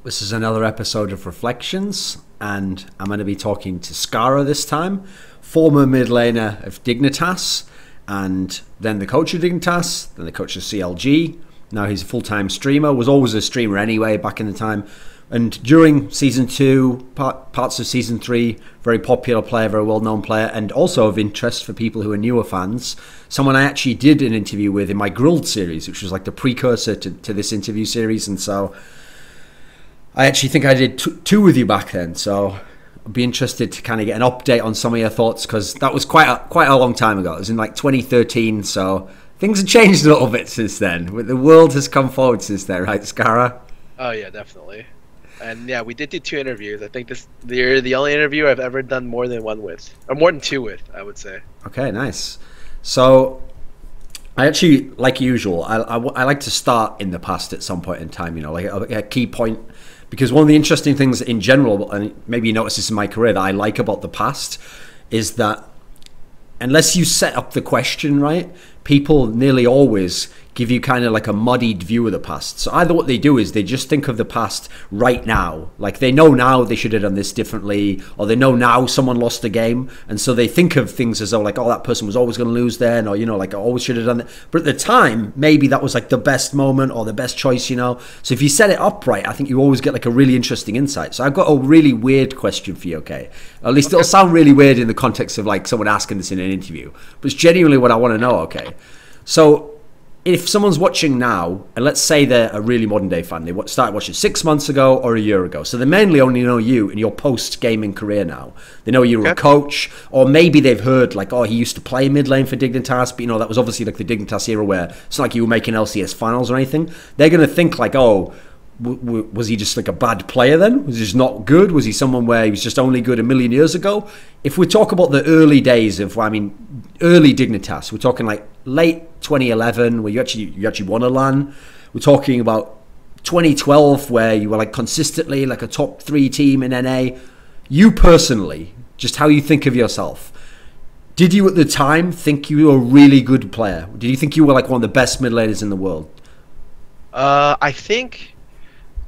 This is another episode of Reflections, and I'm going to be talking to Scarra this time, former mid laner of Dignitas, and then the coach of Dignitas, then the coach of CLG. Now he's a full-time streamer, was always a streamer anyway back in the time. And during Season 2, parts of Season 3, very popular player, very well-known player, and also of interest for people who are newer fans. Someone I actually did an interview with in my Grilled series, which was like the precursor to this interview series. And so I actually think I did two with you back then. So I'd be interested to kind of get an update on some of your thoughts, because that was quite a long time ago. It was in like 2013, so things have changed a little bit since then. The world has come forward since then, right, Scarra? Oh, yeah, definitely. And yeah, we did do 2 interviews. I think you're the only interview I've ever done more than 1 with, or more than 2 with, I would say. Okay, nice. So I actually, like usual, I like to start in the past at some point in time, you know, like a key point, because one of the interesting things in general, and maybe you notice this in my career, that I like about the past is that unless you set up the question right, people nearly always give you kind of like a muddied view of the past. So either what they do is they just think of the past right now. Like they know now they should have done this differently, or they know now someone lost the game. And so they think of things as though like, oh, that person was always going to lose then, or, you know, like I always should have done that. But at the time, maybe that was like the best moment or the best choice, you know. So if you set it up right, I think you always get like a really interesting insight. So I've got a really weird question for you, okay? At least it'll sound really weird in the context of like someone asking this in an interview. But it's genuinely what I want to know, okay? So if someone's watching now, and let's say they're a really modern day fan, they started watching 6 months ago or a year ago, so they mainly only know you in your post-gaming career now. They know you were a coach, or maybe they've heard like, oh, he used to play mid lane for Dignitas, but you know, that was obviously like the Dignitas era where it's not like you were making LCS finals or anything. They're going to think like, oh, was he just like a bad player then? Was he just not good? Was he someone where he was just only good a million years ago? If we talk about the early days of, I mean, early Dignitas, we're talking like late 2011 where you actually won a LAN. We're talking about 2012 where you were like consistently like a top 3 team in NA. You personally, just how you think of yourself, did you at the time think you were a really good player? Did you think you were like one of the best mid laners in the world? I think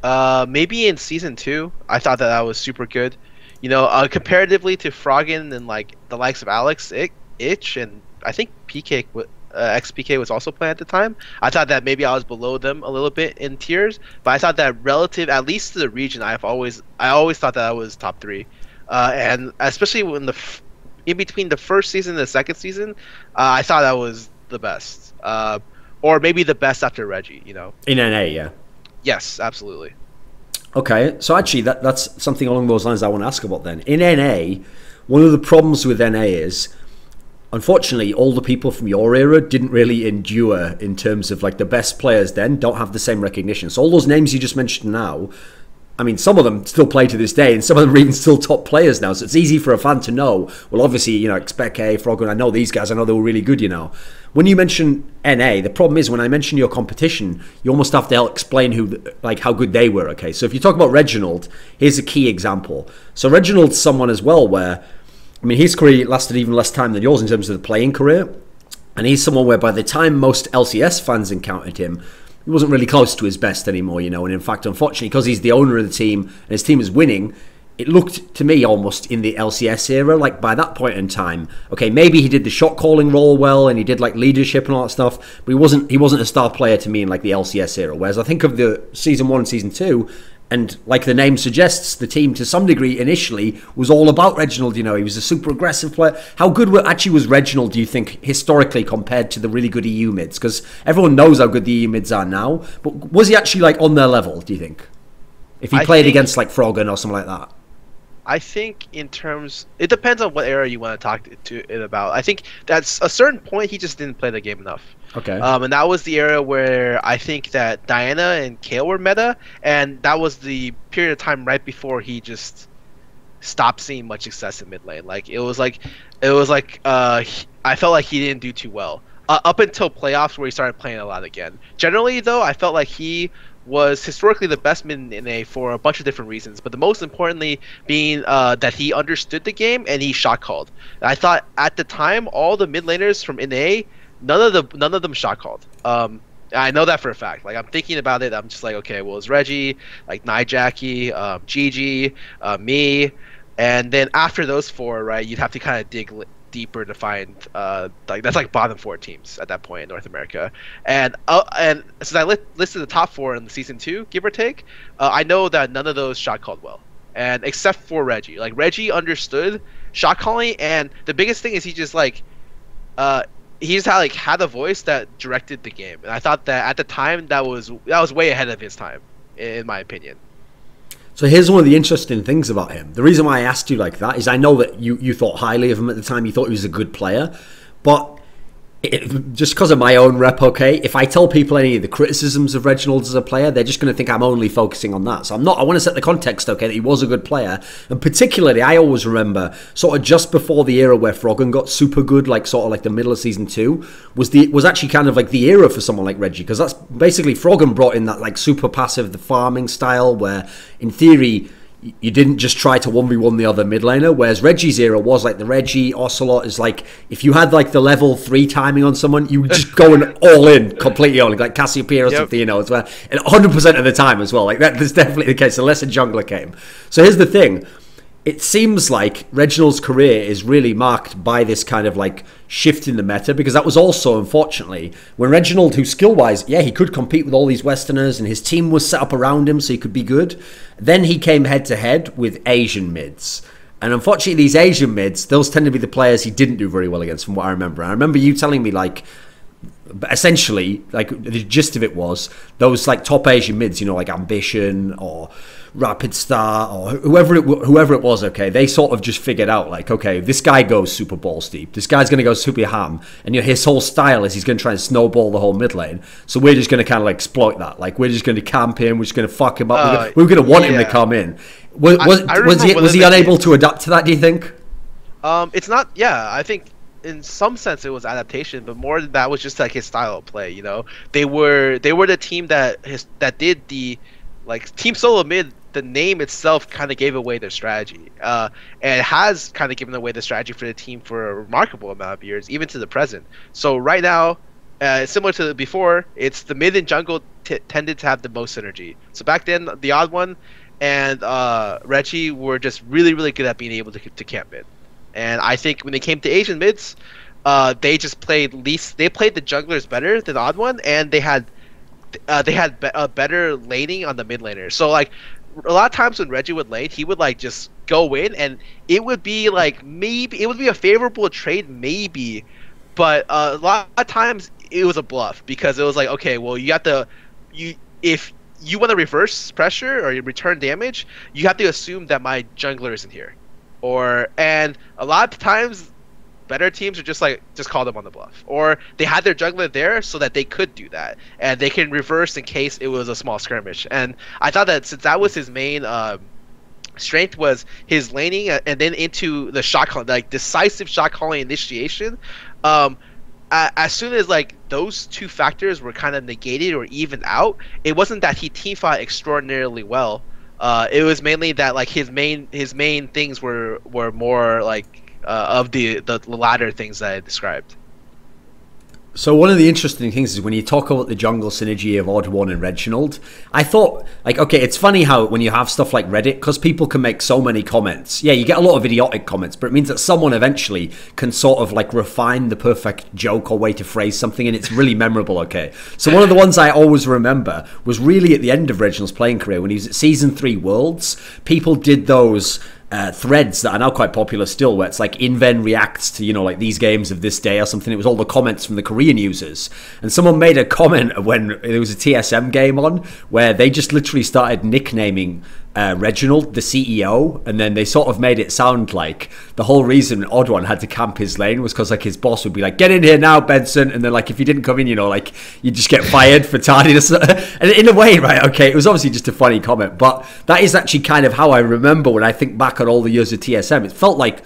maybe in Season 2, I thought that I was super good. You know, comparatively to Froggen and like the likes of Alex, Itch, and I think PK, XPK was also playing at the time. I thought that maybe I was below them a little bit in tiers, but I thought that relative, at least to the region, I always thought that I was top 3, and especially when in between the first season and the second season, I thought I was the best, or maybe the best after Reggie. You know, in NA, yeah. Yes, absolutely. Okay, so actually that's something along those lines I want to ask about then. In NA, one of the problems with NA is, unfortunately, all the people from your era didn't really endure in terms of like the best players then don't have the same recognition. So all those names you just mentioned now, I mean, some of them still play to this day, and some of them are even still top players now. So it's easy for a fan to know, well, obviously, you know, XPK, Froggen, I know these guys, I know they were really good, you know. When you mention NA, the problem is when I mention your competition, you almost have to explain how good they were, okay? So if you talk about Reginald, here's a key example. So Reginald's someone as well where, I mean, his career lasted even less time than yours in terms of the playing career. And he's someone where by the time most LCS fans encountered him, he wasn't really close to his best anymore, you know. And in fact, unfortunately, because he's the owner of the team and his team is winning, it looked to me almost in the LCS era, like by that point in time, okay, maybe he did the shot calling role well and he did like leadership and all that stuff, but he wasn't a star player to me in like the LCS era. Whereas I think of the Season 1 and Season 2, and like the name suggests, the team to some degree initially was all about Reginald. You know, he was a super aggressive player. How good actually was Reginald, do you think, historically compared to the really good EU mids? Because everyone knows how good the EU mids are now, but was he actually like on their level, do you think? If he played against like Froggen or something like that? I think in terms, it depends on what era you want to talk to it about. I think that's a certain point he just didn't play the game enough. Okay. And that was the era where I think that Diana and Kale were meta, and that was the period of time right before he just stopped seeing much success in mid lane. Like I felt like he didn't do too well up until playoffs where he started playing a lot again. Generally, though, I felt like he was historically the best mid in NA for a bunch of different reasons, but the most importantly being that he understood the game and he shot called. I thought at the time all the mid laners from NA, none of them shot called. I know that for a fact. Like I'm thinking about it, I'm just like, okay, well, it's Reggie, like Jackie, Gigi, me, and then after those four, right, you'd have to kind of dig deeper to find like that's like bottom four teams at that point in North America. And since I listed the top four in the season 2, give or take, I know that none of those shot called well, and except for Reggie. Like Reggie understood shot calling, and the biggest thing is he just like he just had a voice that directed the game, and I thought that at the time that was way ahead of his time, in my opinion. So here's one of the interesting things about him. The reason why I asked you like that is I know that you thought highly of him at the time. You thought he was a good player, but just because of my own rep, okay, if I tell people any of the criticisms of Reginald as a player, they're just going to think I'm only focusing on that. So I'm not. I want to set the context, okay, that he was a good player. And particularly, I always remember sort of just before the era where Froggen got super good, like sort of like the middle of season 2, was actually kind of like the era for someone like Reggie, because that's basically Froggen brought in that like super passive, the farming style, where in theory you didn't just try to 1v1 the other mid laner, whereas Reggie's era was like the Reggie Ocelot is like, if you had like the level 3 timing on someone, you were just going all in, completely all in, like Cassiopeia or something, you know, as well. And 100% of the time as well. Like that's definitely the case, unless a jungler came. So here's the thing. It seems like Reginald's career is really marked by this kind of like shift in the meta, because that was also, unfortunately, when Reginald, who skill-wise, yeah, he could compete with all these Westerners and his team was set up around him so he could be good. Then he came head-to-head with Asian mids. And unfortunately, these Asian mids, those tend to be the players he didn't do very well against, from what I remember. I remember you telling me, like, essentially, like, the gist of it was, those, like, top Asian mids, you know, like Ambition or Rapid Star or whoever it was, okay, they sort of just figured out, like, okay, this guy goes super balls deep, this guy's going to go super ham, and you know, his whole style is he's going to try and snowball the whole mid lane, so we're just going to kind of like exploit that, like we're just going to camp him, we're just going to fuck him up, we're going to want him to come in. Was he unable to adapt to that, do you think? It's not, yeah, I think in some sense it was adaptation, but more than that was just like his style of play, you know. They were the team that did the, like, Team Solo Mid, the name itself kind of gave away their strategy, and it has kind of given away the strategy for the team for a remarkable amount of years, even to the present. So right now, similar to before, it's the mid and jungle tended to have the most synergy. So back then, the Odd One and Reggie were just really, really good at being able to camp mid. And I think when they came to Asian mids, they just played they played the junglers better than Odd One, and they had a better laning on the mid laner. So like a lot of times when Reggie would lane, he would like just go in, and it would be like maybe it would be a favorable trade maybe, but a lot of times it was a bluff, because it was like, okay, well, you have to if you want to reverse pressure or return damage, you have to assume that my jungler isn't here, and a lot of times better teams are just like, just call them on the bluff, or they had their jungler there so that they could do that, and they can reverse in case it was a small skirmish. And I thought that since that was his main strength, was his laning, and then into the shot calling, like decisive shot calling initiation. As soon as like those two factors were kind of negated or evened out, it wasn't that he team fought extraordinarily well. It was mainly that like his main things were more like of the latter things that I described. So one of the interesting things is when you talk about the jungle synergy of Odd One and Reginald, I thought, like, okay, it's funny how when you have stuff like Reddit, because people can make so many comments, yeah, you get a lot of idiotic comments, but it means that someone eventually can sort of like refine the perfect joke or way to phrase something, and it's really memorable, okay? So one of the ones I always remember was really at the end of Reginald's playing career, when he was at Season 3 Worlds. People did those threads that are now quite popular still, where it's like Inven reacts to, you know, like these games of this day or something. It was all the comments from the Korean users, and someone made a comment when there was a TSM game on where they just literally started nicknaming Reginald the CEO, and then they sort of made it sound like the whole reason Odd One had to camp his lane was because like his boss would be like, get in here now, Benson, and then like if you didn't come in, you know, like you just get fired for tardiness. And in a way, right, okay, it was obviously just a funny comment, but that is actually kind of how I remember when I think back on all the years of TSM. It felt like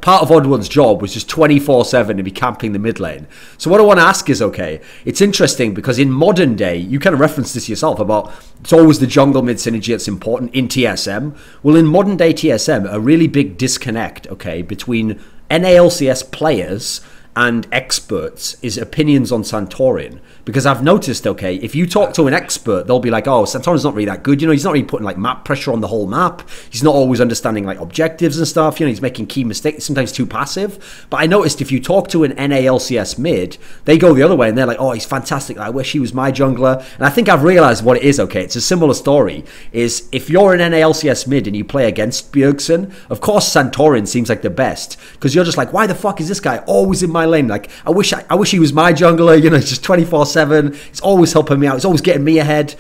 part of Odd One's job was just 24/7 to be camping the mid lane. So what I want to ask is, okay, it's interesting because in modern day, you kind of referenced this yourself about it's always the jungle mid synergy that's important in TSM. Well, in modern day TSM, a really big disconnect, okay, between NALCS players and experts is opinions on Santorin. Because I've noticed, okay, if you talk to an expert, they'll be like, oh, Santorin's not really that good. You know, he's not really putting like map pressure on the whole map. He's not always understanding like objectives and stuff. You know, he's making key mistakes, sometimes too passive. But I noticed if you talk to an NALCS mid, they go the other way and they're like, oh, he's fantastic. I wish he was my jungler. And I think I've realized what it is, okay. It's a similar story. Is if you're an NALCS mid and you play against Bjergsen, of course Santorin seems like the best. Because you're just like, why the fuck is this guy always in my lane? Like, I wish he was my jungler. You know, it's just 24/7. It's always helping me out. It's always getting me ahead.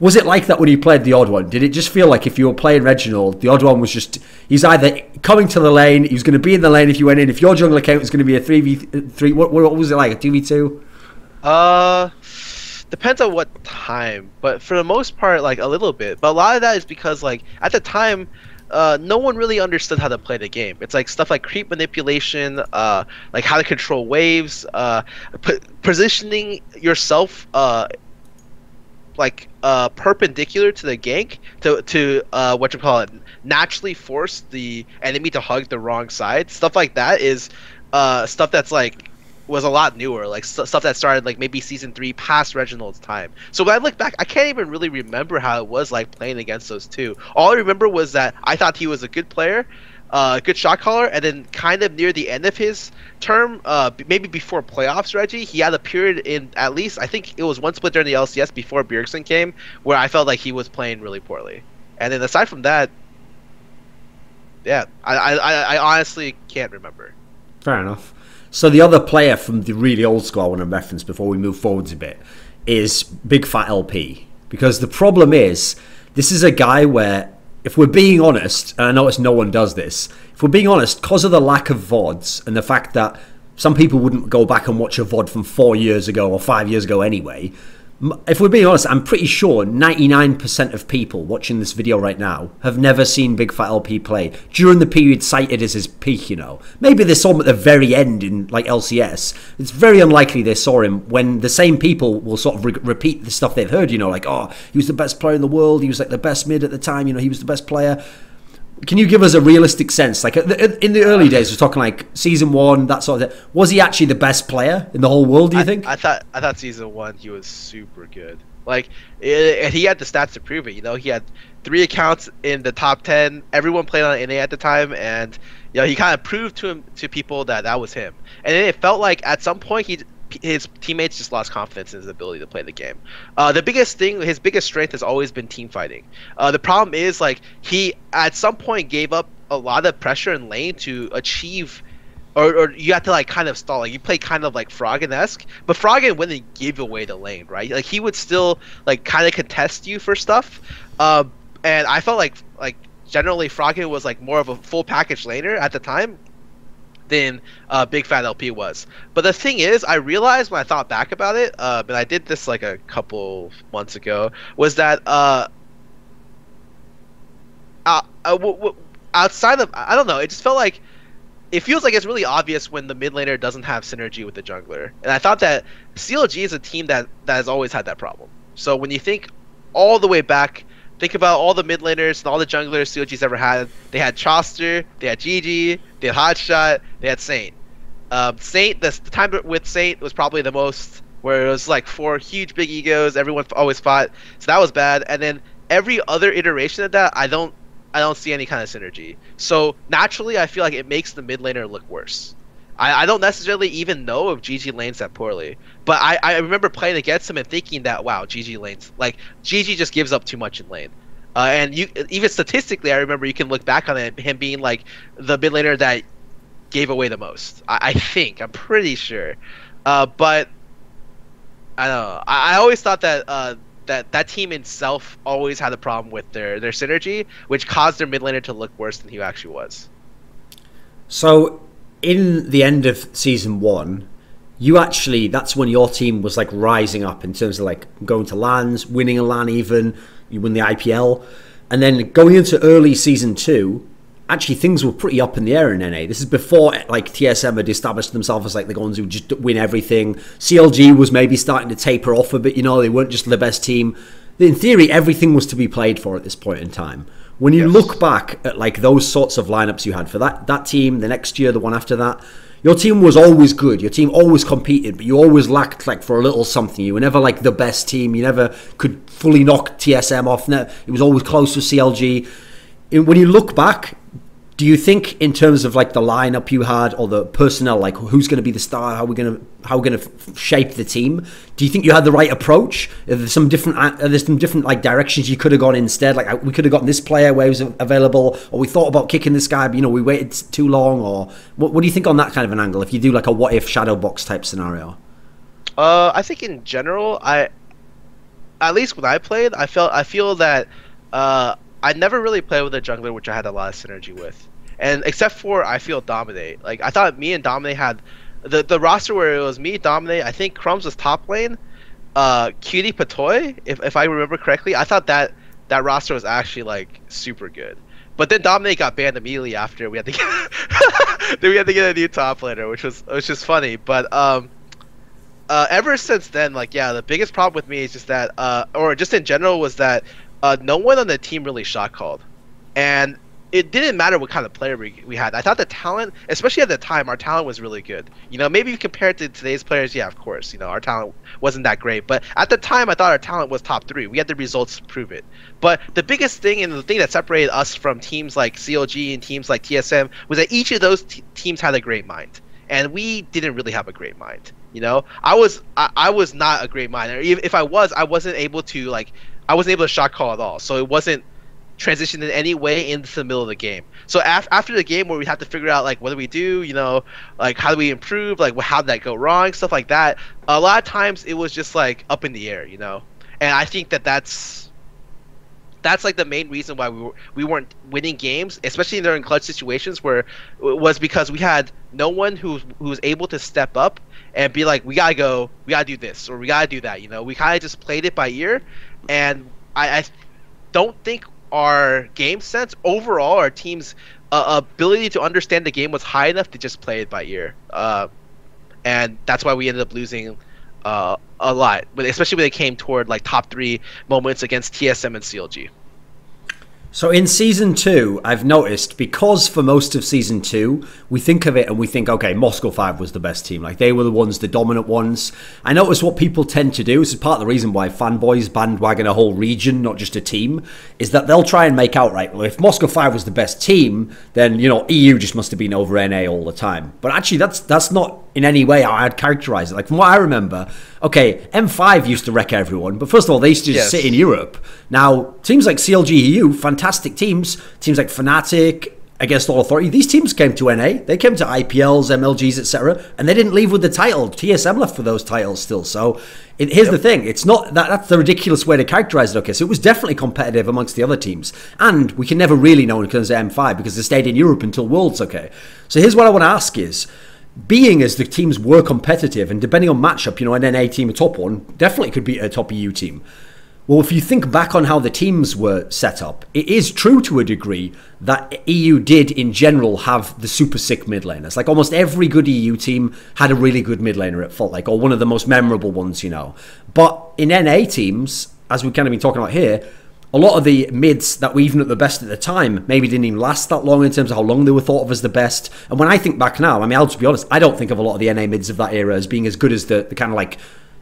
Was it like that when you played the odd one? Did it just feel like if you were playing Reginald, the odd one was just, he's either coming to the lane, he was going to be in the lane if you went in. If your jungle account was going to be a 3v3, what was it like, a 2v2? Depends on what time, but for the most part, like a little bit. But a lot of that is because like at the time, no one really understood how to play the game. It's like stuff like creep manipulation, like how to control waves, positioning yourself perpendicular to the gank to what you call it, naturally force the enemy to hug the wrong side. Stuff like that is stuff that's like was a lot newer, like stuff that started like maybe season 3 past Reginald's time. So when I look back, I can't even really remember how it was like playing against those two. All I remember was that I thought he was a good player, good shot caller, and then kind of near the end of his term, maybe before playoffs, Reggie, he had a period in, at least I think it was one split during the LCS before Bjergsen came, where I felt like he was playing really poorly. And then aside from that, yeah, I honestly can't remember. Fair enough. So the other player from the really old school I want to reference before we move forwards a bit is bigfatlp. Because the problem is, this is a guy where, if we're being honest, and I notice no one does this, if we're being honest, because of the lack of VODs and the fact that some people wouldn't go back and watch a VOD from 4 years ago or 5 years ago anyway, if we're being honest, I'm pretty sure 99% of people watching this video right now have never seen bigfatlp play during the period cited as his peak, you know. Maybe they saw him at the very end in like LCS. It's very unlikely they saw him when the same people will sort of repeat the stuff they've heard, you know, like, oh, he was the best player in the world, he was like the best mid at the time, you know, he was the best player. Can you give us a realistic sense? Like in the early days, we're talking like season 1, that sort of thing. Was he actually the best player in the whole world? Do you think? I thought season 1 he was super good. Like, and he had the stats to prove it. You know, he had 3 accounts in the top 10. Everyone played on NA at the time, and you know he kind of proved to people that was him. And then it felt like at some point his teammates just lost confidence in his ability to play the game. The biggest thing, his biggest strength has always been team fighting. The problem is, like, he at some point gave up a lot of pressure in lane to achieve, or you have to like kind of stall. Like, you play kind of like Froggen-esque, but Froggen wouldn't give away the lane, right? Like, he would still like kind of contest you for stuff. And I felt like generally Froggen was like more of a full package laner at the time than bigfatlp was. But the thing is, I realized when I thought back about it, and I did this like a couple months ago, was that outside of, I don't know, it just felt like it feels like it's really obvious when the mid laner doesn't have synergy with the jungler. And I thought that CLG is a team that has always had that problem. So when you think all the way back, think about all the mid laners and all the junglers CLG's ever had. They had Chauster, they had GG, they had Hotshot, they had Saint. Saint, the time with Saint was probably the most, where it was like 4 huge big egos, everyone always fought, so that was bad. And then every other iteration of that, I don't see any kind of synergy. So naturally, I feel like it makes the mid laner look worse. I don't necessarily even know if GG lanes that poorly, but I remember playing against him and thinking that, wow, GG lanes, like, GG just gives up too much in lane. And you even statistically, I remember you can look back on it, him being like the mid laner that gave away the most. I'm pretty sure. But I don't know. I always thought that that team itself always had a problem with their synergy, which caused their mid laner to look worse than he actually was. So in the end of season 1, you actually, that's when your team was like rising up in terms of like going to LANs, winning a LAN even, you win the IPL, and then going into early season 2, actually things were pretty up in the air in NA. This is before like TSM had established themselves as like the ones who just win everything. CLG was maybe starting to taper off a bit, you know, they weren't just the best team. In theory, everything was to be played for at this point in time. When you look back at like those sorts of lineups you had for that team, the next year, the one after that, your team was always good. Your team always competed, but you always lacked like for a little something. You were never like the best team. You never could fully knock TSM off. It was always close to CLG. When you look back, do you think in terms of like the lineup you had or the personnel, like who's going to be the star, how we're going to shape the team? Do you think you had the right approach? Are there some different like directions you could have gone instead? Like we could have gotten this player where he was available, or we thought about kicking this guy, but we waited too long, or what do you think on that kind of an angle? If you do like a what if shadow box type scenario? I think in general, at least when I played, I feel that I never really played with a jungler which I had a lot of synergy with, and except for I feel Dominate. Like I thought me and Dominate had the roster where it was me, Dominate. I think Crumbs was top lane. Cutie Patoy, if I remember correctly. I thought that roster was actually like super good. But then Dominate got banned immediately after we had to get then we had to get a new top laner, which was just funny. But ever since then, like yeah, the biggest problem with me is just that or just in general was that no one on the team really shot called, and it didn't matter what kind of player we had. I thought the talent, especially at the time, our talent was really good. Maybe compared to today's players, yeah, of course, our talent wasn't that great. But at the time, I thought our talent was top 3. We had the results to prove it. But the biggest thing and the thing that separated us from teams like CLG and teams like TSM was that each of those teams had a great mind, and we didn't really have a great mind. I was not a great mind. If I wasn't able to shot call at all, so it wasn't transitioned in any way into the middle of the game. So after the game where we had to figure out like what do we do, like how do we improve, like how did that go wrong, stuff like that. A lot of times it was just like up in the air, and I think that's like the main reason why we weren't winning games, especially during clutch situations, where it was because we had no one who was able to step up and be like, we gotta do this or we gotta do that. We kind of just played it by ear, and I don't think our game sense overall, our team's ability to understand the game was high enough to just play it by ear, and that's why we ended up losing a lot, but especially when it came toward like top 3 moments against TSM and CLG. So in Season 2, I've noticed, because for most of Season 2, we think of it and we think, okay, Moscow 5 was the best team. Like, they were the ones, the dominant ones. I notice what people tend to do, this is part of the reason why fanboys bandwagon a whole region, not just a team, is that they'll try and make out, right, well, if Moscow 5 was the best team, then, EU just must have been over NA all the time. But actually, that's not in any way how I'd characterize it. Like, from what I remember, okay, M5 used to wreck everyone, but first of all, they used to just sit in Europe. Now, teams like CLG EU, fantastic teams like Fnatic, Against All Authority, these teams came to NA, they came to IPLs, MLGs, etc., and they didn't leave with the title. TSM left for those titles still. So here's the thing, it's not that's the ridiculous way to characterize it. Okay, so it was definitely competitive amongst the other teams, and we can never really know in terms of M5 because they stayed in Europe until Worlds. Okay, so here's what I want to ask is, being as the teams were competitive, and depending on matchup, an NA team, a top one, definitely could beat a top EU team. Well, if you think back on how the teams were set up, it is true to a degree that EU did, in general, have the super sick mid laners. Like, almost every good EU team had a really good mid laner, it felt like, or one of the most memorable ones, But in NA teams, as we've kind of been talking about here, a lot of the mids that were even at the best at the time maybe didn't even last that long in terms of how long they were thought of as the best. And when I think back now, I'll just be honest, I don't think of a lot of the NA mids of that era as being as good as the kind of like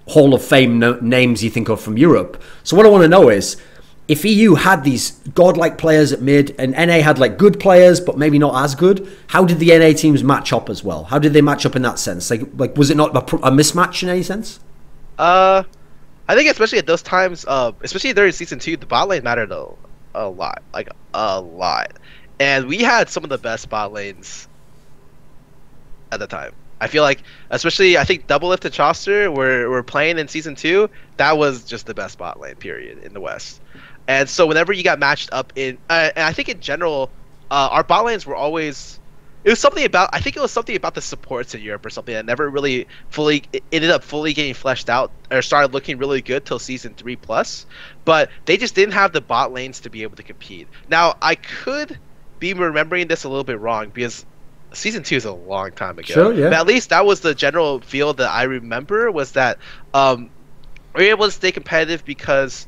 Hall of Fame names you think of from Europe. So what I want to know is, if EU had these godlike players at mid and NA had like good players but maybe not as good, how did the NA teams match up as well? How did they match up in that sense? Like was it not a mismatch in any sense? I think especially at those times, especially during Season 2, the bot lane mattered a lot, like a lot. And we had some of the best bot lanes at the time. I feel like, especially, I think Doublelift and Chauster were playing in Season 2. That was just the best bot lane, period, in the West. And so whenever you got matched up in, and I think in general, our bot lanes were always, I think it was something about the supports in Europe or something that never really ended up fully getting fleshed out or started looking really good till Season 3 plus. But they just didn't have the bot lanes to be able to compete. Now, I could be remembering this a little bit wrong because Season 2 is a long time ago. Sure, yeah. But at least that was the general feel that I remember, was that we were able to stay competitive because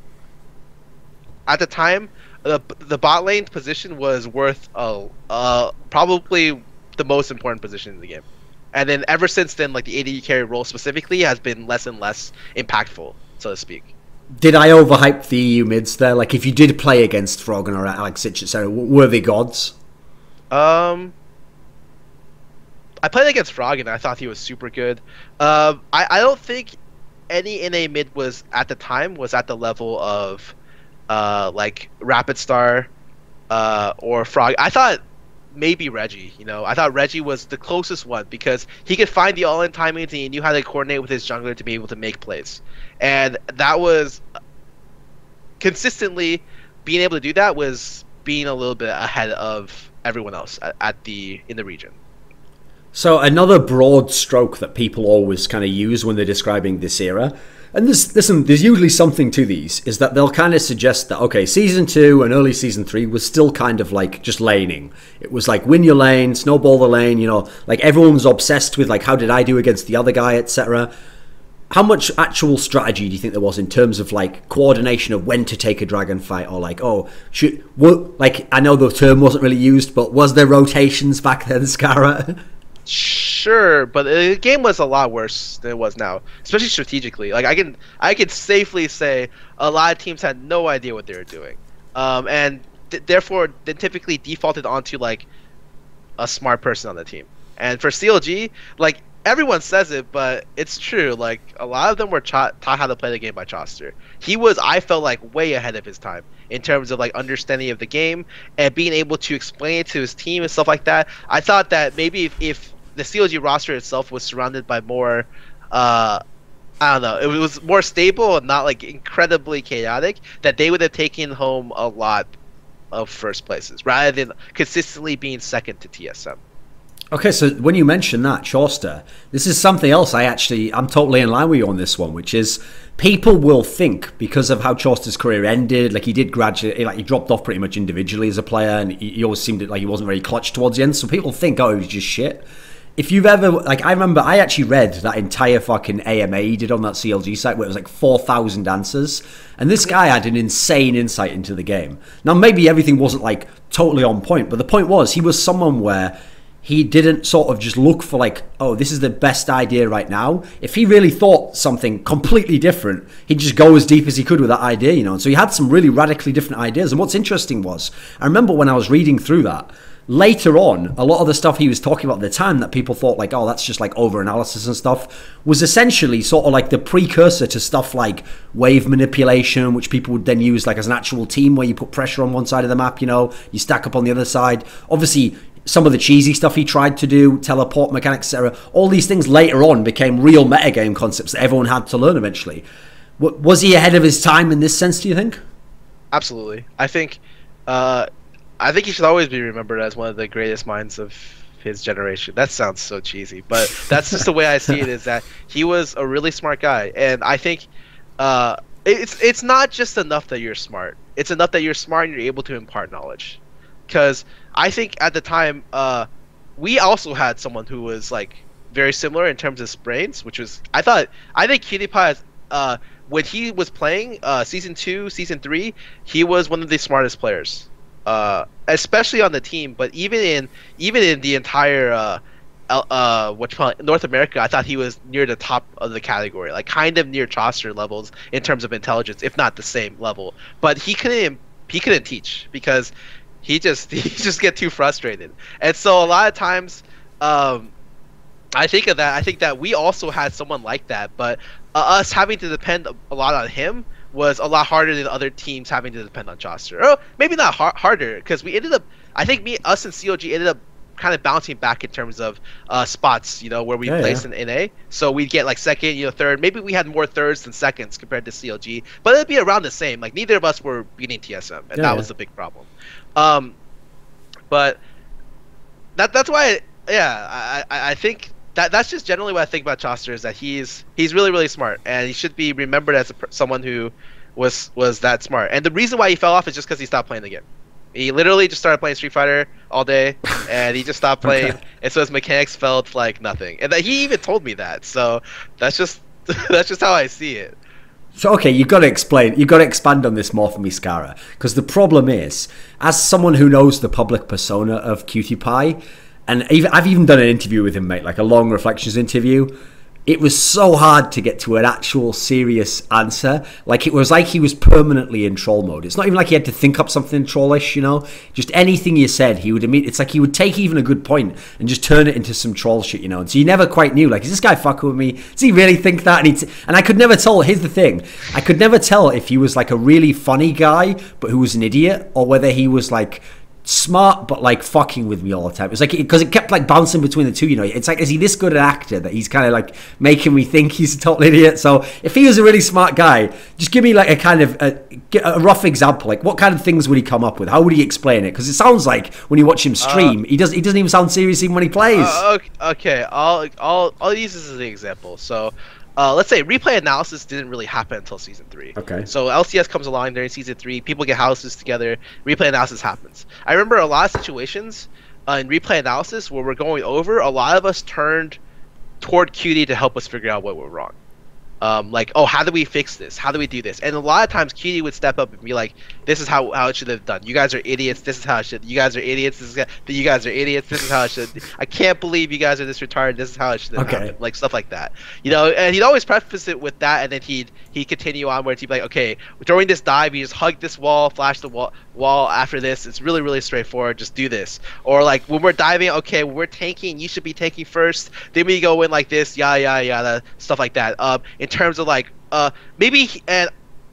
at the time the bot lane position was worth probably the most important position in the game. And then ever since then, like the AD carry role specifically has been less and less impactful, so to speak. Did I overhype the EU mids there? Like, if you did play against Froggen or Alex Ich, etc., were they gods? I played against Froggen, and I thought he was super good. I don't think any NA mid was at the time was at the level of like Rapid Star or Frog. I thought maybe Reggie. I thought Reggie was the closest one because he could find the all-in timings and he knew how to coordinate with his jungler to be able to make plays. And that was consistently being able to do that was being a little bit ahead of everyone else in the region. So another broad stroke that people always kind of use when they're describing this era, and there's usually something to these, is that they'll kind of suggest that, okay, Season 2 and early Season 3 was still kind of like just laning. It was like win your lane, snowball the lane, like everyone was obsessed with like how did I do against the other guy, etc. How much actual strategy do you think there was in terms of like coordination of when to take a dragon fight, or like, like I know the term wasn't really used, but was there rotations back then, Scarra? Sure, but the game was a lot worse than it was now, especially strategically. Like I can safely say a lot of teams had no idea what they were doing, and therefore they typically defaulted onto like a smart person on the team. And for CLG, like everyone says it, but it's true. Like a lot of them were taught how to play the game by Chauster. He was, I felt like, way ahead of his time in terms of like understanding of the game and being able to explain it to his team and stuff like that. I thought that maybe if the CLG roster itself was surrounded by more, I don't know, it was more stable and not like incredibly chaotic, that they would have taken home a lot of first places rather than consistently being second to TSM. Okay, so when you mention that, Chauster, this is something else I'm totally in line with you on this one, which is people will think because of how Chauster's career ended, like he did gradually, like he dropped off pretty much individually as a player, and he always seemed like he wasn't very clutch towards the end, so people think, oh, he was just shit. If you've ever, like, I remember I actually read that entire fucking AMA he did on that CLG site where it was like 4,000 answers, and this guy had an insane insight into the game. Now, maybe everything wasn't like totally on point, but the point was he was someone where he didn't sort of just look for like, oh, this is the best idea right now. If he really thought something completely different, he'd just go as deep as he could with that idea, And so he had some really radically different ideas. And what's interesting was, I remember when I was reading through that, later on, a lot of the stuff he was talking about at the time that people thought like, oh, that's just like over-analysis and stuff, was essentially sort of like the precursor to stuff like wave manipulation, which people would then use like as an actual team where you put pressure on one side of the map, you stack up on the other side. Obviously, some of the cheesy stuff he tried to do, teleport mechanics, etc. All these things later on became real metagame concepts that everyone had to learn eventually. Was he ahead of his time in this sense, do you think? Absolutely. I think he should always be remembered as one of the greatest minds of his generation. That sounds so cheesy, but that's just the way I see it, is that he was a really smart guy. And I think it's not just enough that you're smart. It's enough that you're smart and you're able to impart knowledge. Because I think at the time, we also had someone who was like very similar in terms of brains, which was I think Kiwikid, when he was playing Season 2, Season 3, he was one of the smartest players, especially on the team. But even in the entire North America, I thought he was near the top of the category, like kind of near Chauster levels in terms of intelligence, if not the same level. But he couldn't teach because he just get too frustrated. And so a lot of times, I think that we also had someone like that, but us having to depend a lot on him was a lot harder than other teams having to depend on Chauster. Or maybe not harder, because we ended up, I think us and CLG ended up kind of bouncing back in terms of spots, where we placed in NA. So we'd get like second, third. Maybe we had more thirds than seconds compared to CLG, but it'd be around the same. Like neither of us were beating TSM, and that was the big problem. But that's why, I think that's just generally what I think about Chauster, is that he's really, really smart, and he should be remembered as someone who was that smart. And the reason why he fell off is just because he stopped playing the game. He literally just started playing Street Fighter all day, and he just stopped playing, and so his mechanics felt like nothing. And he even told me that, so that's just how I see it. So, okay, you've got to expand on this more for me, Scarra, because the problem is, as someone who knows the public persona of Cutie Pie, And I've even done an interview with him, mate, like a long reflections interview. It was so hard to get to an actual serious answer. Like, it was like he was permanently in troll mode. It's not even like he had to think up something trollish, you know? Just anything you said, he would it's like he would take even a good point and just turn it into some troll shit, you know? And so you never quite knew, like, is this guy fucking with me? Does he really think that? And I could never tell, here's the thing, I could never tell if he was like a really funny guy, but who was an idiot, or whether he was like smart but like fucking with me all the time. It's like, because it kept like bouncing between the two, you know. It's like, is he this good an actor that he's kind of like making me think he's a total idiot? So if he was a really smart guy, just give me like a kind of a rough example. Like, what kind of things would he come up with? How would he explain it? Because it sounds like when you watch him stream, he doesn't even sound serious even when he plays. Okay, I'll use this as an example. So let's say replay analysis didn't really happen until season 3. Okay. So LCS comes along during season 3. People get houses together. Replay analysis happens. I remember a lot of situations in replay analysis where we're going over. A lot of us turned toward Cutie to help us figure out what went wrong. Like, oh, how do we fix this? How do we do this? And a lot of times Cutie would step up and be like, this is how it should have done. You guys are idiots. This is how it should. You guys are idiots. You guys are idiots. This is how it should. I can't believe you guys are this retarded. This is how it should have happened. Like, stuff like that. You know, and he'd always preface it with that, and then he'd continue on where he'd be like, okay, during this dive, you just hug this wall, flash the wall after this. It's really, really straightforward. Just do this. Or like, when we're diving, okay, when we're tanking, you should be tanking first. Then we go in like this, yada, stuff like that. In terms of like, and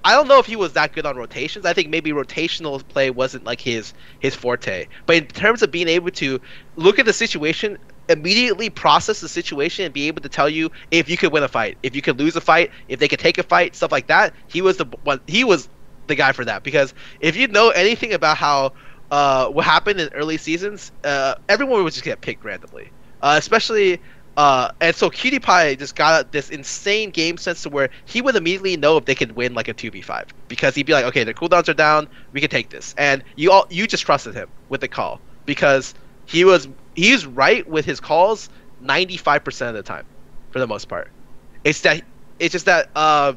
I don't know if he was that good on rotations. I think maybe rotational play wasn't like his forte. But in terms of being able to look at the situation, immediately process the situation, and be able to tell you if you could win a fight, if you could lose a fight, if they could take a fight, stuff like that. He was the guy for that. Because if you know anything about how what happened in early seasons, everyone would just get picked randomly, especially. And so Cutie Pie just got this insane game sense to where he would immediately know if they could win like a 2v5, because he'd be like, okay, their cooldowns are down, we can take this, and you just trusted him with the call, because he's right with his calls 95% of the time, for the most part. It's just that I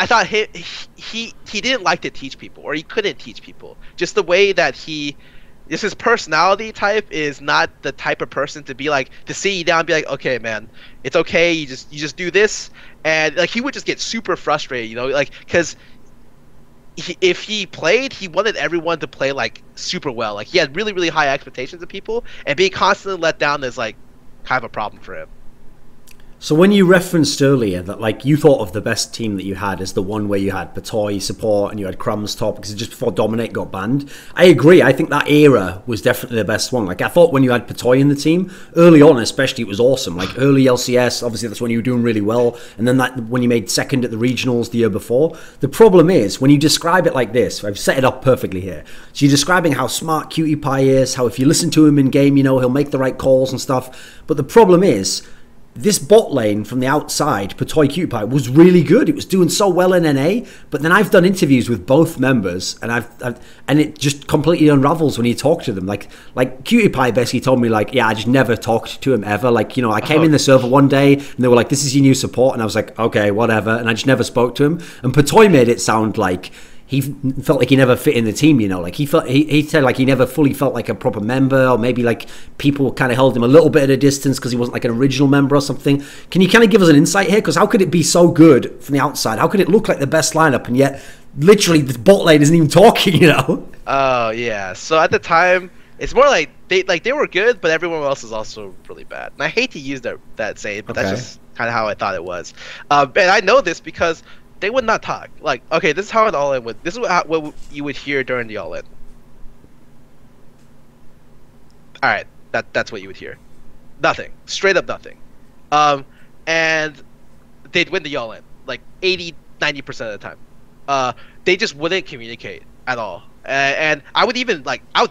thought he didn't like to teach people, or he couldn't teach people. Just the way that just his personality type is not the type of person to be like, to sit you down and be like, okay, man, it's okay, you just do this. And like, he would just get super frustrated, you know, like, because if he played, he wanted everyone to play like super well. Like, he had really, really high expectations of people, and being constantly let down is like kind of a problem for him. So when you referenced earlier that like you thought of the best team that you had as the one where you had Patoy support and you had Crumbs top, because just before Dominate got banned, I agree. I think that era was definitely the best one. Like, I thought when you had Patoy in the team early on, especially, it was awesome. Like, early LCS, obviously that's when you were doing really well, and then that when you made second at the regionals the year before. The problem is when you describe it like this, I've set it up perfectly here. So you're describing how smart Cutie Pie is, how if you listen to him in game, you know, he'll make the right calls and stuff. But the problem is, this bot lane from the outside, Patoy Cutie Pie, was really good. It was doing so well in NA, but then I've done interviews with both members, and and it just completely unravels when you talk to them. Like Cutie Pie basically told me, like, yeah, I just never talked to him ever. Like, you know, I came in the server one day and they were like, this is your new support, and I was like, okay, whatever, and I just never spoke to him. And Patoy made it sound like he felt like he never fit in the team, you know, like he said like he never fully felt like a proper member, or maybe like people kind of held him a little bit at a distance because he wasn't like an original member or something. Can you kind of give us an insight here? Because how could it be so good from the outside? How could it look like the best lineup and yet literally the bot lane isn't even talking, you know? Oh, yeah. So at the time, it's more like they were good, but everyone else is also really bad. And I hate to use that saying, but that's just kind of how I thought it was. And I know this because they would not talk. Like, okay, this is how an all-in would. This is what you would hear during the all-in. All right, that's what you would hear. Nothing, straight up nothing. And they'd win the all-in like 80-90% of the time. They just wouldn't communicate at all. And I would even like I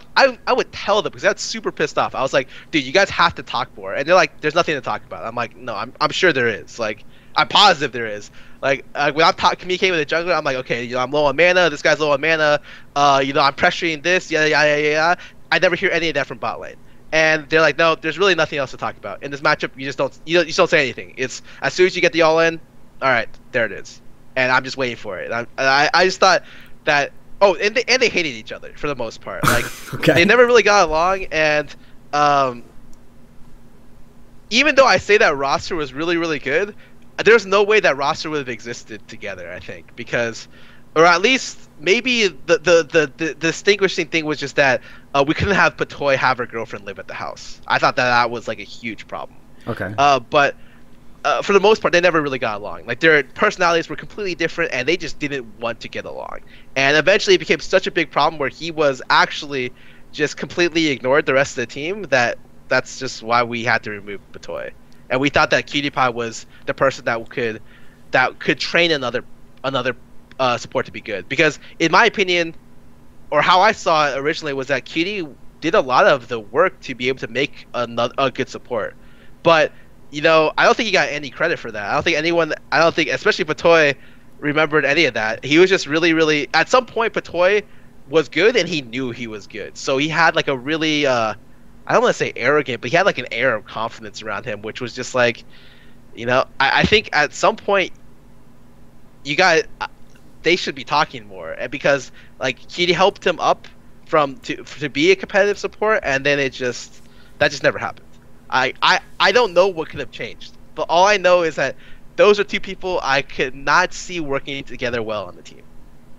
would tell them, because that's super pissed off. I was like, dude, you guys have to talk more. And they're like, there's nothing to talk about. I'm like, no, I'm sure there is. Like, I'm positive there is. Like, when I'm communicating with the jungler, I'm like, okay, you know, I'm low on mana. This guy's low on mana. You know, I'm pressuring this. Yeah. I never hear any of that from bot lane. And they're like, no, there's really nothing else to talk about in this matchup. You just don't say anything. It's as soon as you get the all in, all right, there it is. And I'm just waiting for it. I just thought that Oh, and they hated each other for the most part. Like Okay. they never really got along, and even though I say that roster was really, really good, there's no way that roster would have existed together, I think, because, or at least maybe the distinguishing thing was just that we couldn't have Patoy have her girlfriend live at the house. I thought that was like a huge problem. Okay. But for the most part, they never really got along. Like their personalities were completely different, and they just didn't want to get along. And eventually, it became such a big problem where he was actually just completely ignored the rest of the team that's just why we had to remove Patoy. And we thought that Kiwikid was the person that could train another support to be good. Because in my opinion, or how I saw it originally, was that Kiwikid did a lot of the work to be able to make a good support. But I don't think he got any credit for that. I don't think, especially Patoy, remembered any of that. He was just really, really, at some point, Patoy was good, and he knew he was good. So he had like a really, I don't want to say arrogant, but he had like an air of confidence around him, which was just like, I think at some point, they should be talking more, because like he helped him up to be a competitive support, and then that just never happened. I don't know what could have changed, but all I know is that those are two people I could not see working together well on the team.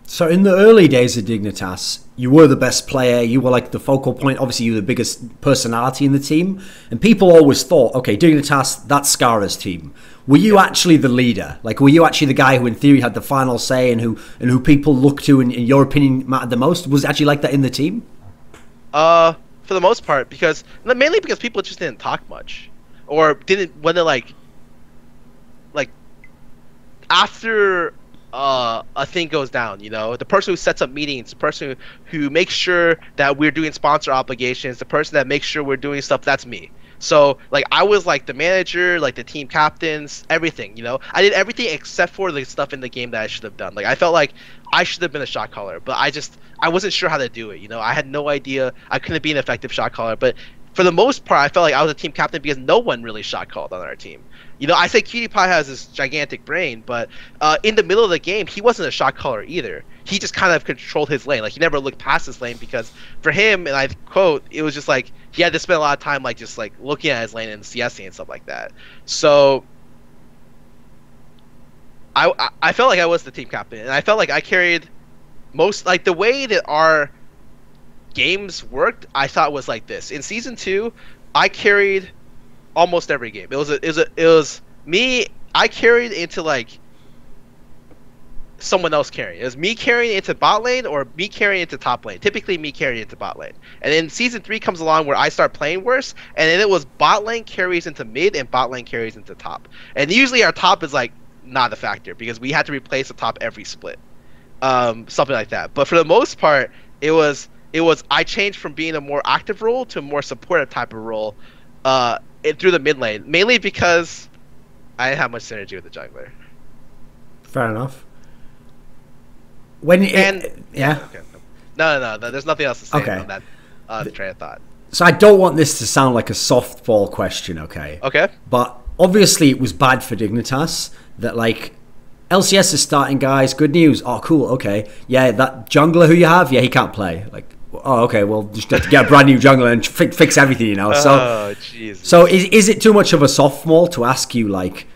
So in the early days of Dignitas, you were the best player. You were like the focal point. Obviously, you were the biggest personality in the team. And people always thought, okay, Dignitas, that's Scarra's team. Were you actually the leader? Like, were you actually the guy who in theory had the final say and who people looked to and in your opinion mattered the most? Was it actually like that in the team? For the most part, mainly because people just didn't talk much. Or didn't, when they're like after a thing goes down, the person who sets up meetings, the person who makes sure that we're doing sponsor obligations, the person that makes sure we're doing stuff, that's me. So like I was like the manager, like the team captains, everything. I did everything except for the stuff in the game that I should have done. Like I felt like I should have been a shot caller, but I wasn't sure how to do it. I had no idea. I couldn't be an effective shot caller, but for the most part, I felt like I was a team captain because no one really shot called on our team. I say Kiwikid has this gigantic brain, but in the middle of the game, he wasn't a shot caller either. He just kind of controlled his lane. Like, he never looked past his lane because for him, and I quote, it was just like he had to spend a lot of time like just like looking at his lane and CSing and stuff like that. So I felt like I was the team captain, and I felt like I carried most, like the way that our games worked, I thought was like this. In season 2, I carried almost every game. It was me. I carried into like someone else carrying. It was me carrying into bot lane or me carrying into top lane. Typically me carrying into bot lane. And then season 3 comes along where I start playing worse, and then it was bot lane carries into mid and bot lane carries into top. And usually our top is like not a factor because we had to replace the top every split. Something like that. But for the most part, it was I changed from being a more active role to a more supportive type of role through the mid lane, mainly because I didn't have much synergy with the jungler. Fair enough. Yeah. Okay. No. There's nothing else to say on that train of thought. So I don't want this to sound like a softball question, okay? Okay. But obviously it was bad for Dignitas that like LCS is starting, guys. Good news. Oh, cool. Okay. Yeah, that jungler who you have, yeah, he can't play. Like, oh, okay. Well, just have to get a brand new jungler and fix everything, So, Jesus. So is it too much of a softball to ask you like,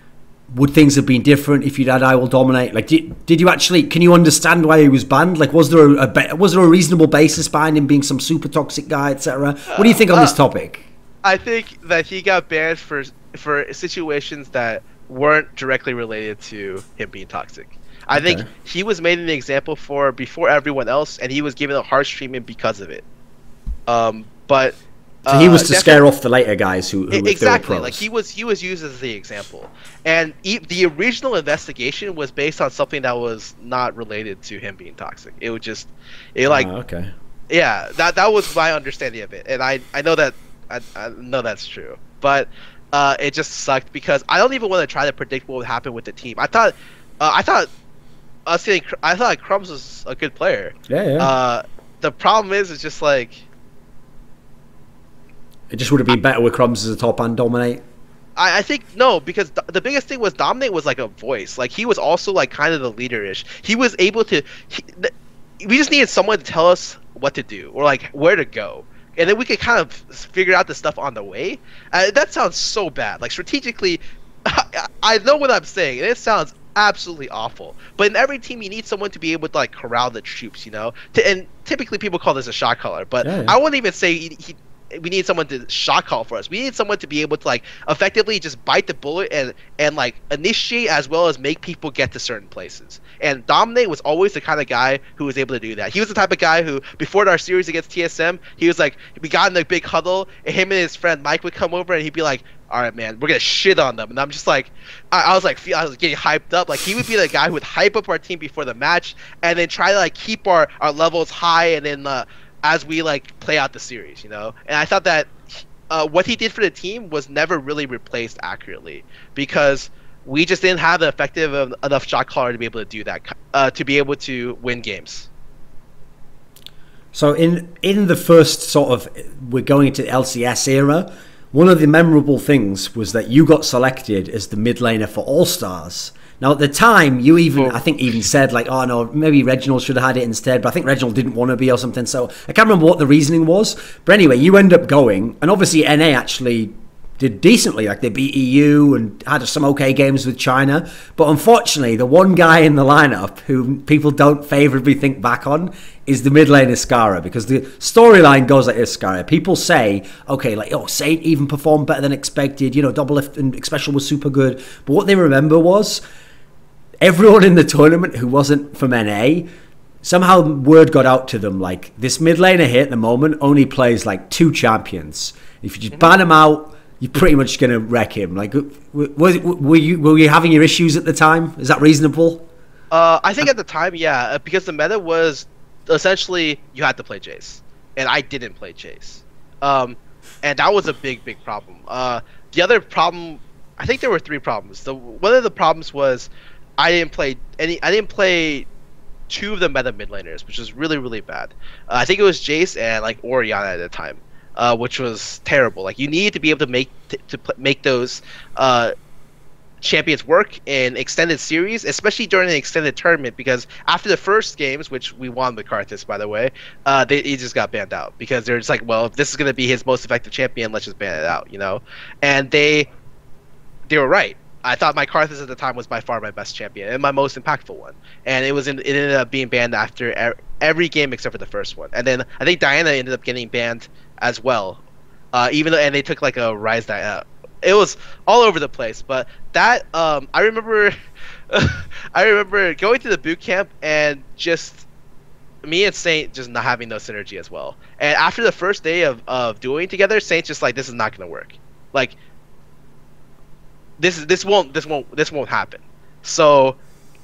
would things have been different if you'd had I Will Dominate? Like, did you actually? Can you understand why he was banned? Like, was there a reasonable basis behind him being some super toxic guy, etc.? What do you think on this topic? I think that he got banned for situations that weren't directly related to him being toxic. I think he was made an example for before everyone else, and he was given a harsh treatment because of it. But so he was to scare off the later guys who exactly, like he was used as the example, and the original investigation was based on something that was not related to him being toxic. It was just yeah, that was my understanding of it, and I know that I know that's true, but it just sucked because I don't even want to try to predict what would happen with the team. I thought Crumbs was a good player. Yeah. The problem is, it's just like it just would have been better with Crumbs as a top and Dominate. I think no, because the biggest thing was Dominate was like a voice. Like he was also like kind of the leader-ish. He was able to. we just needed someone to tell us what to do or like where to go, and then we could kind of figure out the stuff on the way. That sounds so bad. Like strategically, I know what I'm saying, and it sounds absolutely awful. But in every team, you need someone to be able to like corral the troops, you know. And typically, people call this a shot caller, but yeah. I wouldn't even say we need someone to shot call for us. We need someone to be able to like effectively just bite the bullet and like initiate as well as make people get to certain places. And Dominate was always the kind of guy who was able to do that. He was the type of guy who, before our series against TSM, he was like, we got in a big huddle, and him and his friend Mike would come over, and he'd be like, all right, man, we're gonna shit on them. And I'm just like, I was getting hyped up. Like, he would be the guy who would hype up our team before the match, and then try to like keep our levels high, and then as we like play out the series, you know. And I thought that what he did for the team was never really replaced accurately, because we just didn't have the effective enough shot caller to be able to do that, to be able to win games. So in the first sort of, we're going into the LCS era, one of the memorable things was that you got selected as the mid laner for All-Stars. Now, at the time, you I think even said, like, oh, no, maybe Reginald should have had it instead, but I think Reginald didn't want to be or something, so I can't remember what the reasoning was. But anyway, you end up going, and obviously NA actually did decently. Like, they beat EU and had some okay games with China. But unfortunately, the one guy in the lineup who people don't favourably think back on is the mid laner Scarra, because the storyline goes like this, Scarra. People say, okay, like, oh, Saint even performed better than expected, you know, Doublelift and Special was super good. But what they remember was everyone in the tournament who wasn't from NA, somehow word got out to them, like, this mid laner here at the moment only plays like 2 champions. If you just ban him out, you're pretty much going to wreck him. Like, were you having your issues at the time? Is that reasonable? I think at the time, yeah, because the meta was essentially you had to play Jace, and I didn't play Jace, and that was a big problem. The other problem, I think there were 3 problems. One of the problems was I didn't play 2 of the meta mid laners, which was really bad. I think it was Jace and like Orianna at the time. Which was terrible. Like, you needed to be able to make those champions work in extended series, especially during an extended tournament, because after the first games, which we won with Karthus, by the way, he just got banned out, because they're just like, well, if this is going to be his most effective champion, let's just ban it out, you know? And they were right. I thought my Karthus at the time was by far my best champion and my most impactful one, and it ended up being banned after every game except for the first one. And then I think Diana ended up getting banned as well, even though, and they took like a Rise Diana. It was all over the place. But that I remember I remember going to the boot camp and just me and Saint just not having no synergy as well. And after the first day of doing together, Saint's just like, this is not gonna work. Like, this won't happen. So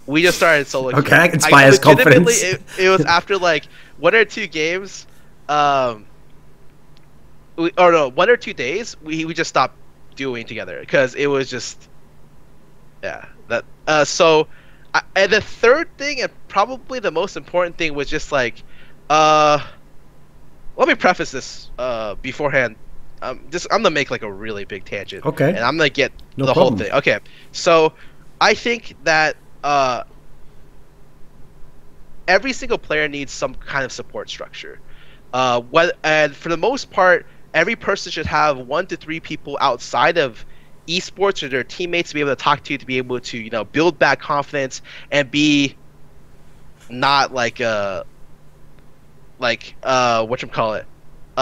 we just started solo. Okay, that inspires confidence. It was after like 1 or 2 games, 1 or 2 days, we just stopped doing together, because it was just, yeah, that. And the third thing, and probably the most important thing, was just like, let me preface this beforehand. I'm gonna make like a really big tangent. Okay. And I'm gonna get the whole thing. Okay. So I think that every single player needs some kind of support structure. And for the most part, every person should have 1 to 3 people outside of esports or their teammates to be able to talk to be able to, you know, build back confidence and be not like a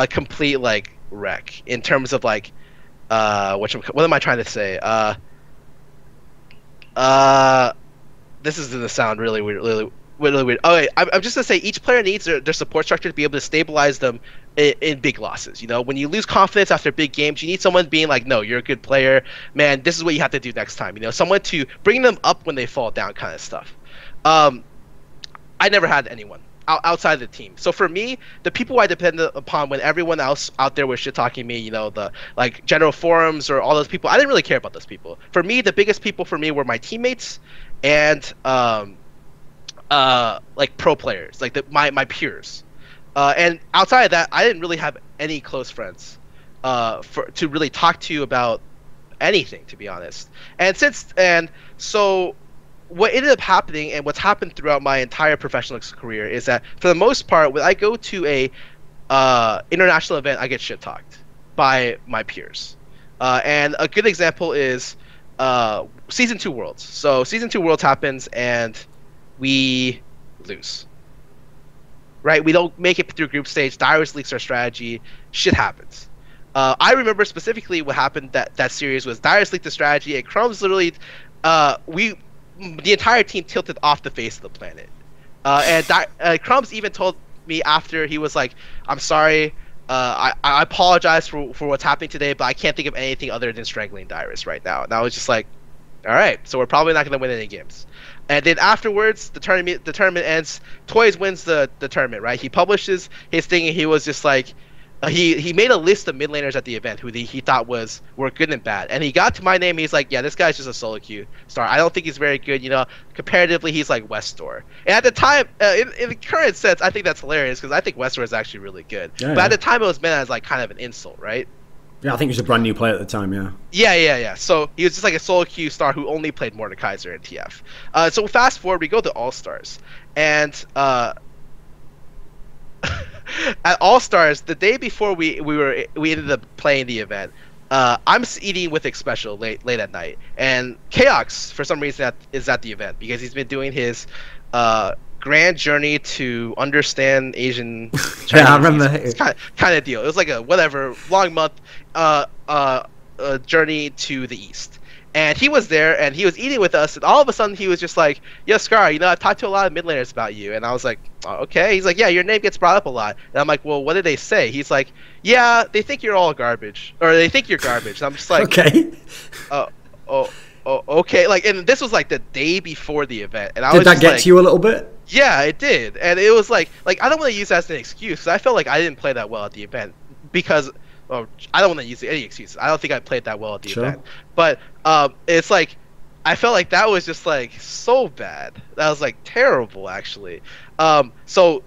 complete like wreck in terms of like what am I trying to say? This is gonna sound really weird, really weird. Okay, I'm just gonna say each player needs their support structure to be able to stabilize them in big losses. You know, when you lose confidence after big games, you need someone being like, no, you're a good player, man, this is what you have to do next time. You know, someone to bring them up when they fall down, kind of stuff. I never had anyone outside the team. So for me, the people I depended upon when everyone else out there was shit talking me, you know, the like general forums or all those people, I didn't really care about those people. For me, the biggest people for me were my teammates and like pro players, like my peers. And outside of that, I didn't really have any close friends to really talk to about anything, to be honest. And so what ended up happening, and what's happened throughout my entire professional career, is that for the most part, when I go to a international event, I get shit talked by my peers. And a good example is Season 2 Worlds. So Season 2 Worlds happens, and we lose. Right? We don't make it through group stage. Dyrus leaks our strategy. Shit happens. I remember specifically what happened that series was Dyrus leaked the strategy, and Crumbs literally, the entire team tilted off the face of the planet. And Crumbs even told me after, he was like, "I'm sorry, I apologize for what's happening today, but I can't think of anything other than strangling Dyrus right now." And I was just like, all right, so we're probably not going to win any games. And then afterwards, the tournament ends. Toys wins the tournament, right? He publishes his thing, and he was just like, he made a list of mid laners at the event who he thought were good and bad. And he got to my name. He's like, yeah, this guy's just a solo queue star. I don't think he's very good. You know, comparatively, he's like Westor. And at the time, in the current sense, I think that's hilarious because I think Westor is actually really good. Yeah, but at the time, it was meant as like kind of an insult, right? Yeah, I think he was a brand new player at the time, yeah. Yeah. So he was just like a solo queue star who only played Mordekaiser in TF. So fast forward, we go to All-Stars. And at All-Stars, the day before we ended up playing the event, I'm eating with Special late at night. And Chaos, for some reason, is at the event because he's been doing his grand journey to understand Asian Chinese. Yeah, I remember. It's kind of deal. It was like a whatever long month journey to the east, and he was there and he was eating with us, and all of a sudden he was just like, "Yo, Scar, you know, I've talked to a lot of mid laners about you," and I was like, oh, "Okay." He's like, "Yeah, your name gets brought up a lot," and I'm like, "Well, what did they say?" He's like, "Yeah, they think you're all garbage, or they think you're garbage." And I'm just like, okay. Okay. Like, and this was like the day before the event, and Did that get to you a little bit? Yeah, it did, and it was like I don't want to use that as an excuse because I felt like I didn't play that well at the event because I don't want to use any excuse. I don't think I played that well at the event, but it's like I felt like that was just like so bad. That was like terrible actually. So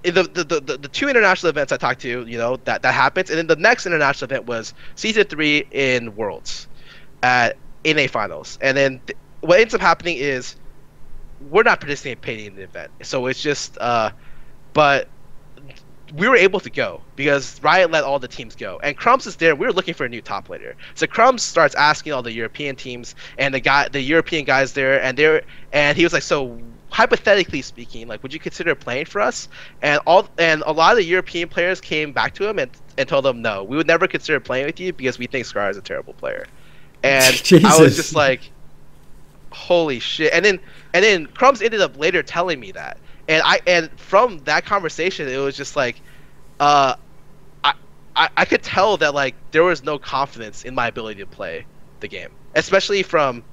the two international events I talked to, you know, that happens, and then the next international event was Season 3 in Worlds at NA Finals, and then what ends up happening is we're not participating in the event, so it's just but we were able to go because Riot let all the teams go, and Crumbs is there. We were looking for a new top laner, so Crumbs starts asking all the European teams and the European guys there, and he was like, so hypothetically speaking, like, would you consider playing for us? And a lot of the European players came back to him and told him, no, we would never consider playing with you because we think Scar is a terrible player. And I was just like, holy shit. And then Crumbs ended up later telling me that. And from that conversation, it was just like, I could tell that like there was no confidence in my ability to play the game, especially from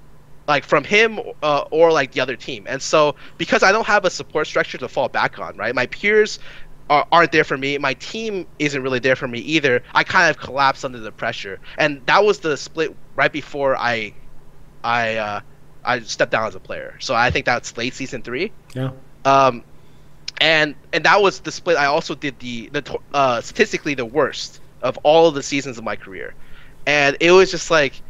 him or like the other team. And so because I don't have a support structure to fall back on, right? My peers aren't there for me. My team isn't really there for me either. I kind of collapsed under the pressure, and that was the split right before I stepped down as a player. So I think that's late Season 3. Yeah. And that was the split. I also did the statistically the worst of all of the seasons of my career, and it was just like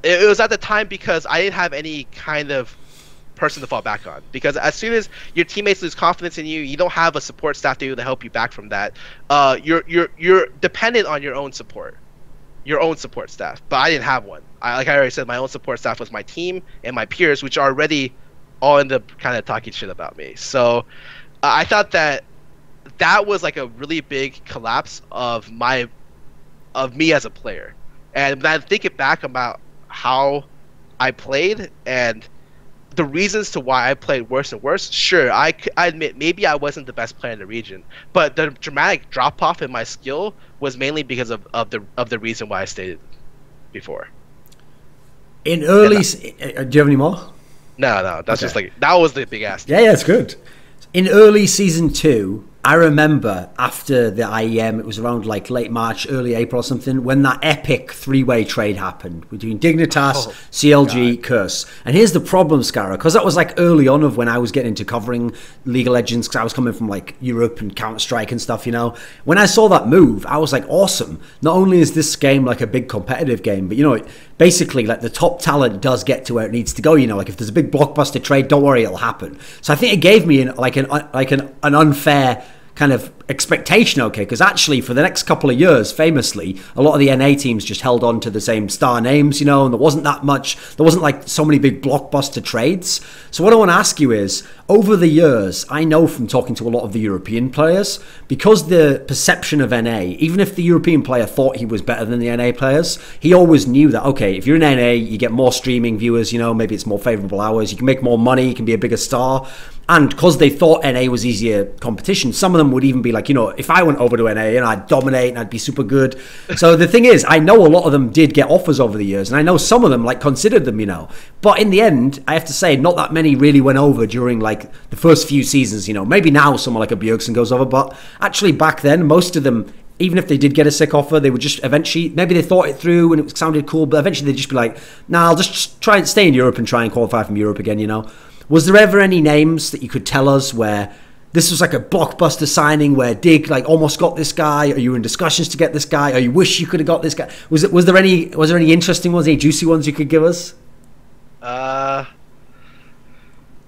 it was at the time because I didn't have any kind of person to fall back on, because as soon as your teammates lose confidence in you, you don't have a support staff to help you back from that. You're dependent on your own support staff, but I didn't have one. Like I already said, my own support staff was my team and my peers, which already all end up kind of talking shit about me. So I thought that was like a really big collapse of me as a player. And when I think it back about how I played and the reasons to why I played worse and worse, sure, I admit maybe I wasn't the best player in the region, but the dramatic drop off in my skill was mainly because of the reason why I stated before. In early, do you have any more? No, that's okay. Just like that was the big ass. Yeah, it's good. In early Season 2, I remember after the IEM, it was around like late March, early April or something, when that epic three-way trade happened between Dignitas, CLG, Curse. And here's the problem, Scarra, because that was like early on of when I was getting into covering League of Legends, because I was coming from like Europe and Counter-Strike and stuff, you know. When I saw that move, I was like, awesome. Not only is this game like a big competitive game, but you know, basically like the top talent does get to where it needs to go, you know. Like if there's a big blockbuster trade, don't worry, it'll happen. So I think it gave me an unfair kind of expectation, okay, because actually for the next couple of years, famously, a lot of the NA teams just held on to the same star names, you know, and there wasn't like so many big blockbuster trades. So what I want to ask you is, over the years, I know from talking to a lot of the European players, because the perception of NA, even if the European player thought he was better than the NA players, he always knew that, okay, if you're in NA, you get more streaming viewers, you know, maybe it's more favorable hours, you can make more money, you can be a bigger star. And because they thought NA was easier competition, some of them would even be like, you know, if I went over to NA and I'd dominate and I'd be super good. So the thing is, I know a lot of them did get offers over the years, and I know some of them like considered them, you know. But in the end, I have to say, not that many really went over during like the first few seasons, you know. Maybe now someone like a Bjergsen goes over, but actually back then, most of them, even if they did get a sick offer, they would just eventually, maybe they thought it through and it sounded cool, but eventually they'd just be like, nah, I'll just try and stay in Europe and try and qualify from Europe again, you know. Was there ever any names that you could tell us where this was like a blockbuster signing where Dig like almost got this guy, or you were in discussions to get this guy, or you wish you could have got this guy? Was there any interesting ones, any juicy ones you could give us?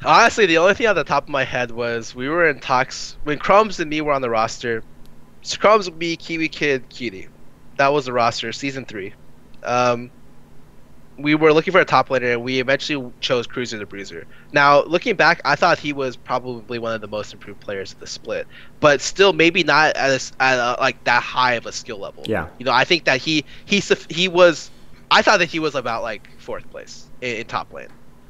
Honestly, the only thing on the top of my head was we were in talks when Crumbs and me were on the roster. Crumbs, me, Kiwikid, Cutie. That was the roster, season 3. We were looking for a top laner, and we eventually chose Cruiser the Bruiser. Now, looking back, I thought he was probably one of the most improved players of the split, but still maybe not at like that high of a skill level. Yeah. You know, I think that he was. I thought that he was about like 4th place in top lane,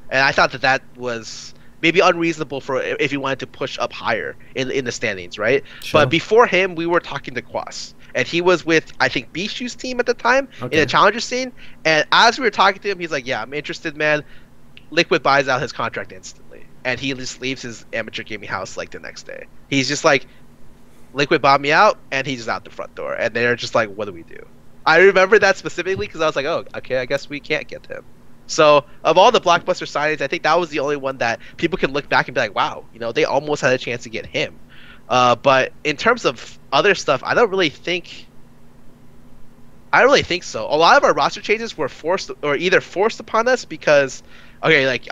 and I thought that was maybe unreasonable for if you wanted to push up higher in the standings, right? Sure. But before him, we were talking to Quas. And he was with, I think, Bishu's team at the time in the Challenger scene. And as we were talking to him, he's like, yeah, I'm interested, man. Liquid buys out his contract instantly. And he just leaves his amateur gaming house like the next day. He's just like, Liquid bought me out, and he's just out the front door. And they're just like, what do we do? I remember that specifically because I was like, oh, okay, I guess we can't get him. So of all the blockbuster signings, I think that was the only one that people can look back and be like, wow, you know, they almost had a chance to get him. But in terms of other stuff, I don't really think so. A lot of our roster changes were forced upon us because, okay, like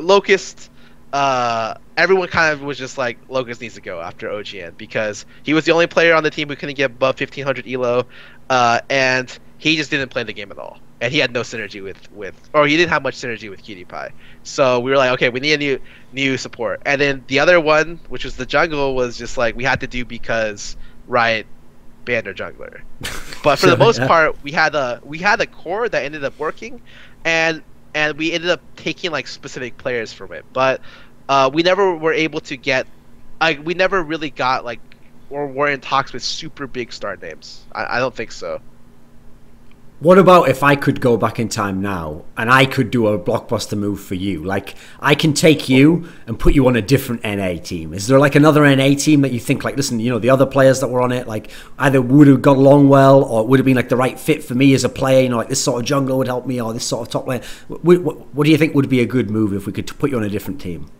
Locust, everyone kind of was just like, Locust needs to go after OGN because he was the only player on the team who couldn't get above 1500 elo, and he just didn't play the game at all. And he had no synergy or he didn't have much synergy with Kiwikid. So we were like, okay, we need a new support. And then the other one, which was the jungle, was just like we had to do because Riot banned our jungler. But for the most part, we had a core that ended up working, and we ended up taking like specific players from it. But we never were able to get, we never really got like, or were in talks with super big star names. I don't think so. What about if I could go back in time now and I could do a blockbuster move for you? Like, I can take you and put you on a different NA team. Is there like another NA team that you think like, listen, you know, the other players that were on it, like either would have got along well or would have been like the right fit for me as a player, you know, like this sort of jungler would help me or this sort of top lane. What do you think would be a good move if we could put you on a different team?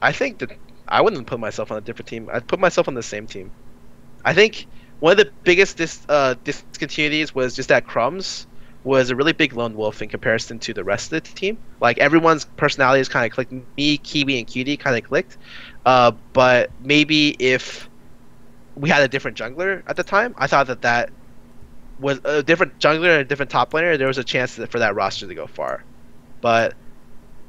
I think that I wouldn't put myself on a different team. I'd put myself on the same team. I think one of the biggest discontinuities was just that Crumbs was a really big lone wolf in comparison to the rest of the team. Like, everyone's personalities kind of clicked. Me, Kiwi, and Cutie kind of clicked. But maybe if we had a different jungler at the time, I thought that was a different jungler and a different top laner, there was a chance for that roster to go far. But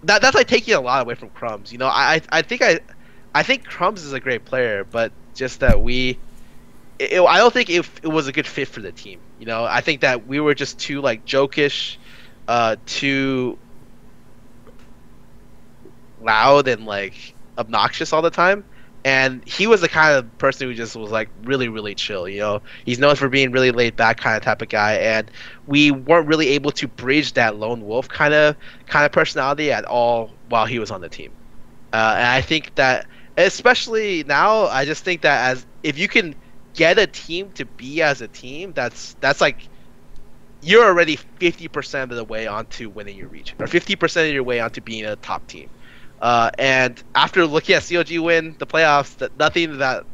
that's like taking a lot away from Crumbs. You know, I think Crumbs is a great player, but just that I don't think it was a good fit for the team. You know, I think that we were just too like jokish, too loud and like obnoxious all the time. And he was the kind of person who just was like really, really chill. You know, he's known for being really laid back kind of type of guy, and we weren't really able to bridge that lone wolf kind of personality at all while he was on the team. And I think that especially now, I just think that as if you can get a team to be as a team, that's like you're already 50% of the way onto winning your region, or 50% of your way onto being a top team. And after looking at CLG win the playoffs, nothing that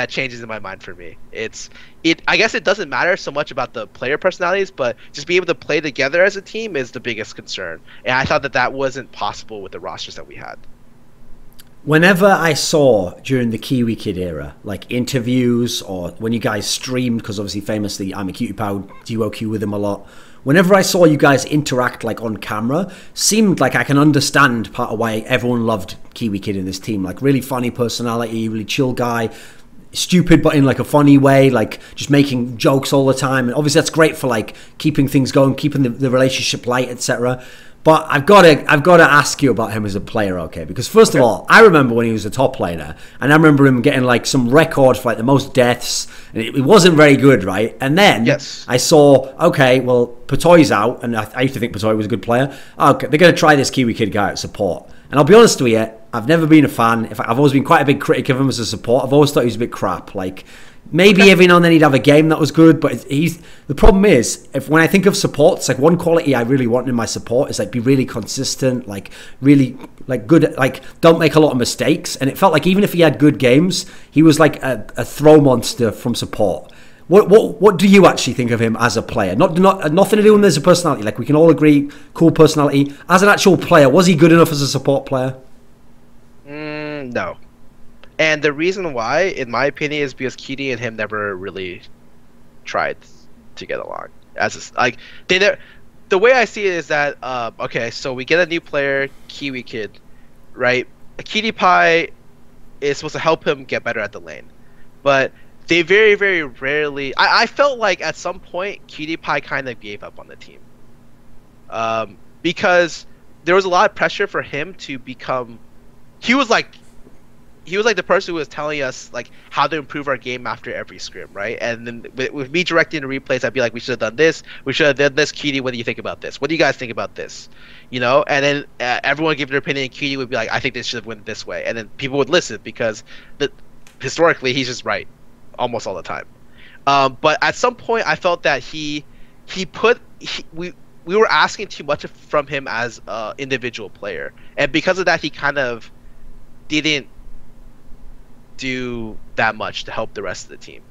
changes in my mind for me. I guess it doesn't matter so much about the player personalities, but just being able to play together as a team is the biggest concern. And I thought that wasn't possible with the rosters that we had. Whenever I saw during the Kiwikid era, like interviews or when you guys streamed, because obviously famously I'm a Imaqtpie duo queue with him a lot. Whenever I saw you guys interact like on camera, seemed like I can understand part of why everyone loved Kiwikid in this team. Like really funny personality, really chill guy, stupid but in like a funny way, like just making jokes all the time. And obviously that's great for like keeping things going, keeping the relationship light, etc. But I've got to ask you about him as a player, okay? Because first of all, I remember when he was a top laner, and I remember him getting like some record for like the most deaths, and it wasn't very good, right? And then I saw, okay, well, Patoy's out, and I used to think Patoy was a good player. Okay, they're going to try this Kiwikid guy at support. And I'll be honest with you, I've never been a fan. In fact, I've always been quite a big critic of him as a support. I've always thought he was a bit crap. Like, maybe every now and then he'd have a game that was good, but the problem is, when I think of supports, like one quality I really want in my support is like be really consistent, like really like good, like don't make a lot of mistakes. And it felt like even if he had good games, he was like a throw monster from support. What do you actually think of him as a player? Nothing to do with him as a personality. Like we can all agree, cool personality. As an actual player, was he good enough as a support player? No. And the reason why, in my opinion, is because Kitty and him never really tried to get along. The way I see it is that okay, so we get a new player, Kiwikid, right? Kiwikid is supposed to help him get better at the lane, but they very, very rarely. I felt like at some point Kiwikid kind of gave up on the team, because there was a lot of pressure for him to become. He was like the person who was telling us like how to improve our game after every scrim, right? And then with me directing the replays, I'd be like, we should have done this, we should have done this. Kitty, what do you think about this? What do you guys think about this? You know, and then everyone would give their opinion, and Kitty would be like, I think they should have went this way, and then people would listen because historically he's just right almost all the time. But at some point, I felt that we were asking too much from him as an individual player, and because of that, he kind of didn't do that much to help the rest of the team.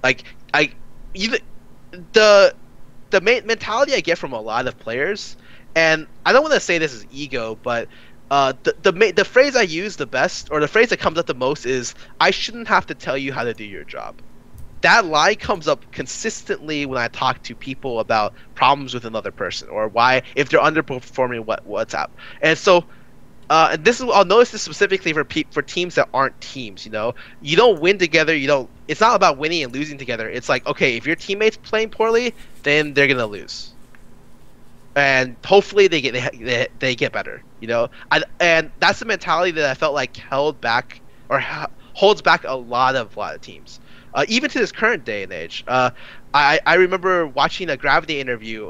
Like the mentality I get from a lot of players, and I don't want to say this is ego, but the phrase I use the best, or the phrase that comes up the most, is I shouldn't have to tell you how to do your job. That line comes up consistently when I talk to people about problems with another person, or why if they're underperforming what's up. And so and I'll notice this specifically for teams that aren't teams. You know, you don't win together. It's not about winning and losing together. It's like, okay, if your teammate's playing poorly, then they're gonna lose, and hopefully they get better. You know, and that's the mentality that I felt like holds back a lot of teams, even to this current day and age. I remember watching a Gravity interview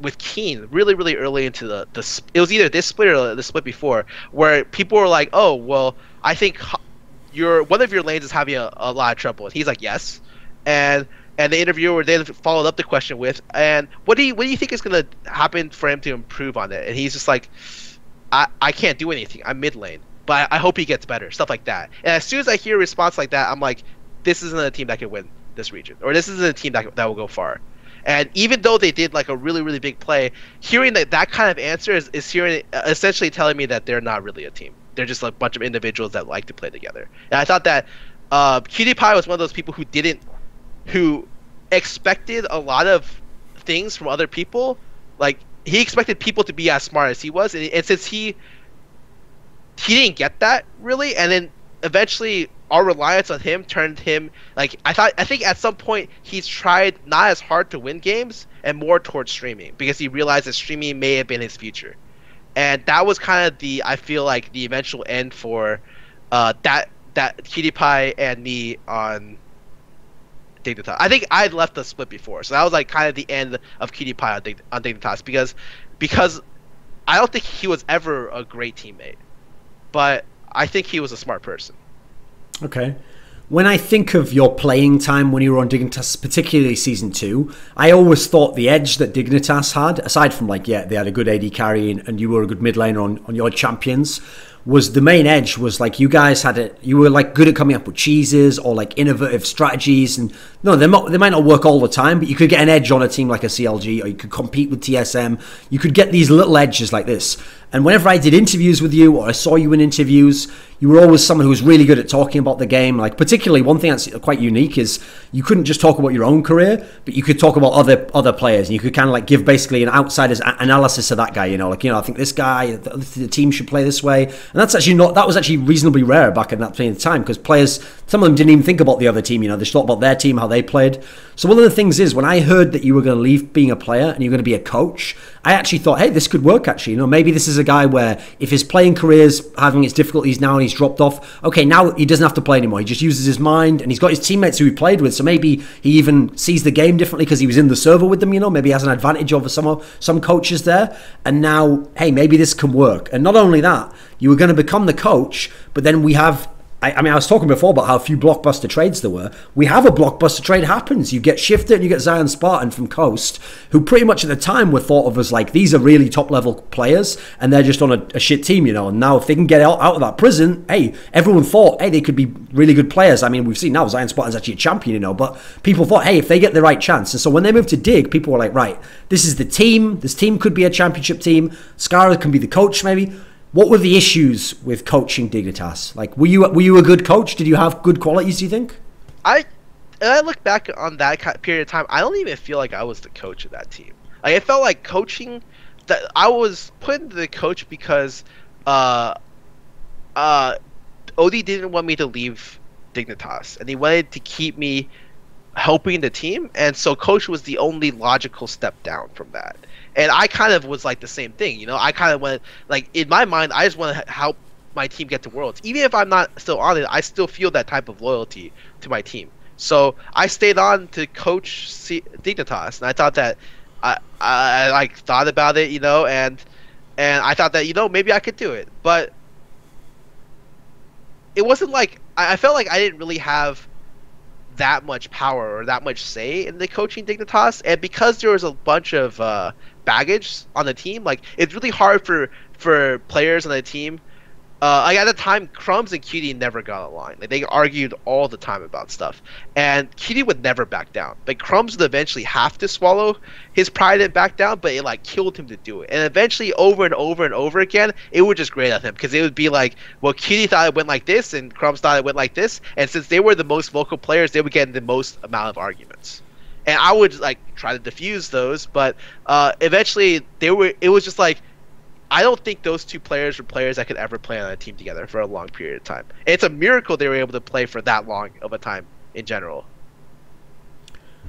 with Keen really early into the it was either this split or the split before, where people were like, oh well, I think one of your lanes is having a lot of trouble, and he's like, yes, and the interviewer then followed up the question with, and what do you think is going to happen for him to improve on it? And he's just like, I can't do anything, I'm mid lane, but I hope he gets better, stuff like that. And as soon as I hear a response like that, I'm like, this isn't a team that can win this region, or this isn't a team that will go far. And even though they did like a really big play, hearing that kind of answer is essentially telling me that they're not really a team. They're just a bunch of individuals that like to play together. And I thought that Kiwikid was one of those people who expected a lot of things from other people. Like, he expected people to be as smart as he was, and since he didn't get that really, and then eventually our reliance on him turned him, like, I think at some point he's tried not as hard to win games and more towards streaming, because he realized that streaming may have been his future. And that was kind of I feel like the eventual end for that Kiwikid and me on Dignitas. I think I had left the split before, so that was like kind of the end of Kiwikid on Dignitas, because I don't think he was ever a great teammate, but I think he was a smart person. Okay. When I think of your playing time when you were on Dignitas, particularly Season 2, I always thought the edge that Dignitas had, aside from like, yeah, they had a good AD carry and you were a good mid laner on your champions, was the main edge was like you guys had it. You were like good at coming up with cheeses or like innovative strategies, and no, they might not work all the time, but you could get an edge on a team like a CLG, or you could compete with TSM. You could get these little edges like this. And whenever I did interviews with you, or I saw you in interviews, you were always someone who was really good at talking about the game. Like particularly one thing that's quite unique is you couldn't just talk about your own career, but you could talk about other players, and you could kind of like give basically an outsider's analysis of that guy. I think this guy, the team should play this way, and that was actually reasonably rare back in that time, because players, some of them didn't even think about the other team. They just thought about their team, how they played. So one of the things is when I heard that you were going to leave being a player and you're going to be a coach, I actually thought, hey, this could work actually. Maybe this is a guy where if his playing career's having its difficulties now and he's dropped off, okay, now he doesn't have to play anymore. He just uses his mind, and he's got his teammates who he played with, so maybe he even sees the game differently because he was in the server with them. Maybe he has an advantage over some coaches there, and now, hey, maybe this can work. And not only that, you were going to become the coach, but then we have, I was talking before about how few blockbuster trades there were. We have a blockbuster trade happens. You get Shiphtur and you get ZionSpartan from Coast, who pretty much at the time were thought of as like, these are really top level players and they're just on a shit team, and now if they can get out of that prison, hey, everyone thought, hey, they could be really good players. I mean, we've seen now ZionSpartan's actually a champion, but people thought, hey, if they get the right chance. And so when they moved to Dig, people were like, right, this is the team. This team could be a championship team. Scarra can be the coach maybe. What were the issues with coaching Dignitas? Like, were you a good coach? Did you have good qualities, do you think? I look back on that period of time, I don't even feel like I was the coach of that team. Like, it felt like coaching, that I was put into the coach because OD didn't want me to leave Dignitas, and he wanted to keep me helping the team, and so coach was the only logical step down from that. And I kind of was like the same thing, I kind of went, like, in my mind, I just want to help my team get to Worlds. Even if I'm not still on it, I still feel that type of loyalty to my team. So I stayed on to coach Dignitas, and I thought that I like thought about it, and I thought that, maybe I could do it. But it wasn't like, I felt like I didn't really have that much power or that much say in the coaching Dignitas, and because there was a bunch of baggage on the team, like, it's really hard for players on the team. Like, at the time, Crumbs and Cutie never got along. Like, they argued all the time about stuff, and Cutie would never back down. Like, Crumbs would eventually have to swallow his pride and back down, but it like killed him to do it. And eventually, over and over and over again, it would just grate at him, because it would be like, well, Cutie thought it went like this, and Crumbs thought it went like this, and since they were the most vocal players, they would get the most amount of arguments. And I would like try to diffuse those, but eventually it was just like, I don't think those two players were players that could ever play on a team together for a long period of time. It's a miracle they were able to play for that long of a time in general.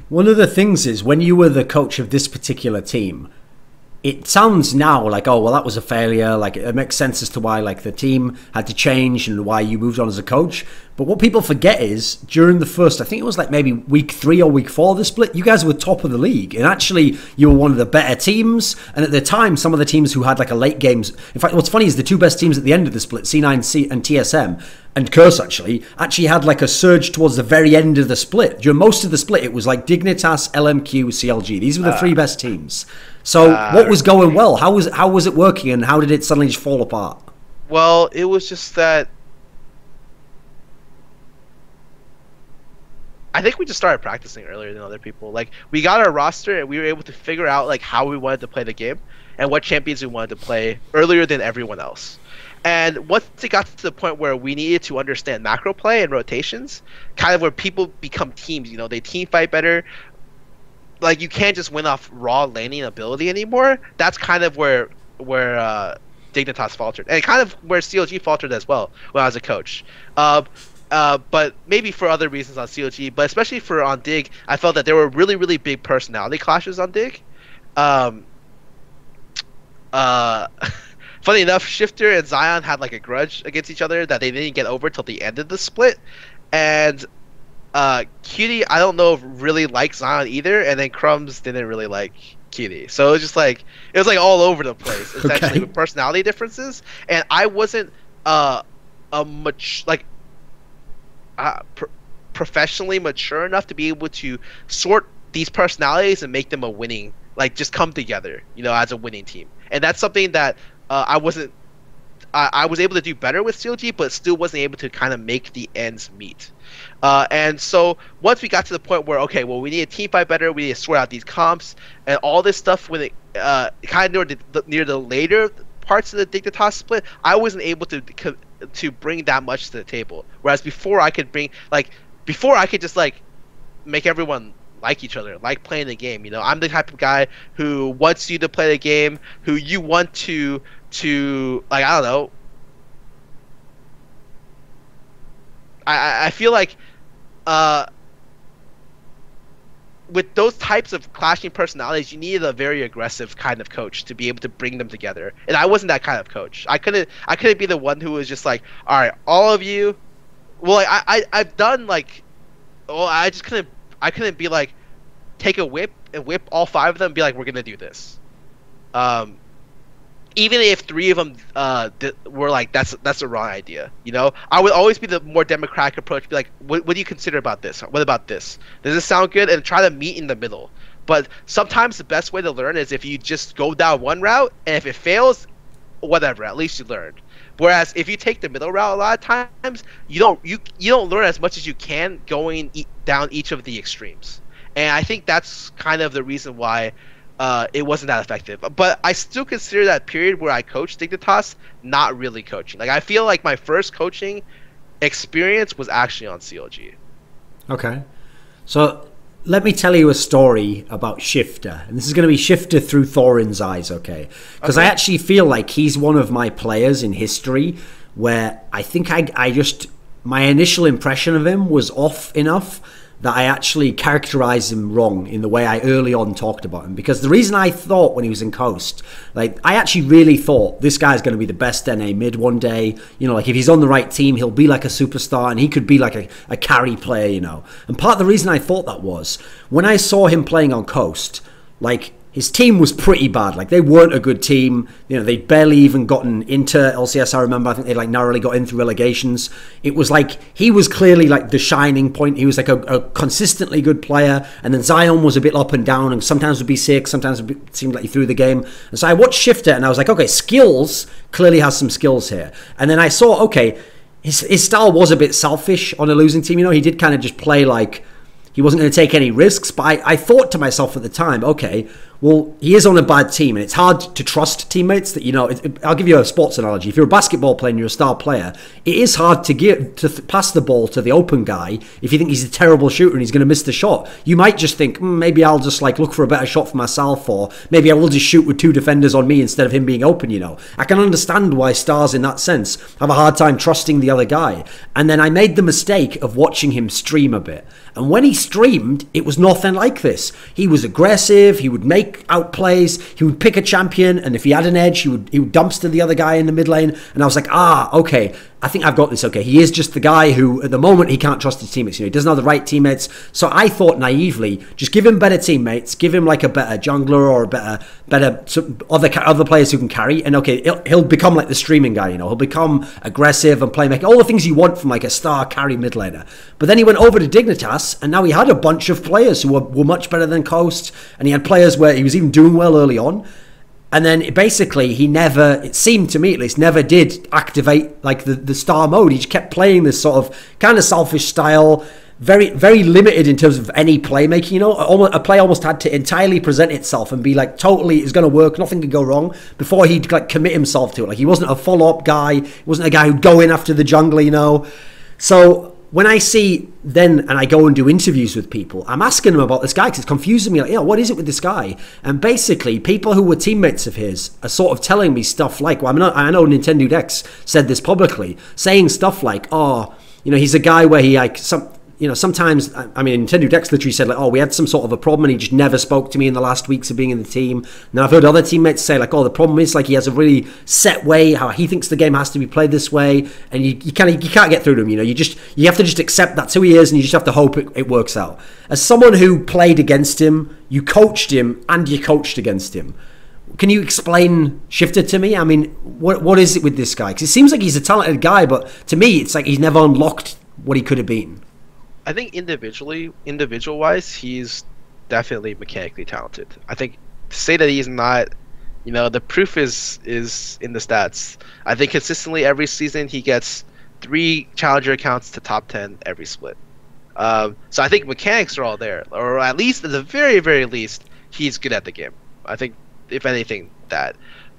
One of the things is, when you were the coach of this particular team, it sounds now like, oh, well, that was a failure. Like, it makes sense as to why, like, the team had to change and why you moved on as a coach. But what people forget is, during the first, I think it was like maybe week 3 or week 4 of the split, you guys were top of the league. And actually, you were one of the better teams. And at the time, some of the teams who had like a late games, in fact, what's funny is the two best teams at the end of the split, C9 and TSM, and Curse actually had like a surge towards the very end of the split. During most of the split, it was like Dignitas, LMQ, CLG. These were the 3 best teams. So what was going well? How was it working, and how did it suddenly just fall apart? Well, it was just that I think we just started practicing earlier than other people. Like, we got our roster and we were able to figure out like how we wanted to play the game and what champions we wanted to play earlier than everyone else. And once it got to the point where we needed to understand macro play and rotations, kind of where people become teams, they team fight better. Like, you can't just win off raw laning ability anymore. That's kind of where Dignitas faltered, and kind of where CLG faltered as well when I was a coach. But maybe for other reasons on CLG, but especially on Dig, I felt that there were really, really big personality clashes on Dig. Funny enough, Shiphtur and Zion had like a grudge against each other that they didn't get over till the end of the split, and Cutie, I don't know if really liked Zion either, and then Crumbs didn't really like Cutie. So it was all over the place, essentially, with personality differences. And I wasn't a much like professionally mature enough to be able to sort these personalities and make them a winning, like just come together, you know, as a winning team. And that's something that I wasn't. I was able to do better with CLG, but still wasn't able to kind of make the ends meet. And so once we got to the point where, okay, well, we need to team fight better, we need to sort out these comps and all this stuff. When it kind of near the later parts of the Dignitas split, I wasn't able to bring that much to the table. Whereas before, I could just like make everyone like each other, like playing the game. You know, I'm the type of guy who wants you to play the game, who you want to like, I don't know. I feel like with those types of clashing personalities, you needed a very aggressive kind of coach to be able to bring them together. And I wasn't that kind of coach. I couldn't be the one who was just like, all right, all of you. Well, like, I've done like, well, I couldn't be like, take a whip and whip all 5 of them and be like, we're gonna do this. Even if 3 of them were like, that's the wrong idea, you know, I would always be the more democratic approach. Be like, what do you consider about this? What about this? Does this sound good? And try to meet in the middle. But sometimes the best way to learn is if you just go down one route, and if it fails, whatever, at least you learned. Whereas if you take the middle route, a lot of times you don't learn as much as you can going down each of the extremes. And I think that's kind of the reason why it wasn't that effective. But I still consider that period where I coached Dignitas not really coaching. Like, I feel like my first coaching experience was actually on CLG. Okay. So let me tell you a story about Shiphtur. And this is going to be Shiphtur through Thorin's eyes, okay? Because I actually feel like he's one of my players in history where I think my initial impression of him was off enough that I actually characterized him wrong in the way I early on talked about him. Because the reason I thought when he was in Coast, like, I actually really thought this guy's going to be the best NA mid one day. You know, like, if he's on the right team, he'll be like a superstar and he could be like a carry player, you know. And part of the reason I thought that was when I saw him playing on Coast, like, his team was pretty bad. Like, they weren't a good team. You know, they'd barely even gotten into LCS, I remember. I think they like narrowly got in through relegations. It was like, he was clearly like the shining point. He was like a consistently good player. And then Zion was a bit up and down and sometimes would be sick. Sometimes it seemed like he threw the game. And so I watched Shiphtur and I was like, okay, skills, clearly has some skills here. And then I saw, okay, his style was a bit selfish on a losing team. You know, he did kind of just play like he wasn't going to take any risks. But I thought to myself at the time, okay, well, he is on a bad team, and it's hard to trust teammates that, you know, I'll give you a sports analogy. If you're a basketball player and you're a star player, it is hard to pass the ball to the open guy if you think he's a terrible shooter and he's going to miss the shot. You might just think, maybe I'll just like look for a better shot for myself, or maybe I will just shoot with 2 defenders on me instead of him being open, you know. I can understand why stars in that sense have a hard time trusting the other guy. And then I made the mistake of watching him stream a bit. And when he streamed, it was nothing like this. He was aggressive, he would make outplays, he would pick a champion, and if he had an edge, he would dumpster the other guy in the mid lane. And I was like, okay, I think I've got this. Okay, he is just the guy who, at the moment, he can't trust his teammates. You know, he doesn't have the right teammates. So I thought naively, just give him better teammates, give him like a better jungler or a better other players who can carry, and okay, he'll become like the streaming guy. You know, he'll become aggressive and playmaker, all the things you want from like a star carry mid laner. But then he went over to Dignitas, and now he had a bunch of players who were much better than Coast, and he had players where he was even doing well early on. And then basically he never, it seemed to me at least, never did activate like the star mode. He just kept playing this sort of kind of selfish style, very, very limited in terms of any playmaking. You know, a play almost had to entirely present itself and be like totally, it's going to work, nothing could go wrong before he'd like commit himself to it. Like, he wasn't a follow-up guy, he wasn't a guy who'd go in after the jungler, you know. So when I see then, and I go and do interviews with people, I'm asking them about this guy because it's confusing me. Like, what is it with this guy? And basically, people who were teammates of his are sort of telling me stuff like, well, I know Nintendo X said this publicly, saying stuff like, oh, you know, he's a guy where he like sometimes, I mean, Nintendo Dex literally said like, oh, we had some sort of a problem and he just never spoke to me in the last weeks of being in the team. Now I've heard other teammates say like, oh, the problem is like he has a really set way how he thinks the game has to be played this way, and you can't get through to him. You know, you have to just accept that's who he is, and you just have to hope it works out. As someone who played against him, you coached him and you coached against him, can you explain Shiphtur to me? I mean, what is it with this guy? Because it seems like he's a talented guy, but to me, it's like he's never unlocked what he could have been. I think individual-wise, he's definitely mechanically talented. I think to say that he's not, the proof is in the stats. I think consistently every season he gets 3 challenger accounts to top 10 every split. So I think mechanics are all there, or at least at the very, very least, he's good at the game. I think, if anything, that.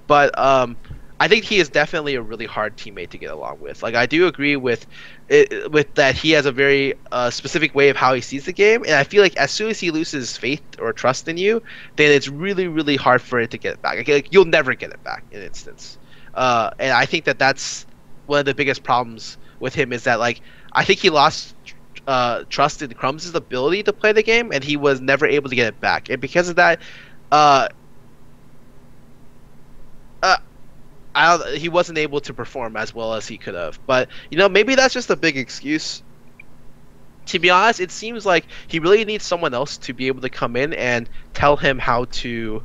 But I think he is definitely a really hard teammate to get along with. Like, I do agree with that he has a very specific way of how he sees the game, and I feel like as soon as he loses faith or trust in you, then it's really, really hard for it to get it back. Like, you'll never get it back in an instance. And I think that that's one of the biggest problems with him, is that, like, I think he lost trust in Crumbs' ability to play the game, and he was never able to get it back. And because of that, he wasn't able to perform as well as he could have. But maybe that's just a big excuse. To be honest, it seems like he really needs someone else to be able to come in and tell him how to,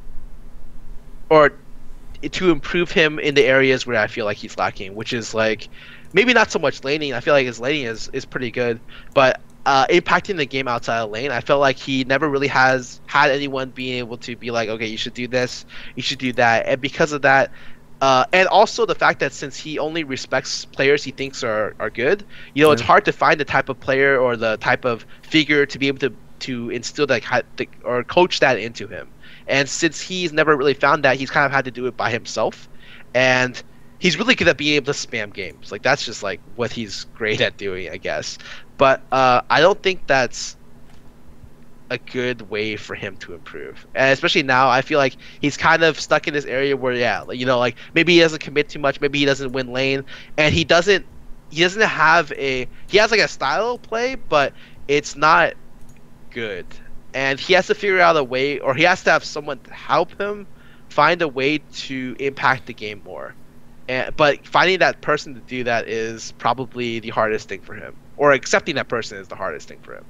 or to improve him in the areas where I feel like he's lacking, which is like maybe not so much laning. I feel like his laning is pretty good, but impacting the game outside of lane, I felt like he never really has had anyone being able to be like, okay, you should do this, you should do that. And because of that, and also the fact that since he only respects players he thinks are good, it's hard to find the type of player or the type of figure to be able to instill that or coach that into him. And since he's never really found that, he's kind of had to do it by himself. And he's really good at being able to spam games. Like, that's just like what he's great at doing, I guess. But I don't think that's a good way for him to improve. And especially now, I feel like he's kind of stuck in this area where, like maybe he doesn't commit too much, maybe he doesn't win lane, and he doesn't have he has like a style of play, but it's not good. And he has to figure out a way, or he has to have someone to help him find a way to impact the game more. But finding that person to do that is probably the hardest thing for him, or accepting that person is the hardest thing for him.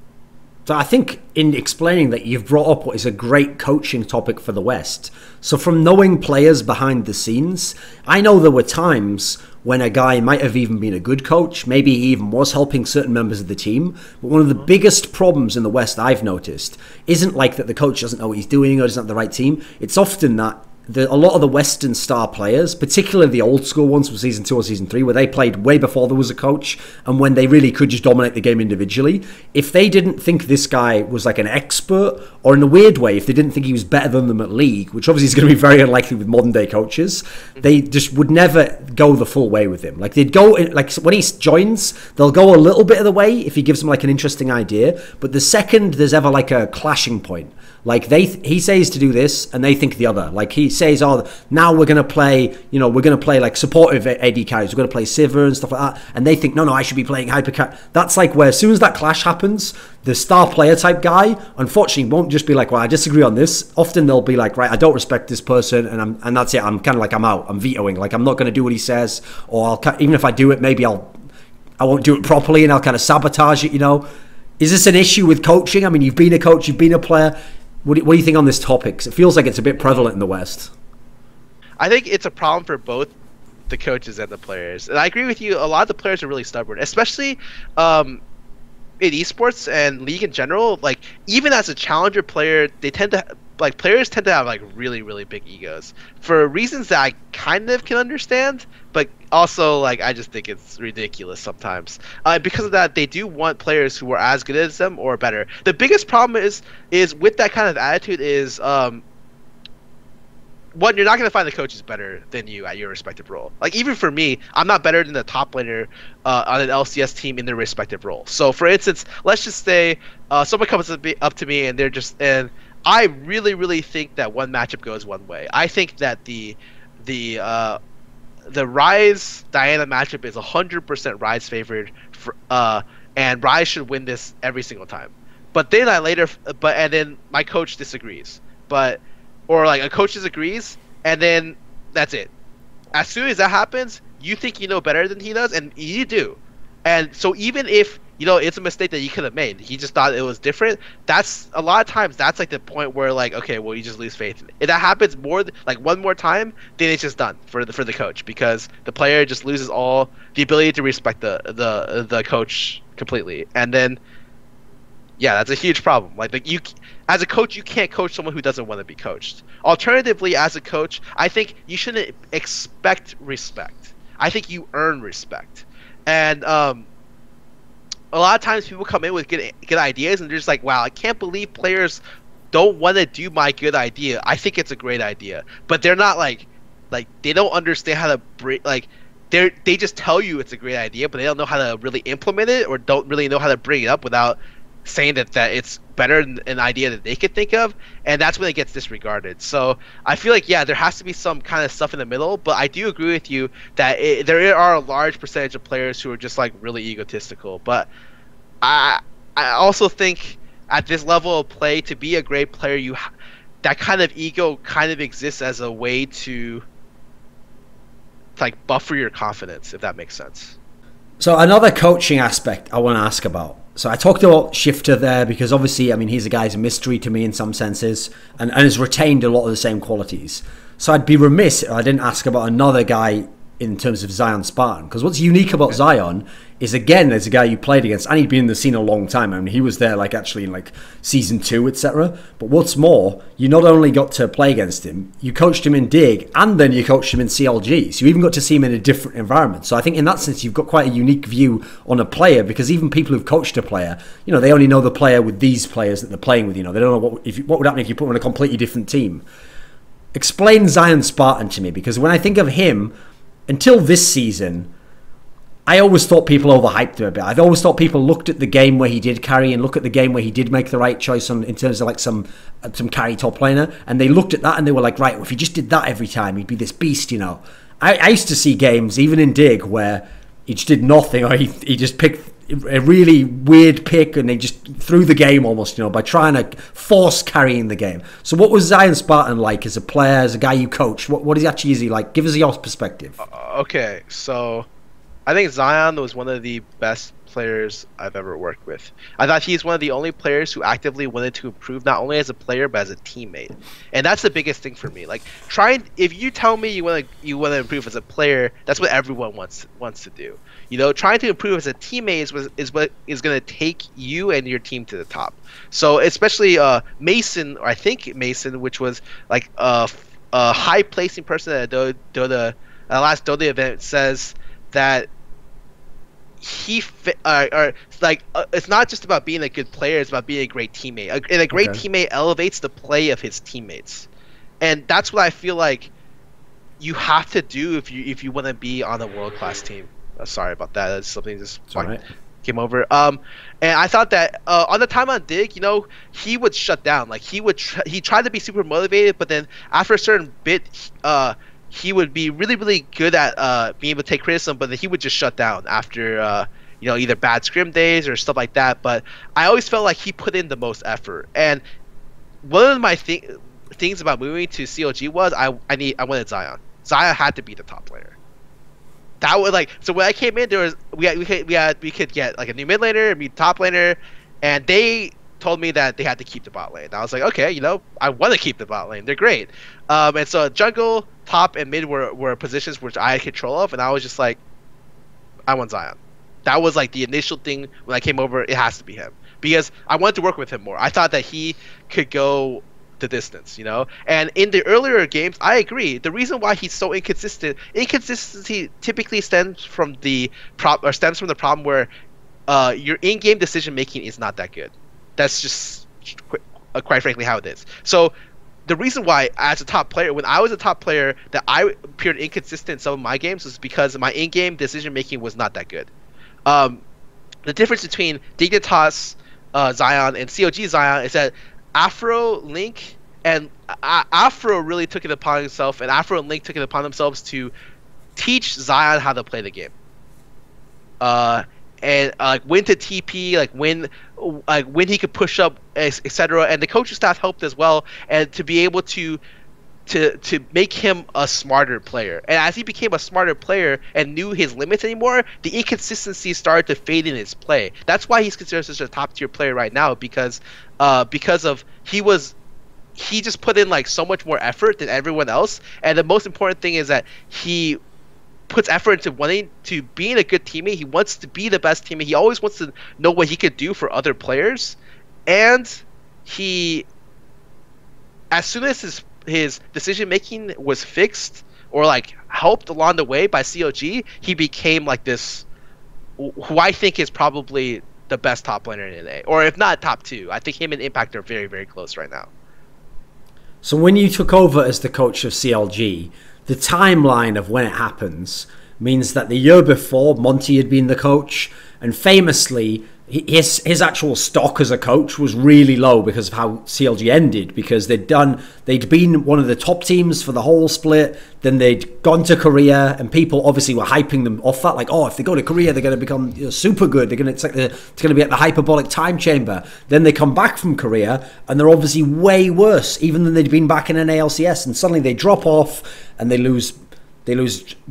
So I think in explaining that, you've brought up what is a great coaching topic for the West. So from knowing players behind the scenes, I know there were times when a guy might have even been a good coach, maybe he even was helping certain members of the team, but one of the biggest problems in the West I've noticed isn't like that the coach doesn't know what he's doing or doesn't have the right team. It's often that a lot of the Western star players, particularly the old school ones from Season 2 or Season 3, where they played way before there was a coach and when they really could just dominate the game individually, if they didn't think this guy was like an expert, or in a weird way, if they didn't think he was better than them at League, which obviously is going to be very unlikely with modern day coaches, they just would never go the full way with him. Like, they'd go, like when he joins, they'll go a little bit of the way if he gives them like an interesting idea, but the second there's ever like a clashing point, like he says to do this and they think the other. Like he says, oh, now we're going to play, like supportive AD carries. We're going to play Sivir and stuff like that. And they think, no, I should be playing hyper. That's like where as soon as that clash happens, the star player type guy, unfortunately, won't just be like, well, I disagree on this. Often they'll be like, right, I don't respect this person, and that's it. I'm kind of like, I'm out. I'm vetoing. Like, I'm not going to do what he says, or even if I do it, maybe I won't do it properly, and I'll kind of sabotage it. Is this an issue with coaching? I mean, you've been a coach, you've been a player. What do you think on this topic? 'Cause it feels like it's a bit prevalent in the West. I think it's a problem for both the coaches and the players. And I agree with you. A lot of the players are really stubborn, especially in esports and League in general. Like, even as a challenger player, players tend to have like really, really big egos for reasons that I kind of can understand, but also like I just think it's ridiculous sometimes. Because of that, they do want players who are as good as them or better. The biggest problem is with that kind of attitude is one, you're not going to find the coaches better than you at your respective role. Like, even for me, I'm not better than the top laner on an LCS team in their respective role. So for instance, let's just say someone comes up to me and I really, really think that one matchup goes one way. I think that the Ryze Diana matchup is 100% Ryze favored, and Ryze should win this every single time. But then and then my coach disagrees, or like a coach disagrees, and then that's it. As soon as that happens, you think you know better than he does, and you do. And so even if it's a mistake that he could have made. He just thought it was different. That's a lot of times. That's like the point where like, okay, well, you just lose faith. If that happens like one more time, then it's just done for the coach, because the player just loses all the ability to respect the coach completely. And then, yeah, that's a huge problem. Like you, as a coach, you can't coach someone who doesn't want to be coached. Alternatively, as a coach, I think you shouldn't expect respect. I think you earn respect. And a lot of times people come in with good ideas and they're just like, wow, I can't believe players don't want to do my good idea. I think it's a great idea, but they're not like they don't understand how to they just tell you it's a great idea, but they don't know how to really implement it, or don't really know how to bring it up without saying that it's better than an idea that they could think of, and that's when it gets disregarded. So I feel like, yeah, there has to be some kind of stuff in the middle, but I do agree with you that there are a large percentage of players who are just like really egotistical. But I also think at this level of play, to be a great player, that kind of ego kind of exists as a way to like buffer your confidence, if that makes sense. So another coaching aspect I want to ask about. So I talked about Shiphtur there because obviously, I mean, he's a guy who's a mystery to me in some senses, and has retained a lot of the same qualities. So I'd be remiss if I didn't ask about another guy in terms of ZionSpartan, because what's unique about Zion is, again, there's a guy you played against, and he'd been in the scene a long time. I mean, he was there like actually in like season 2, etc. But what's more, you not only got to play against him, you coached him in Dig, and then you coached him in CLG. So you even got to see him in a different environment. So I think in that sense, you've got quite a unique view on a player, because even people who've coached a player, they only know the player with these players that they're playing with. They don't know what would happen if you put him on a completely different team. Explain ZionSpartan to me, because when I think of him, until this season, I always thought people overhyped him a bit. I've always thought people looked at the game where he did carry and look at the game where he did make the right choice in terms of like some carry top laner, and they looked at that and they were like, right, well, if he just did that every time, he'd be this beast, I used to see games, even in Dig, where he just did nothing, or he just picked a really weird pick and they just threw the game almost, by trying to force carrying the game. So what was ZionSpartan like as a player, as a guy you coach? What is he like? Give us your perspective. Okay, so I think Zion was one of the best players I've ever worked with. I thought he's one of the only players who actively wanted to improve, not only as a player but as a teammate, and that's the biggest thing for me. Like, if you tell me you want to improve as a player, that's what everyone wants to do. Trying to improve as a teammate is what is going to take you and your team to the top. So especially Mason, or I think Mason, which was like a high placing person at the last Dota event, says that it's not just about being a good player, it's about being a great teammate. And a great teammate elevates the play of his teammates. And that's what I feel like you have to do if you want to be on a world-class team. Sorry about that. That's something just came over. And I thought that on the time on Dig, he would shut down. Like he tried to be super motivated, but then after a certain bit, he would be really, really good at being able to take criticism, but then he would just shut down after either bad scrim days or stuff like that. But I always felt like he put in the most effort. And one of my things about moving to CLG was I wanted Zion. Zion had to be the top player. That was so when I came in, we could get like a new mid laner, a new top laner, and they told me that they had to keep the bot lane. I was like, okay, I want to keep the bot lane. They're great. And so jungle, top, and mid were positions which I had control of, and I was just like, I want Zion. That was like the initial thing when I came over. It has to be him, because I wanted to work with him more. I thought that he could go the distance, And in the earlier games, I agree. The reason why he's so inconsistent, inconsistency typically stems from the problem where your in-game decision making is not that good. That's just quite frankly how it is. So the reason why, as a top player, when I was a top player, that I appeared inconsistent in some of my games was because my in-game decision making was not that good. The difference between Dignitas Zion and CLG Zion is that Afro, Link, and Afro really took it upon himself, and Afro and Link took it upon themselves to teach Zion how to play the game. And when to TP, when he could push up, etc. And the coaching staff helped as well, and to be able to to make him a smarter player. And as he became a smarter player and knew his limits anymore, the inconsistency started to fade in his play. That's why he's considered such a top tier player right now, because of he just put in like so much more effort than everyone else. And the most important thing is that he puts effort into wanting to being a good teammate. He wants to be the best teammate. He always wants to know what he could do for other players. And he, as soon as his decision making was fixed or like helped along the way by CLG, he became like this, who I think is probably the best top laner in NA, or if not top two. I think him and Impact are very, very close right now. So when you took over as the coach of CLG, the timeline of when it happens means that the year before Monte had been the coach, and famously his actual stock as a coach was really low because of how CLG ended, because they'd been one of the top teams for the whole split, then they'd gone to Korea, and people obviously were hyping them off that, like, oh, if they go to Korea they're going to become super good, it's going to be at the hyperbolic time chamber. Then they come back from Korea and they're obviously way worse even than they'd been back in NALCS, and suddenly they drop off and they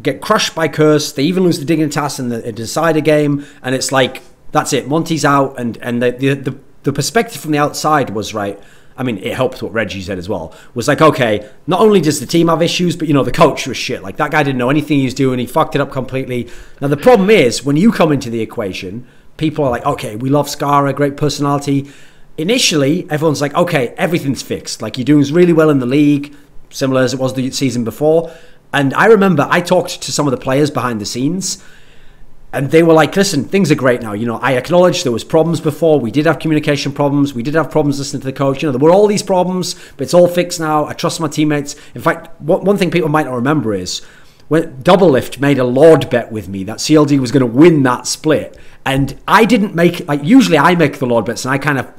get crushed by Curse. They even lose the Dignitas in the decider game, and it's like, that's it, Monte's out. And the perspective from the outside was, right, I mean, it helped what Reggie said as well, was like, okay, not only does the team have issues, but, the coach was shit. Like, that guy didn't know anything he was doing. He fucked it up completely. Now, the problem is, when you come into the equation, people are like, okay, we love Scarra, great personality. Initially, everyone's like, okay, everything's fixed. Like, you're doing really well in the league, similar as it was the season before. And I remember I talked to some of the players behind the scenes, and they were like, listen, things are great now. I acknowledge there was problems before. We did have communication problems. We did have problems listening to the coach. There were all these problems, but it's all fixed now. I trust my teammates. In fact, one thing people might not remember is when Doublelift made a Lord bet with me that CLG was going to win that split. And I didn't make, like, usually I make the Lord bets, and I kind of,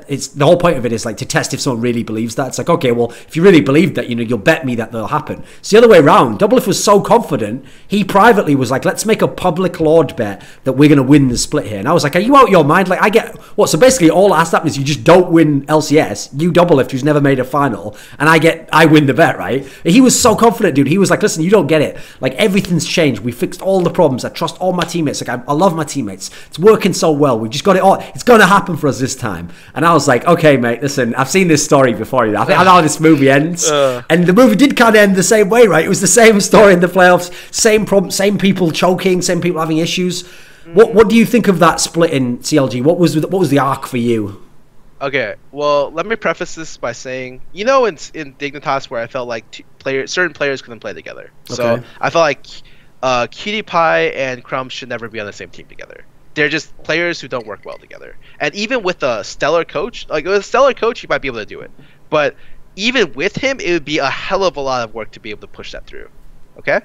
it's the whole point of it is like to test if someone really believes that. It's like, okay, well, if you really believe that, you'll bet me that they'll happen. It's the other way around. Doublelift was so confident, he privately was like, let's make a public Lord bet that we're going to win the split here. And I was like, are you out of your mind? Like, I get what? So basically all that has to happen is you just don't win LCS, you Doublelift, who's never made a final, and I win the bet, right? He was so confident, dude. He was like, listen, you don't get it. Like, everything's changed. We fixed all the problems. I trust all my teammates. Like, I love my teammates. It's working so well. We just got it all. It's going to happen for us this time. And I was like, okay, mate, listen, I've seen this story before. I think I know how this movie ends. And the movie did kind of end the same way, right? It was the same story in the playoffs, same problem, same people choking, same people having issues. What do you think of that split in CLG? What was the arc for you? Okay, well, let me preface this by saying, in Dignitas where I felt like certain players couldn't play together. Okay. So I felt like Kiwikid and Crumb should never be on the same team together. They're just players who don't work well together. And even with a stellar coach, he might be able to do it. But even with him, it would be a hell of a lot of work to be able to push that through. Okay?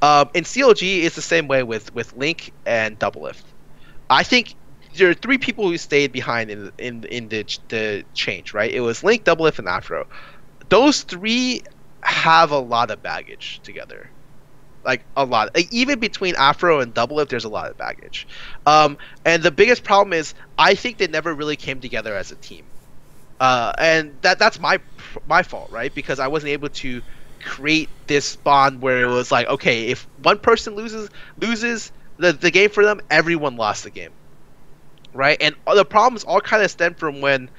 In CLG, it's the same way with Link and Doublelift. I think there are three people who stayed behind in the change, right? It was Link, Doublelift, and Afro. Those three have a lot of baggage together. Like, a lot. Like, even between Afro and Doublelift, there's a lot of baggage. And the biggest problem is, I think they never really came together as a team. And that's my fault, right? Because I wasn't able to create this bond where it was like, okay, if one person loses the game for them, everyone lost the game. Right? And the problems all kind of stem from when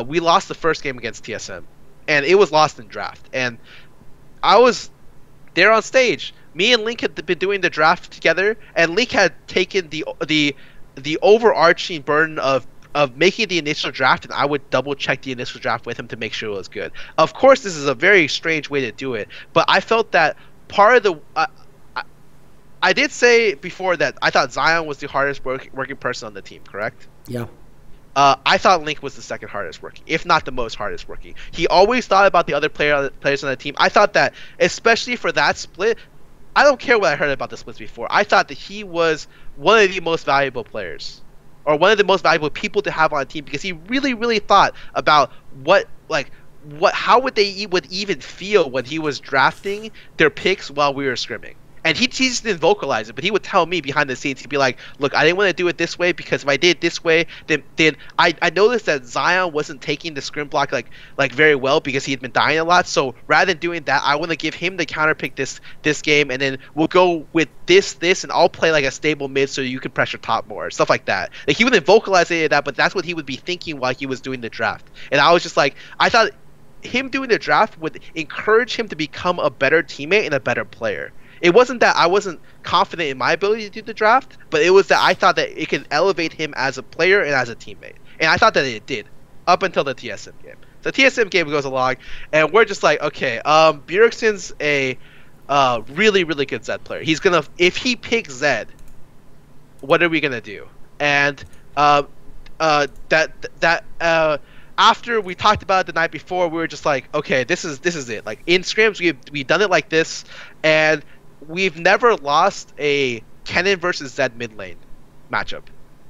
we lost the first game against TSM. And it was lost in draft. And I was there on stage. Me and Link had been doing the draft together, and Link had taken the overarching burden of making the initial draft, and I would double check the initial draft with him to make sure it was good. Of course, this is a very strange way to do it, but I felt that part of the I did say before that I thought Zion was the hardest working person on the team, correct? Yeah. I thought Link was the second hardest working, if not the most hardest working. He always thought about the other players on the team. I thought that, especially for that split, I don't care what I heard about the splits before. I thought that he was one of the most valuable players, or one of the most valuable people to have on a team, because he really, really thought about how would they would even feel when he was drafting their picks while we were scrimming. And he just didn't vocalize it, but he would tell me behind the scenes. He'd be like, "Look, I didn't want to do it this way because if I did it this way, then I noticed that Zion wasn't taking the scrim block like very well because he had been dying a lot. So rather than doing that, I want to give him the counter pick this game, and then we'll go with this, and I'll play like a stable mid so you can pressure top more, stuff like that." Like he wouldn't vocalize any of that, but that's what he would be thinking while he was doing the draft. And I was just like, I thought him doing the draft would encourage him to become a better teammate and a better player. It wasn't that I wasn't confident in my ability to do the draft, but it was that I thought that it could elevate him as a player and as a teammate. And I thought that it did, up until the TSM game. The TSM game goes along, and we're just like, okay, Bjergsen's a really, really good Zed player. He's gonna, if he picks Zed, what are we gonna do? And after we talked about it the night before, we were just like, okay, this is it. Like in scrims, we've done it like this, and we've never lost a Kennen versus Zed mid lane matchup.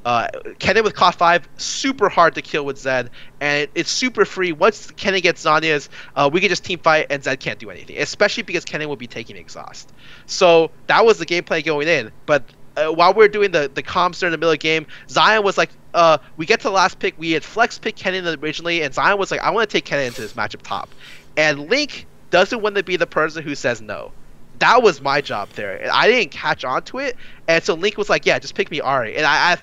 Kennen with Claw 5, super hard to kill with Zed, and it's super free. Once Kennen gets Zanya's, we can just team fight, and Zed can't do anything, especially because Kennen will be taking exhaust. So that was the gameplay going in, but while we were doing the comms during the middle of the game, Zion was like, we get to the last pick, we had flex pick Kennen originally, and Zion was like, I want to take Kennen into this matchup top. And Link doesn't want to be the person who says no. That was my job there, and I didn't catch on to it, and so Link was like, yeah, just pick me Ahri. And I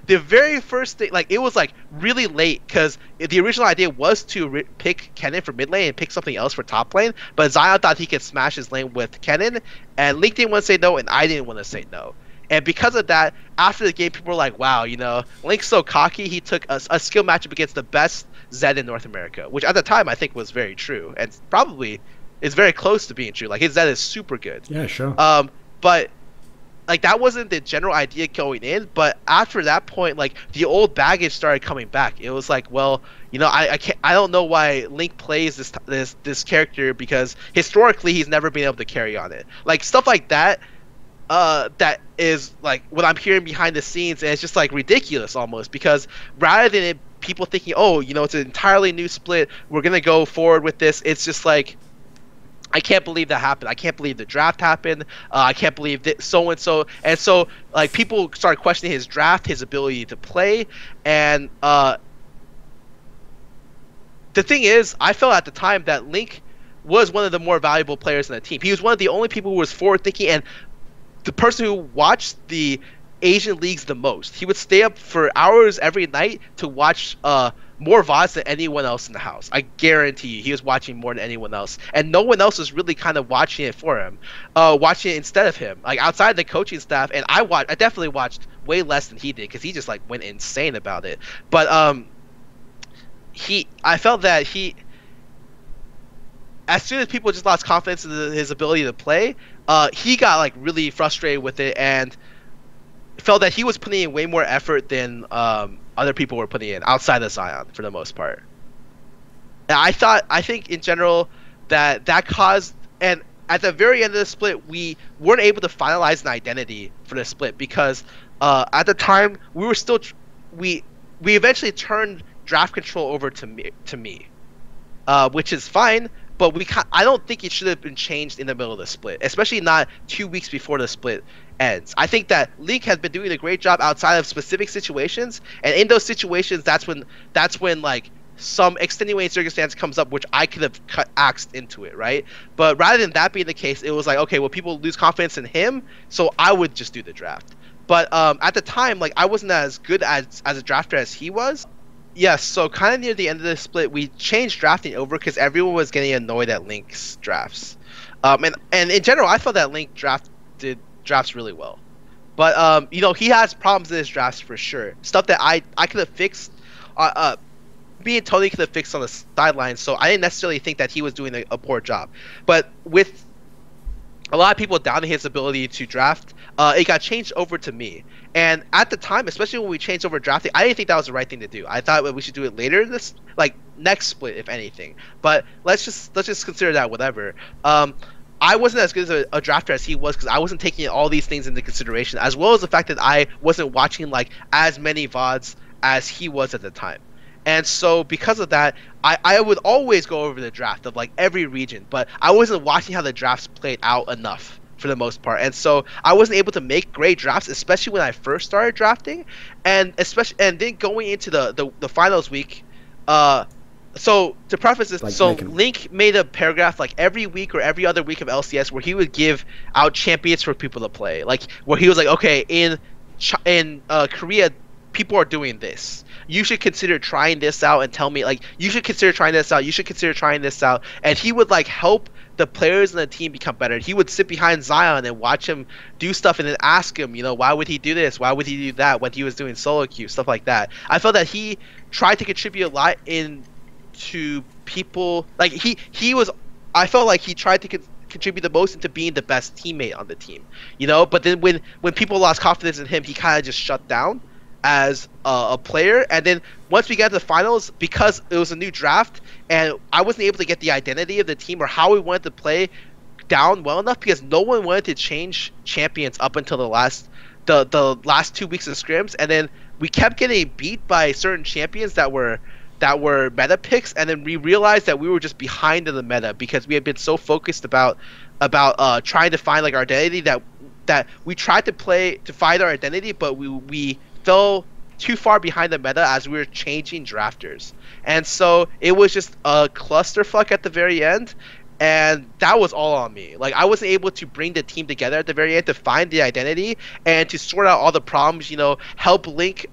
the very first thing, like, it was like really late, because the original idea was to pick Kennen for mid lane and pick something else for top lane, but Zion thought he could smash his lane with Kennen, and Link didn't want to say no, and I didn't want to say no. And because of that, after the game, people were like, wow, you know, Link's so cocky, he took a skill matchup against the best Zed in North America, which at the time I think was very true, and probably is very close to being true. Like, his Zed is super good. Yeah, sure. But like, that wasn't the general idea going in, but after that point, like, the old baggage started coming back. It was like, well, you know, I don't know why Link plays this character, because historically he's never been able to carry on it. Like, stuff like that. That is like what I'm hearing behind the scenes, and it's just like ridiculous almost, because rather than people thinking, oh, you know, it's an entirely new split, we're gonna go forward with this, it's just like, I can't believe that happened. I can't believe the draft happened. I can't believe that so and so, like, people started questioning his draft, his ability to play, and the thing is, I felt at the time that Link was one of the more valuable players in the team. He was one of the only people who was forward thinking, and the person who watched the Asian leagues the most. He would stay up for hours every night to watch more VODs than anyone else in the house. I guarantee you, he was watching more than anyone else, and no one else was really kind of watching it for him, watching it instead of him. Like, outside the coaching staff, and I definitely watched way less than he did, because he just like went insane about it. But I felt that as soon as people just lost confidence in his ability to play, he got like really frustrated with it, and felt that he was putting in way more effort than other people were putting in outside of Zion for the most part. And I think in general that caused, and at the very end of the split, we weren't able to finalize an identity for the split, because at the time we were still we eventually turned draft control over to me, which is fine. But I don't think it should have been changed in the middle of the split, especially not 2 weeks before the split ends. I think that Link has been doing a great job outside of specific situations, and in those situations, that's when like some extenuating circumstance comes up, which I could have axed into it, right? But rather than that being the case, it was like, okay, well, people lose confidence in him, so I would just do the draft. But at the time, like, I wasn't as good as a drafter as he was. Yes, so kind of near the end of the split, we changed drafting over because everyone was getting annoyed at Link's drafts. And in general, I felt that Link did drafts really well. But, you know, he has problems in his drafts for sure. Stuff that I could have fixed, me and Tony could have fixed on the sidelines, so I didn't necessarily think that he was doing a poor job. But with a lot of people doubting his ability to draft, it got changed over to me. And at the time, especially when we changed over drafting, I didn't think that was the right thing to do. I thought we should do it later this, like, next split, if anything. But let's just consider that whatever. I wasn't as good as a drafter as he was, because I wasn't taking all these things into consideration, as well as the fact that I wasn't watching like as many VODs as he was at the time. And so because of that, I would always go over the draft of like every region, but I wasn't watching how the drafts played out enough for the most part, and so I wasn't able to make great drafts, especially when I first started drafting, and then going into the finals week. So to preface this, Like so Link made a paragraph like every week or every other week of LCS where he would give out champions for people to play, like where he was like, okay, in Korea, people are doing this. You should consider trying this out and tell me, like, you should consider trying this out. You should consider trying this out. And he would like help the players in the team become better. He would sit behind Zion and watch him do stuff and then ask him, you know, why would he do this? Why would he do that when he was doing solo queue, stuff like that. I felt that he tried to contribute a lot to people. Like I felt like he tried to contribute the most into being the best teammate on the team, you know. But then when people lost confidence in him, he kind of just shut down as a player. And then once we got to the finals, because it was a new draft and I wasn't able to get the identity of the team or how we wanted to play down well enough, because no one wanted to change champions up until the last 2 weeks of scrims, and then we kept getting beat by certain champions that were meta picks, and then we realized that we were just behind in the meta because we had been so focused about trying to find like our identity that we tried to play to find our identity, but we fell too far behind the meta as we were changing drafters. And so it was just a clusterfuck at the very end, and that was all on me. Like, I wasn't able to bring the team together at the very end to find the identity and to sort out all the problems, you know, help Link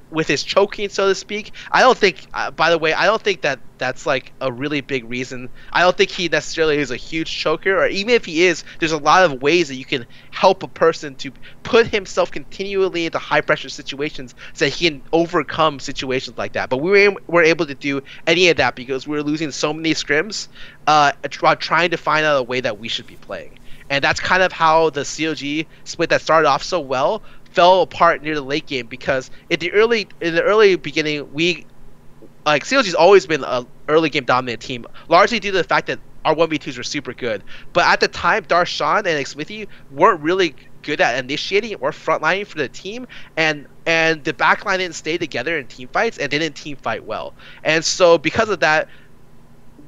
with his choking, so to speak. I don't think, by the way, I don't think that that's like a really big reason. I don't think he necessarily is a huge choker, or even if he is, there's a lot of ways that you can help a person to put himself continually into high pressure situations so that he can overcome situations like that. But we weren't able to do any of that because we were losing so many scrims trying to find out a way that we should be playing. And that's kind of how the CLG split that started off so well fell apart near the late game, because in the early beginning, CLG's always been a early game dominant team, largely due to the fact that our 1v2s were super good. But at the time, Darshan and Xmithy weren't really good at initiating or frontlining for the team, and the backline didn't stay together in team fights and didn't team fight well. And so because of that,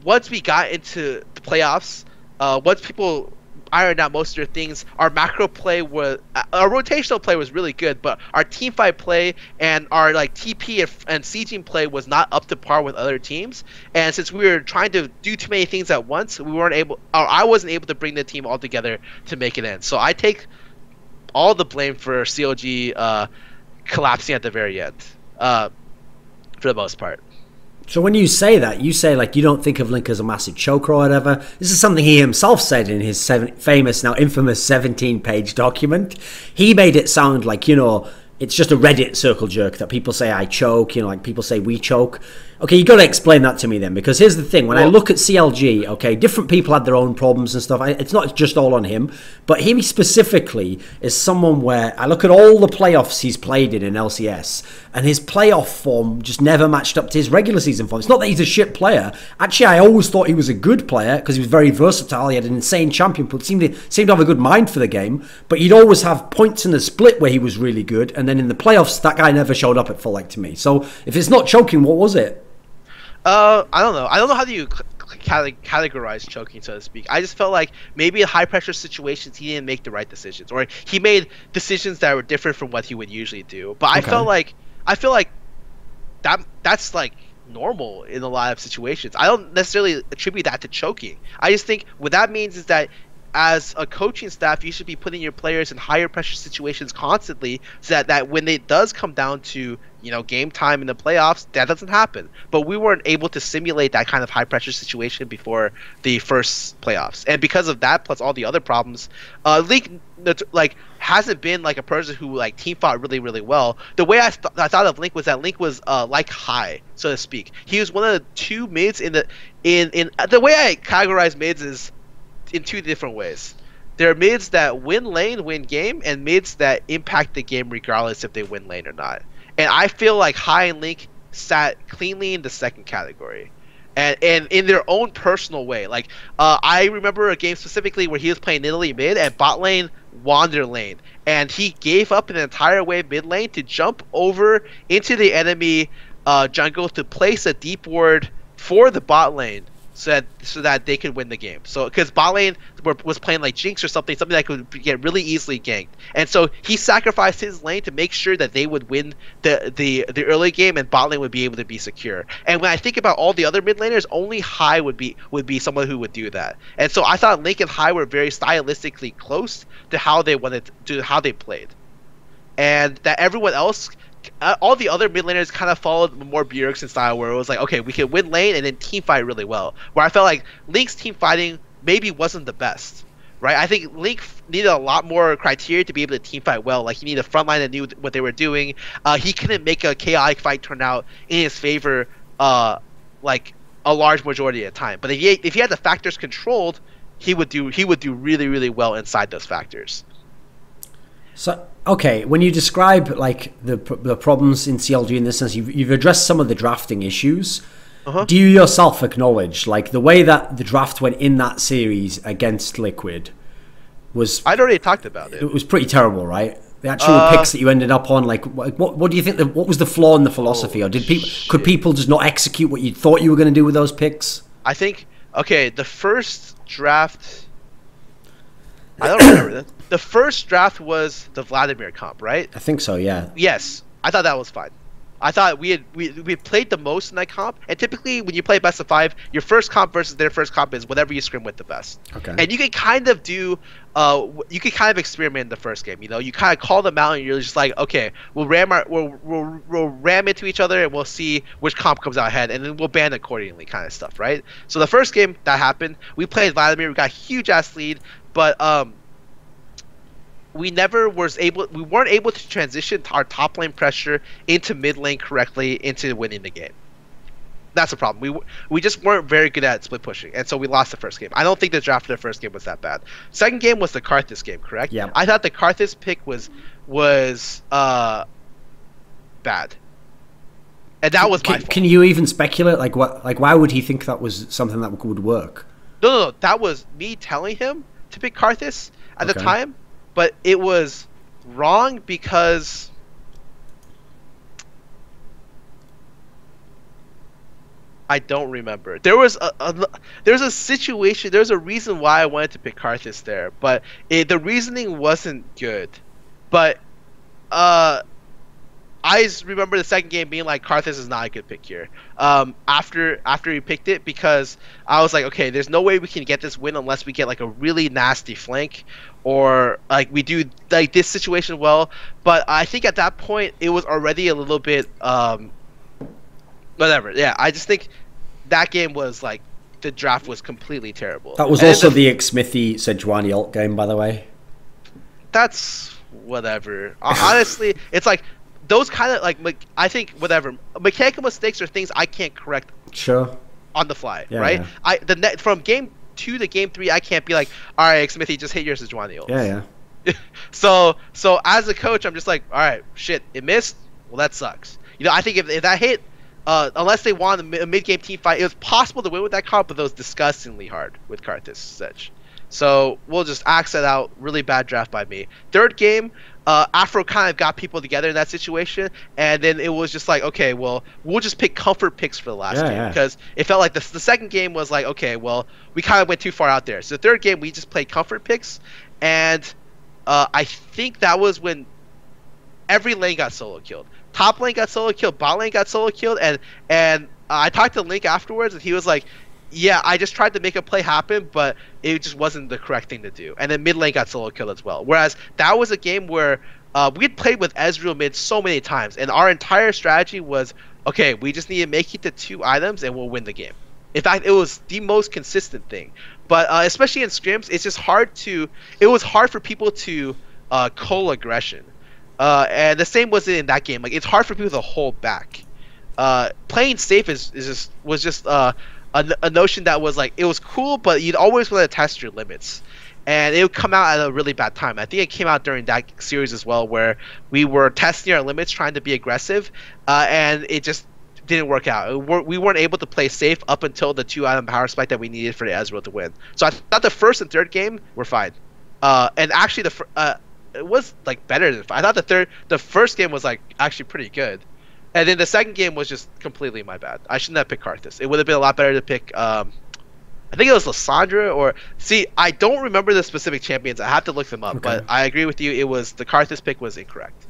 once we got into the playoffs, once people ironed out most of their things, our macro play was, our rotational play was really good, but our team fight play and our like TP and sieging play was not up to par with other teams. And since we were trying to do too many things at once, I wasn't able to bring the team all together to make it end. So I take all the blame for CLG collapsing at the very end, for the most part. So when you say that, you say like you don't think of Link as a massive choker or whatever. This is something he himself said in his famous, now infamous 17-page document. He made it sound like, you know, it's just a Reddit circle jerk that people say I choke, you know, like people say we choke. Okay, you got to explain that to me then, because here's the thing. When I look at CLG, okay, different people had their own problems and stuff. It's not just all on him, but him specifically is someone where I look at all the playoffs he's played in LCS, and his playoff form just never matched up to his regular season form. It's not that he's a shit player. Actually, I always thought he was a good player because he was very versatile. He had an insane champion pool. Seemed to have a good mind for the game, but he'd always have points in the split where he was really good, and then in the playoffs, that guy never showed up at full like to me. So if it's not choking, what was it? I don't know. I don't know how do you categorize choking, so to speak. I just felt like maybe in high pressure situations he didn't make the right decisions, or he made decisions that were different from what he would usually do. But okay. I feel like that's like normal in a lot of situations. I don't necessarily attribute that to choking. I just think what that means is that as a coaching staff, you should be putting your players in higher pressure situations constantly, so that when it does come down to, you know, game time in the playoffs, that doesn't happen. But we weren't able to simulate that kind of high pressure situation before the first playoffs, and because of that, plus all the other problems, Link like hasn't been like a person who like team fought really, really well. The way I thought of Link was that Link was like high, so to speak. He was one of the two mids in the way I categorize mids is in two different ways. There are mids that win lane, win game, and mids that impact the game regardless if they win lane or not. And I feel like High and Link sat cleanly in the second category, and in their own personal way. Like I remember a game specifically where he was playing Italy mid and bot lane wander lane, and he gave up an entire wave mid lane to jump over into the enemy jungle to place a deep ward for the bot lane so that they could win the game. So because bot lane was playing like Jinx or something that could get really easily ganked, and so he sacrificed his lane to make sure that they would win the early game, and bot lane would be able to be secure. And when I think about all the other mid laners, only Hai would be someone who would do that. And so I thought Link and Hai were very stylistically close to how they played, and that everyone else. All the other mid laners kind of followed more Bjergsen style, where it was like, okay, we can win lane and then team fight really well. Where I felt like Link's team fighting maybe wasn't the best, right? I think Link needed a lot more criteria to be able to team fight well. Like he needed a front line that knew what they were doing. He couldn't make a chaotic fight turn out in his favor, like a large majority of the time. But if he had the factors controlled, he would do really, really well inside those factors. So, okay, when you describe like the problems in CLG in this sense, you've addressed some of the drafting issues. Do you yourself acknowledge like the way that the draft went in that series against Liquid was? I'd already talked about it. It was pretty terrible, right? The actual picks that you ended up on, like what do you think? What was the flaw in the philosophy, or could people just not execute what you thought you were going to do with those picks? I think the first draft. I don't remember that. The first draft was the Vladimir comp, right? I think so, yeah. Yes, I thought that was fine. I thought we played the most in that comp, and typically when you play best of 5, your first comp versus their first comp is whatever you scrim with the best. Okay. And you can kind of experiment in the first game. You know, you kind of call them out, and you're just like, okay, we'll ram into each other, and we'll see which comp comes out ahead, and then we'll ban accordingly, kind of stuff, right? So the first game that happened, we played Vladimir, we got a huge ass lead, but we weren't able to transition our top lane pressure into mid lane correctly into winning the game. That's a problem. We just weren't very good at split pushing, and so we lost the first game. I don't think the draft of the first game was that bad. Second game was the Karthus game, correct? Yeah. I thought the Karthus pick was bad, and that was my fault. Can you even speculate like why would he think that was something that would work? No, that was me telling him to pick Karthus at the time. But it was wrong because I don't remember. There was a situation. There's a reason why I wanted to pick Karthus there, but the reasoning wasn't good. But I just remember the second game being like, Karthus is not a good pick here. After he picked it, because I was like, okay, there's no way we can get this win unless we get like a really nasty flank, or like we do like this situation well. But I think at that point it was already a little bit whatever. Yeah, I just think that game was like the draft was completely terrible. That was also the Smithy Sejuani ult game, by the way. That's whatever. Honestly, it's like. Those kind of like I think whatever mechanical mistakes are things I can't correct. Sure. On the fly, yeah, right? Yeah. From game 2 to game 3, I can't be like, all right, Smithy, just hit your Sejuani ult. Yeah. So as a coach, I'm just like, all right, shit, it missed. Well, that sucks. You know, I think if that hit, unless they won a mid game team fight, it was possible to win with that comp, but that was disgustingly hard with Karthus Sedge. So we'll just axe that out. Really bad draft by me. Third game. Afro kind of got people together in that situation, and then it was just like, okay, well, we'll just pick comfort picks for the last game, because it felt like the second game was like, okay, well, we kind of went too far out there. So the third game, we just played comfort picks, and I think that was when every lane got solo killed. Top lane got solo killed, bot lane got solo killed, and I talked to Link afterwards, and he was like, yeah, I just tried to make a play happen, but it just wasn't the correct thing to do. And then mid lane got solo killed as well. Whereas that was a game where we had played with Ezreal mid so many times, and our entire strategy was, okay, we just need to make it to 2 items and we'll win the game. In fact, it was the most consistent thing. But especially in scrims, it's just it was hard for people to call aggression. And the same was in that game. Like, it's hard for people to hold back. Playing safe was just a notion that was like, it was cool, but you'd always want to test your limits, and it would come out at a really bad time. I think it came out during that series as well, where we were testing our limits, trying to be aggressive, and it just didn't work out. We weren't able to play safe up until the 2-item power spike that we needed for the Ezreal to win. So I thought the first and third game were fine, and actually it was like better than I thought. The first game was like actually pretty good. And then the second game was just completely my bad. I shouldn't have picked Karthus. It would have been a lot better to pick I think it was Lysandra or see. I don't remember the specific champions. I have to look them up. Okay. But I agree with you. It was the Karthus pick was incorrect.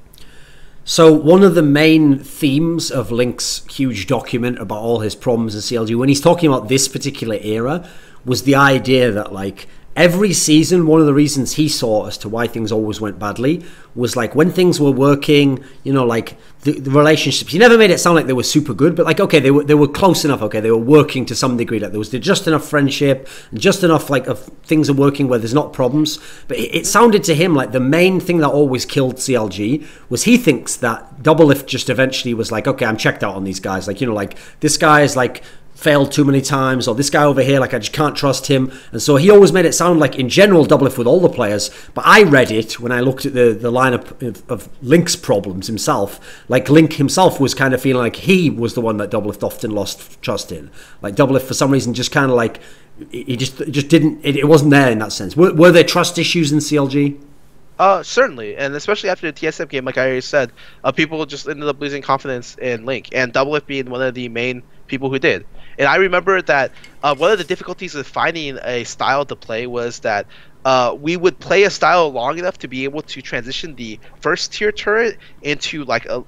So one of the main themes of Link's huge document about all his problems in CLG, when he's talking about this particular era, was the idea that like every season, one of the reasons he saw as to why things always went badly was like when things were working, you know, like the relationships. He never made it sound like they were super good, but like, okay, they were close enough. Okay, they were working to some degree. Like there was just enough friendship and just enough like of things are working where there's not problems. But it sounded to him like the main thing that always killed CLG was he thinks that Doublelift just eventually was like, okay, I'm checked out on these guys. Like, you know, like this guy is like failed too many times, or this guy over here, like I just can't trust him. And so he always made it sound like in general Doublelift with all the players, but I read it when I looked at the lineup of Link's problems himself, like Link himself was kind of feeling like he was the one that Doublelift often lost trust in. Like Doublelift for some reason just kind of like he just didn't, it wasn't there in that sense. Were there trust issues in CLG? Certainly, and especially after the TSM game, like I already said, people just ended up losing confidence in Link, and Doublelift being one of the main people who did. And I remember that one of the difficulties of finding a style to play was that we would play a style long enough to be able to transition the first tier turret into like a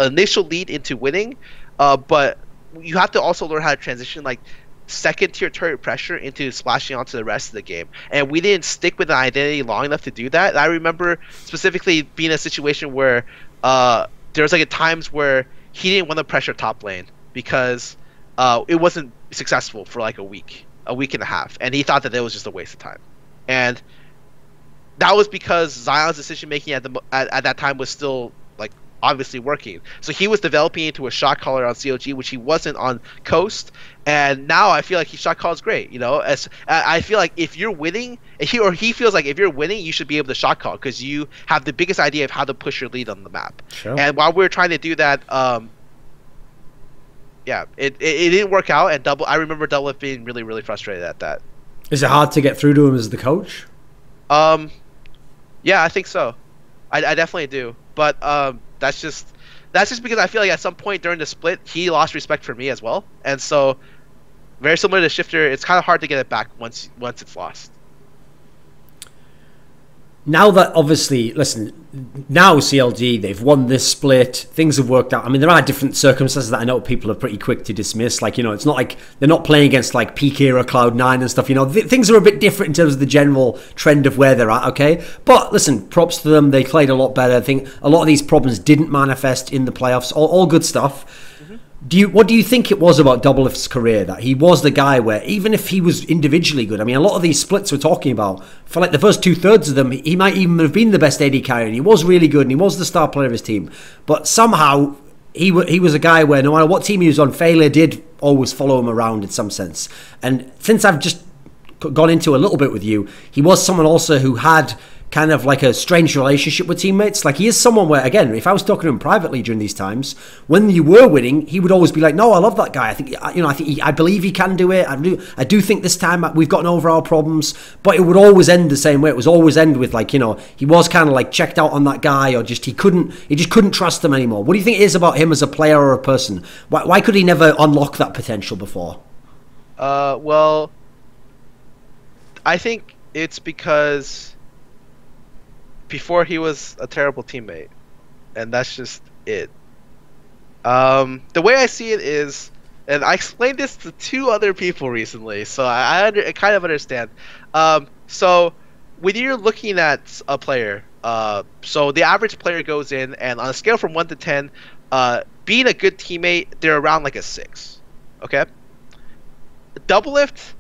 initial lead into winning, but you have to also learn how to transition like second tier turret pressure into splashing onto the rest of the game, and we didn't stick with an identity long enough to do that. And I remember specifically being in a situation where there was like at times where he didn't want to pressure top lane because it wasn't successful for like a week and a half, and he thought that it was just a waste of time. And that was because Zion's decision making at that time was still like obviously working. So he was developing into a shot caller on CLG, which he wasn't on Coast. And now I feel like his shot call is great. You know, as I feel like if you're winning, he feels like if you're winning, you should be able to shot call because you have the biggest idea of how to push your lead on the map. Sure. And while we were trying to do that, yeah, it didn't work out. And I remember Doublelift being really, really frustrated at that. Is it hard to get through to him as the coach? Yeah, I think so. I definitely do. But that's just because I feel like at some point during the split he lost respect for me as well, and so very similar to Shiphtur, it's kind of hard to get it back once it's lost. Now that obviously, listen, now CLG, they've won this split, things have worked out. I mean, there are different circumstances that I know people are pretty quick to dismiss. Like, you know, it's not like they're not playing against like peak era Cloud9 and stuff. You know, things are a bit different in terms of the general trend of where they're at, okay? But listen, props to them. They played a lot better. I think a lot of these problems didn't manifest in the playoffs. All good stuff. What do you think it was about Doublelift's career that he was the guy where even if he was individually good, I mean, a lot of these splits we're talking about, for like the first 2/3 of them, he might even have been the best AD carry, and he was really good, and he was the star player of his team. But somehow he was a guy where no matter what team he was on, failure did always follow him around in some sense. And since I've just gone into a little bit with you, he was someone also who had kind of like a strange relationship with teammates. Like he is someone where, again, if I was talking to him privately during these times, when you were winning, he would always be like, "No, I love that guy. I think, you know, I believe he can do it. I do think this time we've gotten over our problems." But it would always end the same way. It was always end with like, you know, he was kind of like checked out on that guy, or just he just couldn't trust him anymore. What do you think it is about him as a player or a person? Why could he never unlock that potential before? Well, I think it's because before he was a terrible teammate, and that's just it. The way I see it is, and I explained this to 2 other people recently, so I kind of understand. So when you're looking at a player, so the average player goes in, and on a scale from 1 to 10, being a good teammate, they're around like a 6. Okay? Doublelift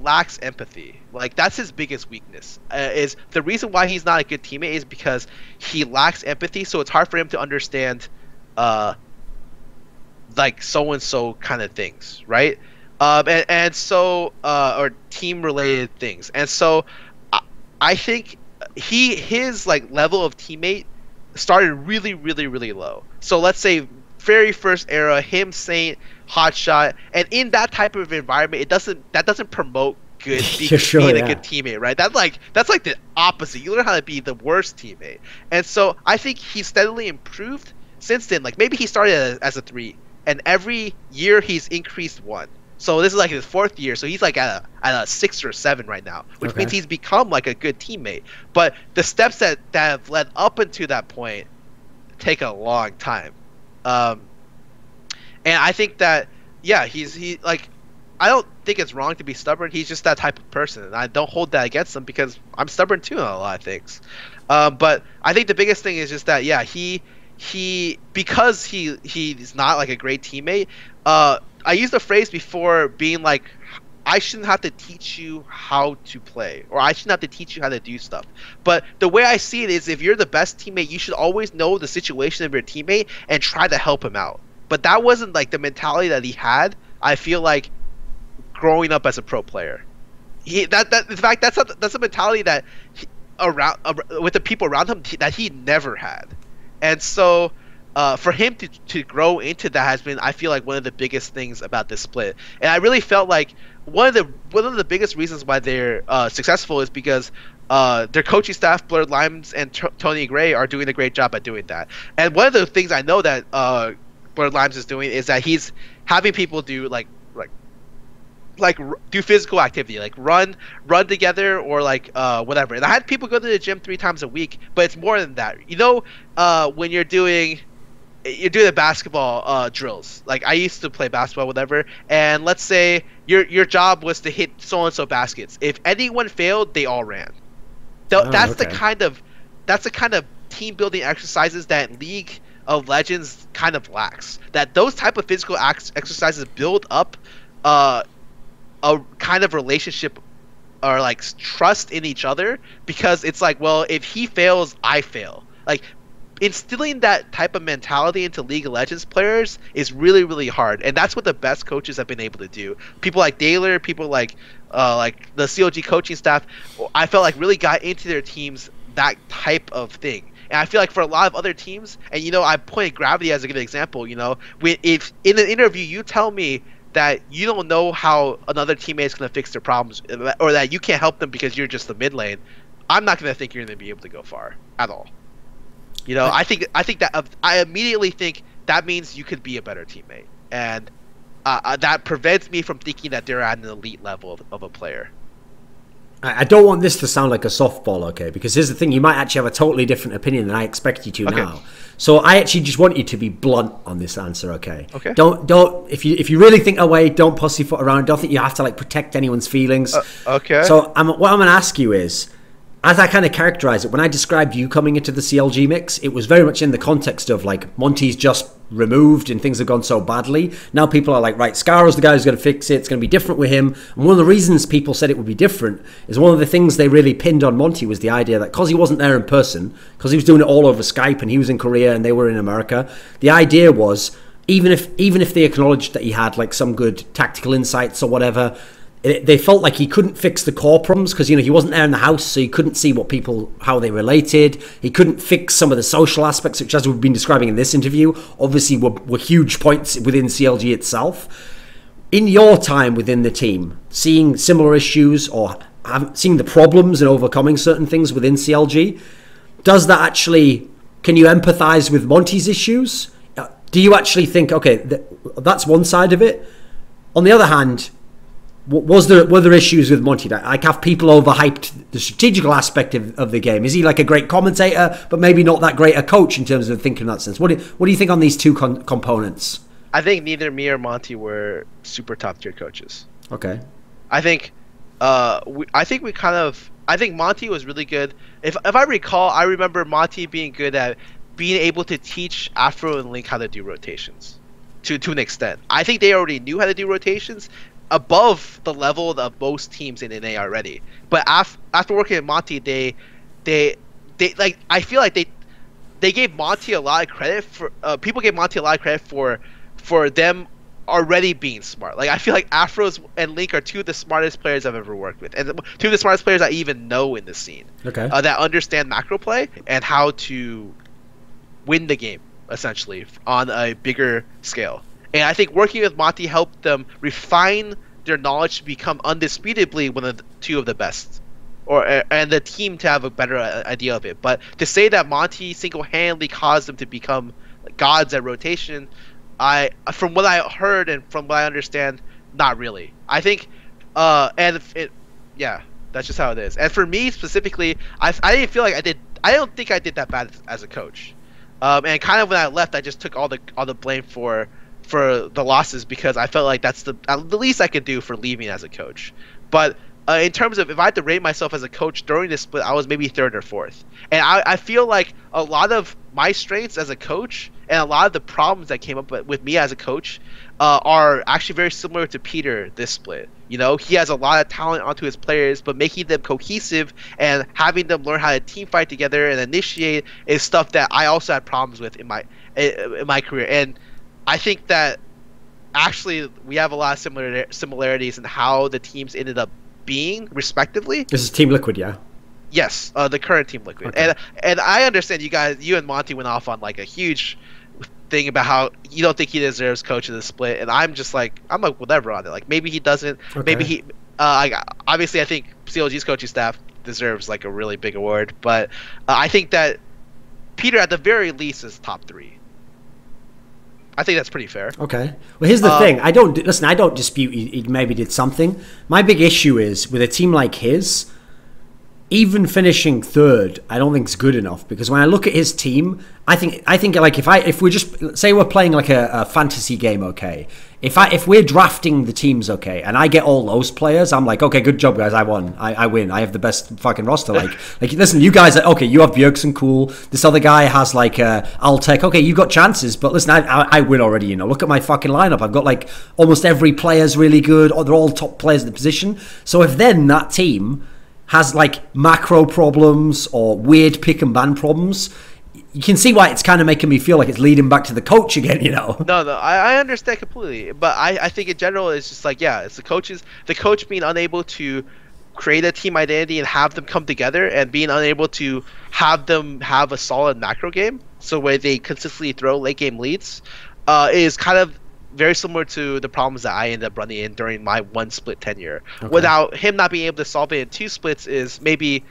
lacks empathy. Like that's his biggest weakness. Is the reason why he's not a good teammate is because he lacks empathy. So it's hard for him to understand, like so and so kind of things, right? And so or team related things. And so I think his like level of teammate started really, really, really low. So let's say very first era, him saying hotshot, and in that type of environment, that doesn't promote good being a good teammate, right? That's like the opposite. You learn how to be the worst teammate, and so I think he's steadily improved since then. Like maybe he started as a 3, and every year he's increased 1. So this is like his 4th year. So he's like at a 6 or 7 right now, which means he's become like a good teammate. But the steps that have led up into that point take a long time. And I think that, yeah, he like, I don't think it's wrong to be stubborn. He's just that type of person, and I don't hold that against him because I'm stubborn too on a lot of things. But I think the biggest thing is just that, yeah, he because he's not like a great teammate. I used the phrase before, being like, I shouldn't have to teach you how to play, or I shouldn't have to teach you how to do stuff. But the way I see it is, if you're the best teammate, you should always know the situation of your teammate and try to help him out. But that wasn't like the mentality that he had, I feel like, growing up as a pro player. In fact, that's a mentality that with the people around him that he never had. And so for him to grow into that has been, I feel like, one of the biggest things about this split. And I really felt like one of the biggest reasons why they're successful is because their coaching staff, Blurred Limes and Tony Gray, are doing a great job at doing that. And one of the things I know that Blurred Limes is doing is that he's having people do like do physical activity, like run together, or like whatever. And I had people go to the gym 3 times a week, but it's more than that. You know, when you're doing the basketball drills. Like, I used to play basketball, whatever, and let's say your job was to hit so and so baskets. If anyone failed, they all ran. That's the kind of team building exercises that League of Legends kind of lacks. That those type of physical exercises build up a kind of relationship, or like trust in each other, because it's like, well, if he fails, I fail. Like, instilling that type of mentality into League of Legends players is really, really hard, and that's what the best coaches have been able to do. People like Daler, people like the CLG coaching staff, I felt like really got into their teams that type of thing. And I feel like for a lot of other teams, and you know, I pointed Gravity as a good example. You know, if in an interview you tell me that you don't know how another teammate is going to fix their problems, or that you can't help them because you're just the mid lane, I'm not going to think you're going to be able to go far at all. You know, I think that I immediately think that means you could be a better teammate, and that prevents me from thinking that they're at an elite level of a player. I don't want this to sound like a softball, okay? Because here's the thing: you might actually have a totally different opinion than I expect you to now. So I actually just want you to be blunt on this answer, okay? Okay. Don't if you really think away, don't pussyfoot around. Don't think you have to like protect anyone's feelings. Okay. So what I'm going to ask you is, as I kind of characterize it, when I described you coming into the CLG mix, it was very much in the context of like Monte's just removed and things have gone so badly. Now people are like, right, Scarra's the guy who's going to fix it. It's going to be different with him. And one of the reasons people said it would be different is one of the things they really pinned on Monte was the idea that because he wasn't there in person, because he was doing it all over Skype and he was in Korea and they were in America, the idea was even if they acknowledged that he had like some good tactical insights or whatever, they felt like he couldn't fix the core problems because, you know, he wasn't there in the house, so he couldn't see what people, how they related. He couldn't fix some of the social aspects, which, as we've been describing in this interview, obviously were huge points within CLG itself. In your time within the team, seeing similar issues or seeing the problems and overcoming certain things within CLG, does that actually, can you empathize with Monte's issues? Do you actually think, okay, that's one side of it? On the other hand, were there issues with Monte? Like, have people overhyped the strategical aspect of the game? Is he like a great commentator, but maybe not that great a coach in terms of thinking in that sense? What do you think on these two components? I think neither me or Monte were super top tier coaches. Okay. I think Monte was really good. If I recall, I remember Monte being good at being able to teach Afro and Link how to do rotations to an extent. I think they already knew how to do rotations above the level of most teams in NA already. But after working at Monte, they like, I feel like they gave Monte a lot of credit for people gave Monte a lot of credit for them already being smart. Like, I feel like Afros and Link are two of the smartest players I've ever worked with, and two of the smartest players I even know in the scene. Okay. That understand macro play and how to win the game essentially on a bigger scale. And I think working with Monte helped them refine their knowledge to become undisputably one of two of the best, and the team to have a better idea of it. But to say that Monte single-handedly caused them to become gods at rotation, from what I heard and from what I understand, not really. I think, yeah, that's just how it is. And for me specifically, I didn't feel like I did. I don't think I did that bad as a coach. And kind of when I left, I just took all the blame for the losses because I felt like that's the least I could do for leaving as a coach. But in terms of if I had to rate myself as a coach during this split, I was maybe third or fourth. And I feel like a lot of my strengths as a coach and a lot of the problems that came up with me as a coach are actually very similar to Peter this split. You know, he has a lot of talent onto his players, but making them cohesive and having them learn how to team fight together and initiate is stuff that I also had problems with in my career. And I think that actually we have a lot of similarities in how the teams ended up being respectively. This is Team Liquid, yeah? Yes, the current Team Liquid. Okay. And I understand you and Monte went off on like a huge thing about how you don't think he deserves coach of the split, and I'm like whatever on it. Like maybe he doesn't. Okay. Maybe he. Obviously, I think CLG's coaching staff deserves like a really big award, but I think that Peter at the very least is top 3. I think that's pretty fair. Okay. Well, here's the thing. I don't dispute he maybe did something. My big issue is with a team like his, even finishing third, I don't think it's good enough because when I look at his team, I think like if we just say we're playing like a fantasy game, okay. If we're drafting the teams, okay, and I get all those players, I'm like, okay, good job, guys, I won, I win, I have the best fucking roster. Like listen, you guys, okay, you have Bjergsen, cool. This other guy has like Altec, okay, you've got chances, but listen, I win already. You know, look at my fucking lineup. I've got like almost every player's really good, or they're all top players in the position. So if then that team has like macro problems or weird pick and ban problems, you can see why it's kind of making me feel like it's leading back to the coach again, you know? No, I understand completely. But I think in general, it's just like, yeah, it's the coach being unable to create a team identity and have them come together and being unable to have them have a solid macro game, so where they consistently throw late game leads, is kind of very similar to the problems that I ended up running in during my 1 split tenure. Okay. Without him not being able to solve it in 2 splits is maybe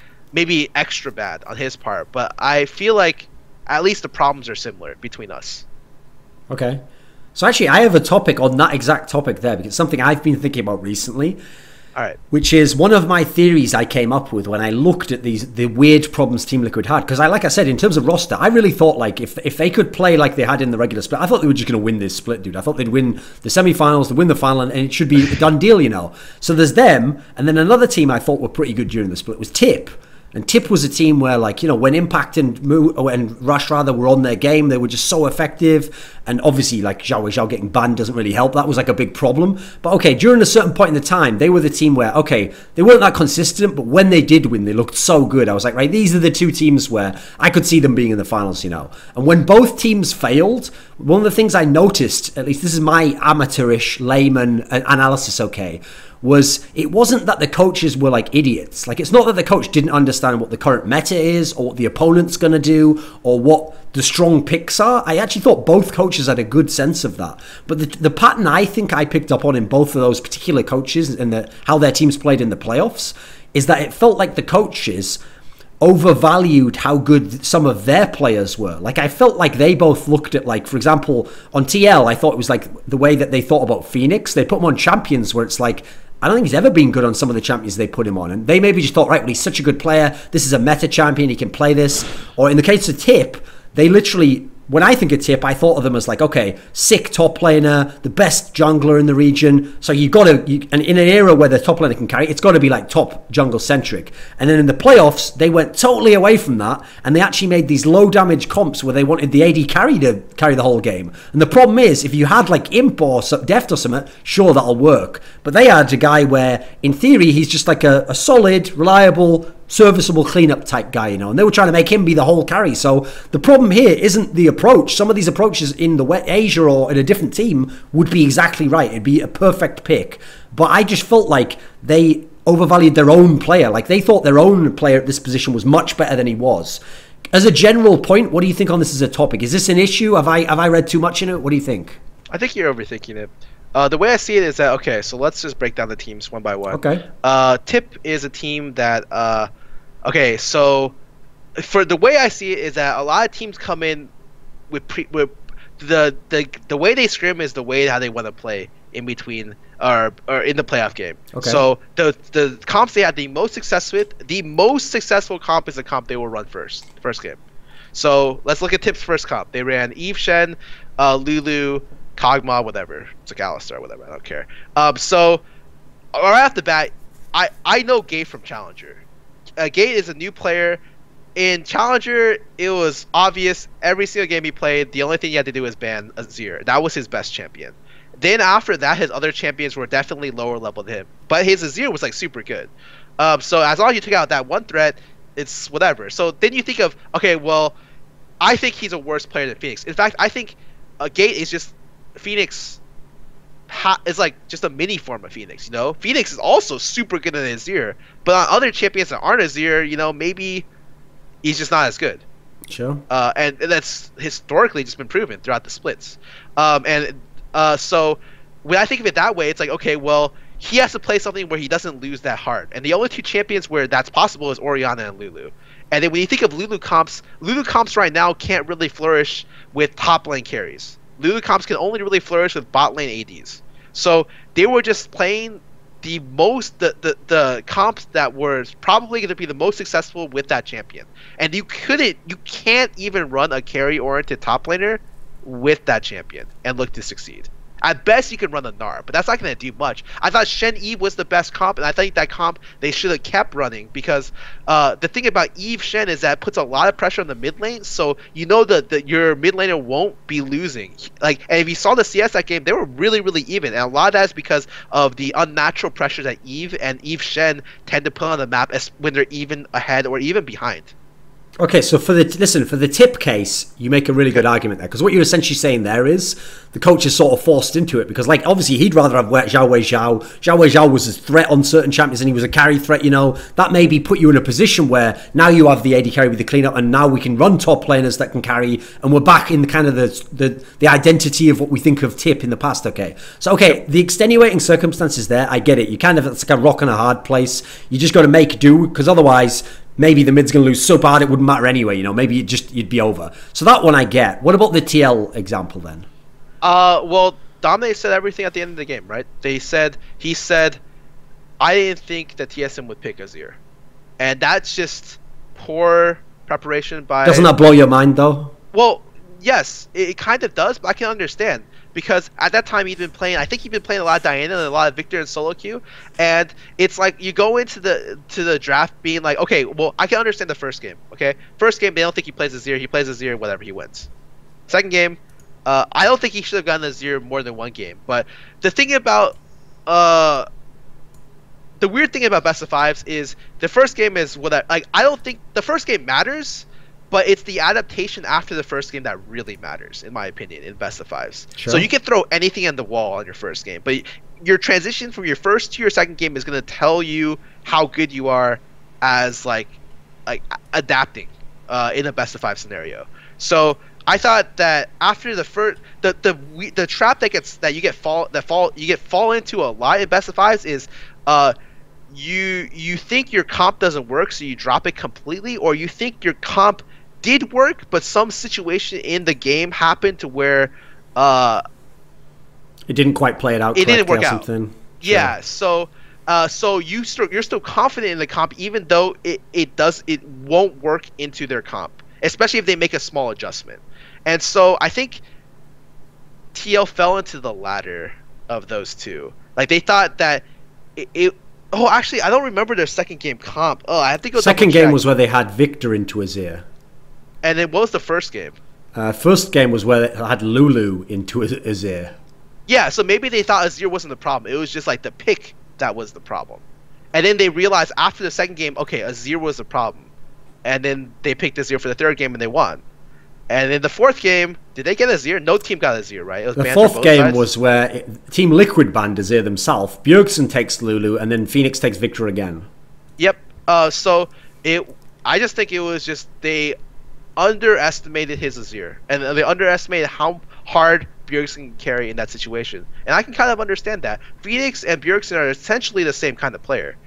extra bad on his part. But I feel like at least the problems are similar between us. Okay. So actually, I have a topic on that exact topic there because it's something I've been thinking about recently. All right. Which is one of my theories I came up with when I looked at the weird problems Team Liquid had. Because like I said, in terms of roster, I really thought like if they could play like they had in the regular split, I thought they were just going to win this split, dude. I thought they'd win the semi-finals, they'd win the final, and it should be a done deal, you know. So there's them, and then another team I thought were pretty good during the split was Tip. And Tip was a team where, like, you know, when Impact and Rush rather were on their game, they were just so effective. And obviously, like, Zhao getting banned doesn't really help. That was like a big problem. But okay, during a certain point in the time, they were the team where, okay, they weren't that consistent, but when they did win, they looked so good. I was like, right, these are the 2 teams where I could see them being in the finals, you know. And when both teams failed, one of the things I noticed, at least this is my amateurish layman analysis, okay, was it wasn't that the coaches were like idiots. Like, it's not that the coach didn't understand what the current meta is or what the opponent's going to do or what the strong picks are. I actually thought both coaches had a good sense of that. But the pattern I think I picked up on in both of those particular coaches and how their teams played in the playoffs is that it felt like the coaches overvalued how good some of their players were. Like, I felt like they both looked at, like, for example, on TL, I thought it was like the way that they thought about Phoenix. They put him on champions where it's like, I don't think he's ever been good on some of the champions they put him on. And they maybe just thought, right, well, he's such a good player. This is a meta champion. He can play this. Or in the case of Tip, they literally, when I think of Tip, I thought of them as like, okay, sick top laner, the best jungler in the region. So you've got to, and in an era where the top laner can carry, it's got to be like top jungle centric. And then in the playoffs, they went totally away from that, and they actually made these low damage comps where they wanted the AD carry to carry the whole game. And the problem is, if you had like Imp or Deft or something, sure, that'll work. But they had a guy where, in theory, he's just like a solid, reliable, serviceable cleanup type guy, you know, and they were trying to make him be the whole carry. So the problem here isn't the approach. Some of these approaches in the Asia or in a different team would be exactly right. It'd be a perfect pick. But I just felt like they overvalued their own player. Like, they thought their own player at this position was much better than he was. As a general point, what do you think on this as a topic? Is this an issue? Have I read too much in it? What do you think? I think you're overthinking it. The way I see it is that, okay, so let's just break down the teams one by one. Okay. Tip is a team that, okay, so for the way I see it is that a lot of teams come in with the way they scrim is the way how they want to play in between or in the playoff game. Okay. So the comps they had the most success with, the most successful comp is the comp they will run first game. So let's look at Tip's first comp. They ran Eve, Shen, Lulu, Kog'Maw, whatever. It's like Alistar, whatever. I don't care. So right off the bat, I know Gate from Challenger. Gate is a new player. In Challenger, it was obvious. Every single game he played, the only thing he had to do was ban Azir. That was his best champion. Then after that, his other champions were definitely lower level than him. But his Azir was like super good. So as long as you took out that one threat, it's whatever. So then you think of, okay, well, I think he's a worse player than Phoenix. In fact, I think Gate is just Phoenix is like just a mini form of Phoenix, you know? Phoenix is also super good in Azir, but on other champions that aren't Azir, you know, maybe he's just not as good. Sure. And that's historically just been proven throughout the splits. So when I think of it that way, it's like, okay, well, he has to play something where he doesn't lose that hard. And the only two champions where that's possible is Orianna and Lulu. And then when you think of Lulu comps right now can't really flourish with top lane carries. Lulu comps can only really flourish with bot lane ADs. So they were just playing the comps that were probably going to be the most successful with that champion. And you can't even run a carry oriented top laner with that champion and look to succeed. At best, you can run a Gnar, but that's not going to do much. I thought Shen Eve was the best comp, and I think that comp they should have kept running because the thing about Eve Shen is that it puts a lot of pressure on the mid lane, so you know that your mid laner won't be losing. And if you saw the CS that game, they were really, really even, and a lot of that is because of the unnatural pressure that Eve and Eve Shen tend to put on the map when they're even ahead or even behind. Okay, so for the Tip case, you make a really good argument there, because what you're essentially saying there is the coach is sort of forced into it, because like obviously he'd rather have Zhao Wei Zhao. Zhao Wei Zhao was a threat on certain champions and he was a carry threat, you know. That maybe put you in a position where now you have the AD carry with the cleanup, and now we can run top laners that can carry, and we're back in the kind of the identity of what we think of Tip in the past. Okay, so okay, the extenuating circumstances there, I get it. You kind of, it's like a rock and a hard place. You just got to make do, because otherwise maybe the mid's going to lose so bad it wouldn't matter anyway, you know. Maybe you'd be over. So that one I get. What about the TL example then? Well, Dominic said everything at the end of the game, right? He said, I didn't think that TSM would pick Azir. And that's just poor preparation by... Doesn't that blow your mind, though? Well, yes, it kind of does, but I can understand. Because at that time he'd been playing, I think he'd been playing a lot of Diana and a lot of Victor and solo queue, and it's like you go into the draft being like, okay, well, I can understand the first game. Okay, first game they don't think he plays Azir, he plays Azir, whatever, he wins. Second game, I don't think he should have gotten Azir more than one game. But the thing about the weird thing about best of fives is the first game is I don't think the first game matters. But it's the adaptation after the first game that really matters, in my opinion, in best of fives. Sure. So you can throw anything on the wall on your first game, but your transition from your first to your second game is going to tell you how good you are as like adapting in a best of five scenario. So I thought that after the first, the trap that you get fall into a lot in best of fives is you think your comp doesn't work, so you drop it completely, or you think your comp did work, but some situation in the game happened to where it didn't quite play it out. It didn't work out. Sure. Yeah, so you're still confident in the comp, even though it won't work into their comp, especially if they make a small adjustment. And so I think TL fell into the latter of those two. Like they thought that it oh, actually, I don't remember their second game comp. Oh, I have to go. Second game was where they had Victor into Azir. And then what was the first game? First game was where they had Lulu into Azir. Yeah, so maybe they thought Azir wasn't the problem. It was just like the pick that was the problem. And then they realized after the second game, okay, Azir was the problem. And then they picked Azir for the third game and they won. And in the fourth game, did they get Azir? No team got Azir, right? It was the fourth game was where Team Liquid banned Azir themselves. Bjergsen takes Lulu, and then Phoenix takes Victor again. Yep. So I just think it was just they underestimated his Azir, and they underestimated how hard Bjergsen can carry in that situation. And I can kind of understand that. Phoenix and Bjergsen are essentially the same kind of player,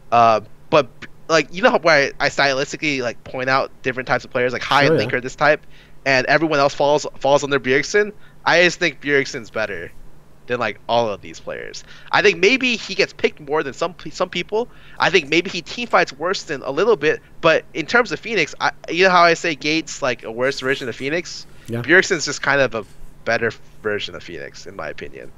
but like you know where I stylistically like point out different types of players, like High and Link are this type, and everyone else falls under Bjergsen. I just think Bjergsen's better than like all of these players. I think maybe he gets picked more than some people. I think maybe he team fights worse than a little bit. But in terms of Phoenix, you know how I say Gates like a worse version of Phoenix? Yeah. Bjergsen's just kind of a better version of Phoenix, in my opinion,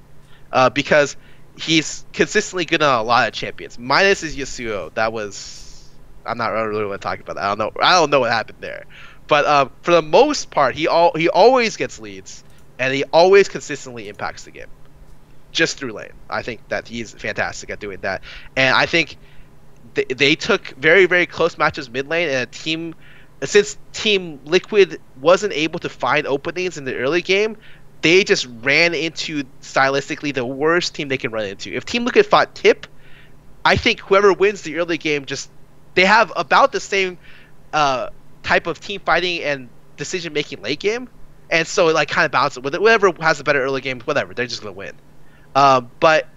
because he's consistently good on a lot of champions. Minus his Yasuo, that was I'm not really want to talk about that. I don't know what happened there, but for the most part, he always gets leads, and he always consistently impacts the game, just through lane. I think that he's fantastic at doing that, and I think they took very, very close matches mid lane, and since Team Liquid wasn't able to find openings in the early game, they just ran into stylistically the worst team they can run into. If Team Liquid fought Tip, I think whoever wins the early game they have about the same type of team fighting and decision making late game, and so it like kind of balances with it. Whoever has a better early game, whatever, they're just gonna win. But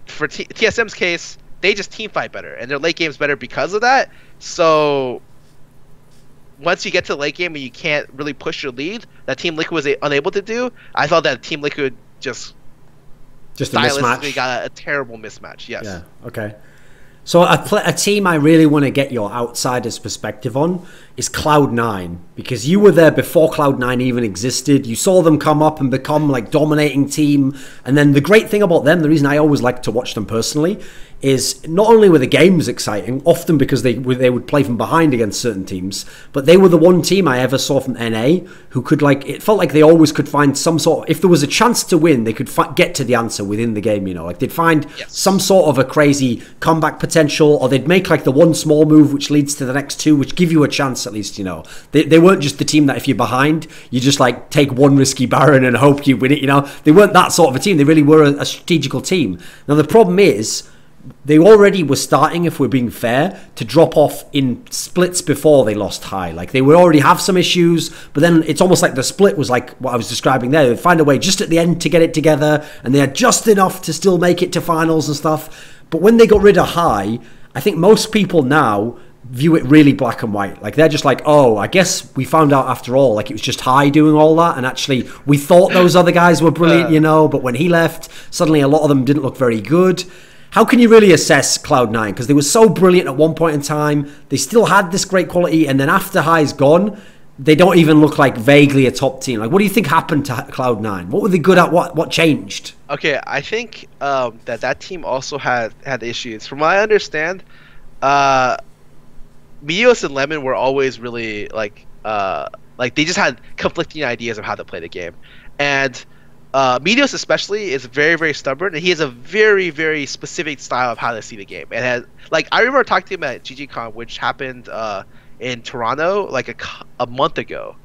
for TSM's case, they just team fight better, and their late game's better because of that. So once you get to the late game and you can't really push your lead, that Team Liquid was unable to do, I thought that Team Liquid just a mismatch. Got a terrible mismatch. Yes. Yeah. Okay. So a team I really want to get your outsider's perspective on is Cloud9, because you were there before Cloud9 even existed. You saw them come up and become like dominating team. And then the great thing about them, the reason I always like to watch them personally, is not only were the games exciting, often because they would play from behind against certain teams, but they were the one team I ever saw from NA who could it felt like they always could find some sort, if there was a chance to win, they could get to the answer within the game, like they'd find some sort of a crazy comeback potential, or they'd make like the one small move which leads to the next two, which give you a chance at least, They weren't just the team that if you're behind, you just like take one risky Baron and hope you win it, They weren't that sort of a team. They really were a strategical team. Now the problem is, they already were starting, if we're being fair, to drop off in splits before they lost high. Like they would already have some issues, but then it's almost like the split was like what I was describing there. They'd find a way just at the end to get it together, and they had just enough to still make it to finals and stuff. But when they got rid of high, I think most people now view it really black and white. Like they're just like, oh, I guess we found out after all, like it was just high doing all that, and actually we thought those other guys were brilliant, but when he left, suddenly a lot of them didn't look very good. How can you really assess Cloud9? Because they were so brilliant at one point in time. They still had this great quality. And then after High's gone, they don't even look like vaguely a top team. Like, what do you think happened to Cloud9? What were they good at? What changed? Okay, I think that team also had issues. From what I understand, Meteos and Lemon were always really like they just had conflicting ideas of how to play the game. And Meteos especially is very, very stubborn, and he has a very, very specific style of how to see the game. And has I remember talking to him at GGCon, which happened in Toronto like a month ago,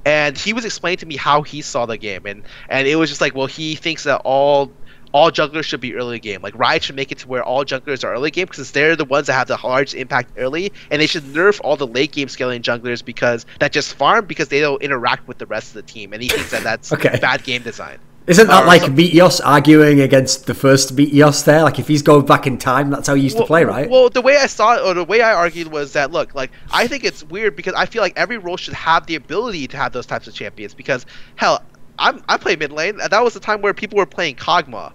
and he was explaining to me how he saw the game, and it was just like, well, he thinks that all junglers should be early game. Like Riot should make it to where all junglers are early game, because they're the ones that have the largest impact early, and they should nerf all the late game scaling junglers because that just farm because they don't interact with the rest of the team, and he thinks that that's bad game design. Isn't that like Meteos arguing against the first Meteos there? Like if he's going back in time, that's how he used to play, right? Well, the way I saw it, or the way I argued, was that, look, like I think it's weird because I feel like every role should have the ability to have those types of champions, because hell, I play mid lane, and that was the time where people were playing Kog'Maw,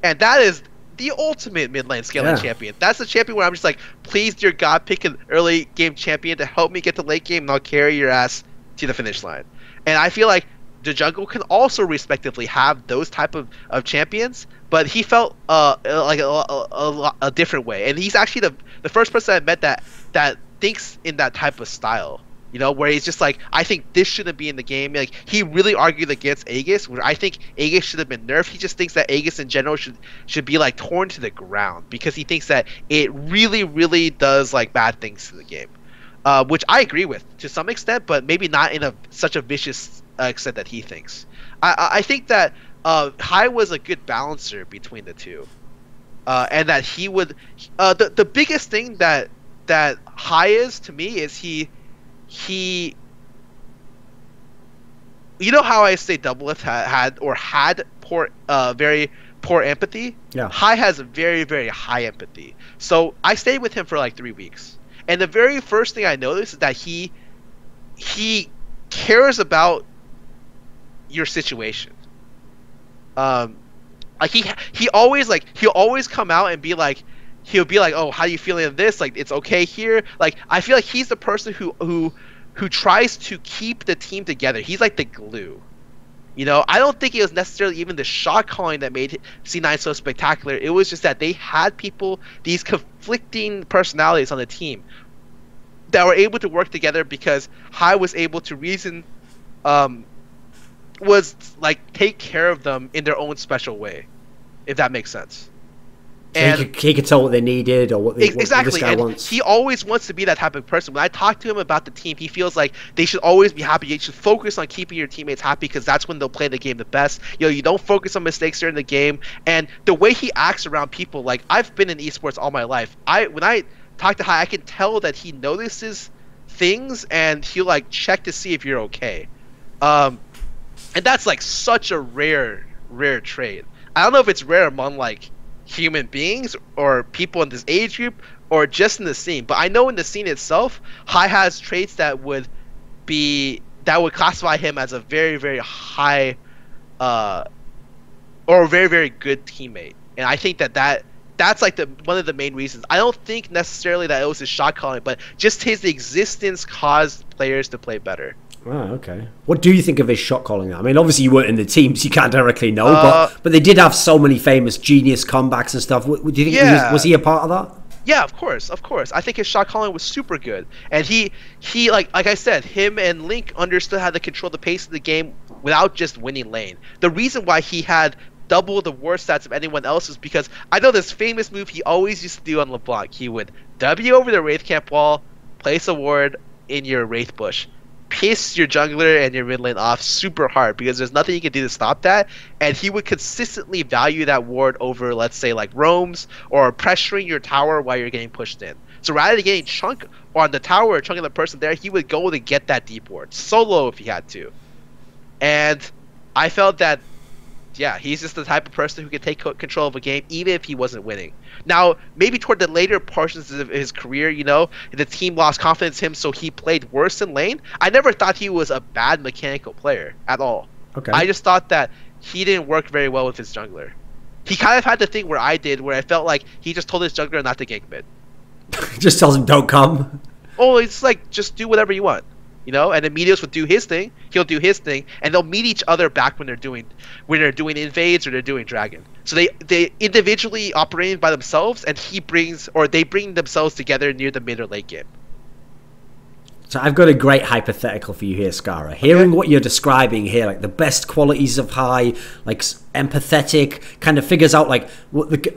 and that is the ultimate mid lane scaling champion. That's the champion where I'm just like, please, dear God, pick an early game champion to help me get to late game, and I'll carry your ass to the finish line. And I feel like the jungle can also respectively have those type of champions, but he felt like a different way. And he's actually the first person I met that thinks in that type of style, where he's just like, I think this shouldn't be in the game. Like he really argued against Aegis, where I think Aegis should have been nerfed. He just thinks that Aegis in general should be like torn to the ground, because he thinks that it really, really does like bad things to the game, which I agree with to some extent, but maybe not in such a vicious extent that he thinks. I think that High was a good balancer between the two, and that he would. The biggest thing that High is to me is he. You know how I say Doublelift had poor, very poor empathy. Yeah. High has very, very high empathy. So I stayed with him for like 3 weeks, and the very first thing I noticed is that he cares about your situation. Like he'll always come out and be like, he'll be like, oh, how you feeling of this? Like, it's okay here. Like, I feel like he's the person who tries to keep the team together. He's like the glue. You know, I don't think it was necessarily even the shot calling that made C9 so spectacular. It was just that they had people, these conflicting personalities on the team that were able to work together because Hai was able to was like take care of them in their own special way, if that makes sense. And he could tell what they needed or what exactly. This guy wants. He always wants to be that type of person. When I talk to him about the team, he feels like they should always be happy. You should focus on keeping your teammates happy because that's when they'll play the game the best. You know, you don't focus on mistakes during the game. And the way he acts around people, like I've been in esports all my life. When I talk to Hai, I can tell that he notices things and he'll like check to see if you're okay. And that's like such a rare trait. I don't know if it's rare among like human beings or people in this age group or just in the scene, but I know in the scene itself, Hai has traits that would classify him as a very, very high or a very, very good teammate. And I think that's like one of the main reasons. I don't think necessarily that it was his shot calling, but just his existence caused players to play better. Oh, okay. What do you think of his shot calling? I mean, obviously you weren't in the teams, you can't directly know, but they did have so many famous genius comebacks and stuff. Do you think was he a part of that? Yeah, of course. I think his shot calling was super good, and he like I said, him and Link understood how to control the pace of the game without just winning lane. The reason why he had double the war stats of anyone else is because I know this famous move he always used to do on LeBlanc. He would W over the Wraith Camp wall, place a ward in your Wraith bush, piss your jungler and your mid lane off super hard because there's nothing you can do to stop that, and he would consistently value that ward over, let's say, like roams or pressuring your tower while you're getting pushed in. So rather than getting chunk on the tower or chunking the person there, he would go to get that deep ward solo if he had to. And I felt that, yeah, he's just the type of person who can take control of a game even if he wasn't winning. Now, maybe toward the later portions of his career, you know, the team lost confidence in him, so he played worse in lane. I never thought he was a bad mechanical player at all. Okay. I just thought that he didn't work very well with his jungler. He kind of had the thing where I did, where I felt like he just told his jungler not to gank mid. Just tells him don't come. Oh, it's like, just do whatever you want. You know, and then Meteos would do his thing, he'll do his thing, and they'll meet each other back when they're doing invades or they're doing dragon. So they individually operating by themselves, and they bring themselves together near the mid or late game. So I've got a great hypothetical for you here, Scarra. Hearing what you're describing here, like the best qualities of Hai, like empathetic, kind of figures out like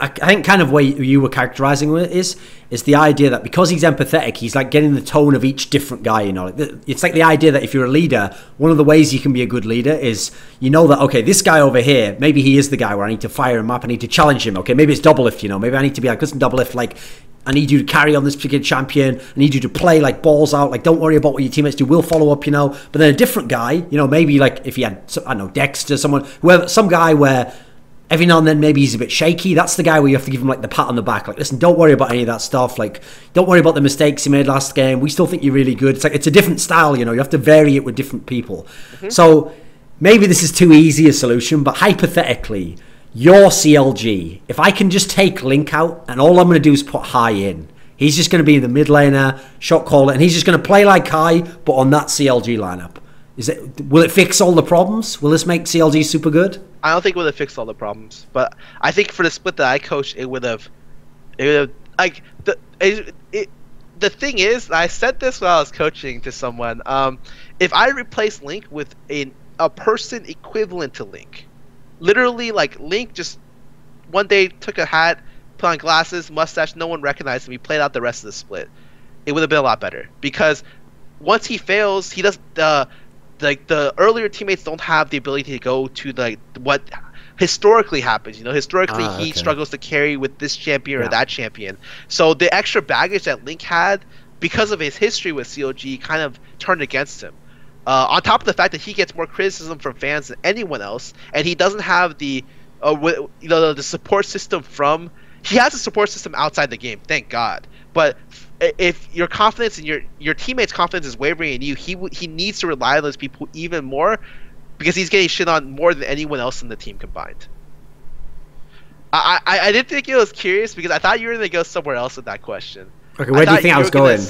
I think kind of way you were characterizing it is the idea that because he's empathetic, he's like getting the tone of each different guy. You know, it's like the idea that if you're a leader, one of the ways you can be a good leader is you know that okay, this guy over here, maybe he is the guy where I need to fire him up, I need to challenge him. Okay, maybe it's Doublelift. You know, maybe I need to be like, listen, Doublelift, like, I need you to carry on this particular champion. I need you to play like balls out. Like, don't worry about what your teammates do. We'll follow up, you know. But then a different guy, you know, maybe like if he had, I don't know, Dexter, some guy where every now and then maybe he's a bit shaky. That's the guy where you have to give him like the pat on the back. Like, listen, don't worry about any of that stuff. Like, don't worry about the mistakes you made last game. We still think you're really good. It's like, it's a different style, you know. You have to vary it with different people. Mm-hmm. So maybe this is too easy a solution, but hypothetically, your CLG, if I can just take Link out and all I'm going to do is put Hai in, he's just going to be the mid laner, shot caller, and he's just going to play like Hai, but on that CLG lineup. Will it fix all the problems? Will this make CLG super good? I don't think it would have fixed all the problems, but I think for the split that I coached, it would have like the thing is, I said this when I was coaching to someone. If I replace Link with a person equivalent to Link, literally, like, Link just one day took a hat, put on glasses, mustache, no one recognized him, he played out the rest of the split, it would have been a lot better. Because once he fails, he does the earlier teammates don't have the ability to go to like what historically happens. You know, historically he struggles to carry with this champion or that champion. So the extra baggage that Link had because of his history with CLG kind of turned against him. On top of the fact that he gets more criticism from fans than anyone else, and he doesn't have the support system from. He has a support system outside the game, thank God. But if your confidence and your teammates' confidence is wavering in you, he needs to rely on those people even more because he's getting shit on more than anyone else in the team combined. I didn't think it was curious because I thought you were gonna go somewhere else with that question. Okay, where do you think I was going?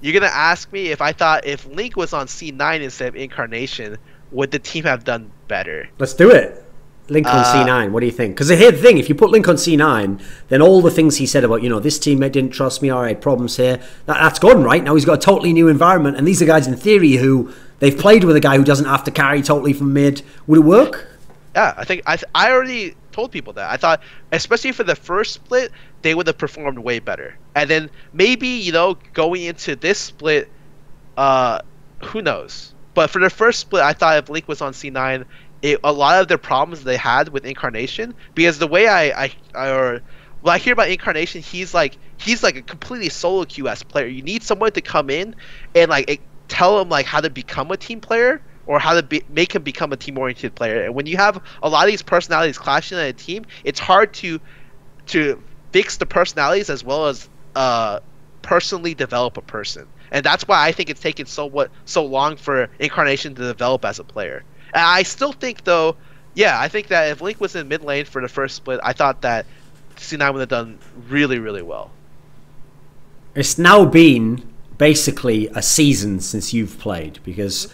You're gonna ask me if I thought if Link was on C9 instead of Incarnation, would the team have done better? Let's do it. Link on C9, what do you think? Because here's the thing, if you put Link on C9, then all the things he said about, this teammate didn't trust me, or I had problems here, that's gone, right? Now he's got a totally new environment, and these are guys in theory who, they've played with a guy who doesn't have to carry totally from mid. Would it work? Yeah, I think I already told people that. I thought, especially for the first split, they would have performed way better. And then maybe, going into this split, who knows? But for the first split, I thought if Link was on C9, a lot of the problems they had with Incarnation, because the way I hear about Incarnation, he's like a completely solo QS player. You need someone to come in and tell him how to become a team player, or how to make him become a team-oriented player. And when you have a lot of these personalities clashing in a team, it's hard to fix the personalities as well as personally develop a person. And that's why I think it's taken so long for Incarnation to develop as a player. And I still think, though, I think that if Link was in mid lane for the first split, I thought that C9 would have done really, really well. It's now been basically a season since you've played, because,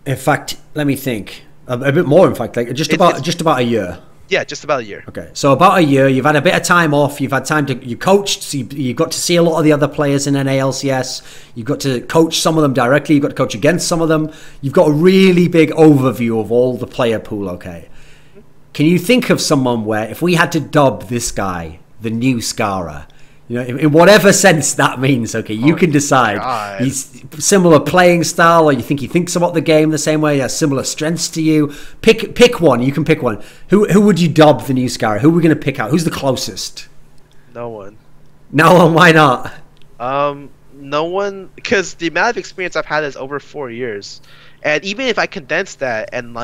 in fact, let me think, a bit more. In fact, just about a year. Yeah, just about a year. Okay, so about a year. You've had a bit of time off. You've had time you coached. So you got to see a lot of the other players in NALCS. You've got to coach some of them directly. You've got to coach against some of them. You've got a really big overview of all the player pool. Okay, can you think of someone where, if we had to dub this guy the new Scarra, in whatever sense that means, okay, you can decide. God. He's similar playing style, or you think he thinks about the game the same way, he has similar strengths to you. Pick one. You can pick one. Who would you dub the new Scarra? Who are we going to pick out? Who's the closest? No one. No one? Why not? No one, because the amount of experience I've had is over 4 years. And even if I condense that and,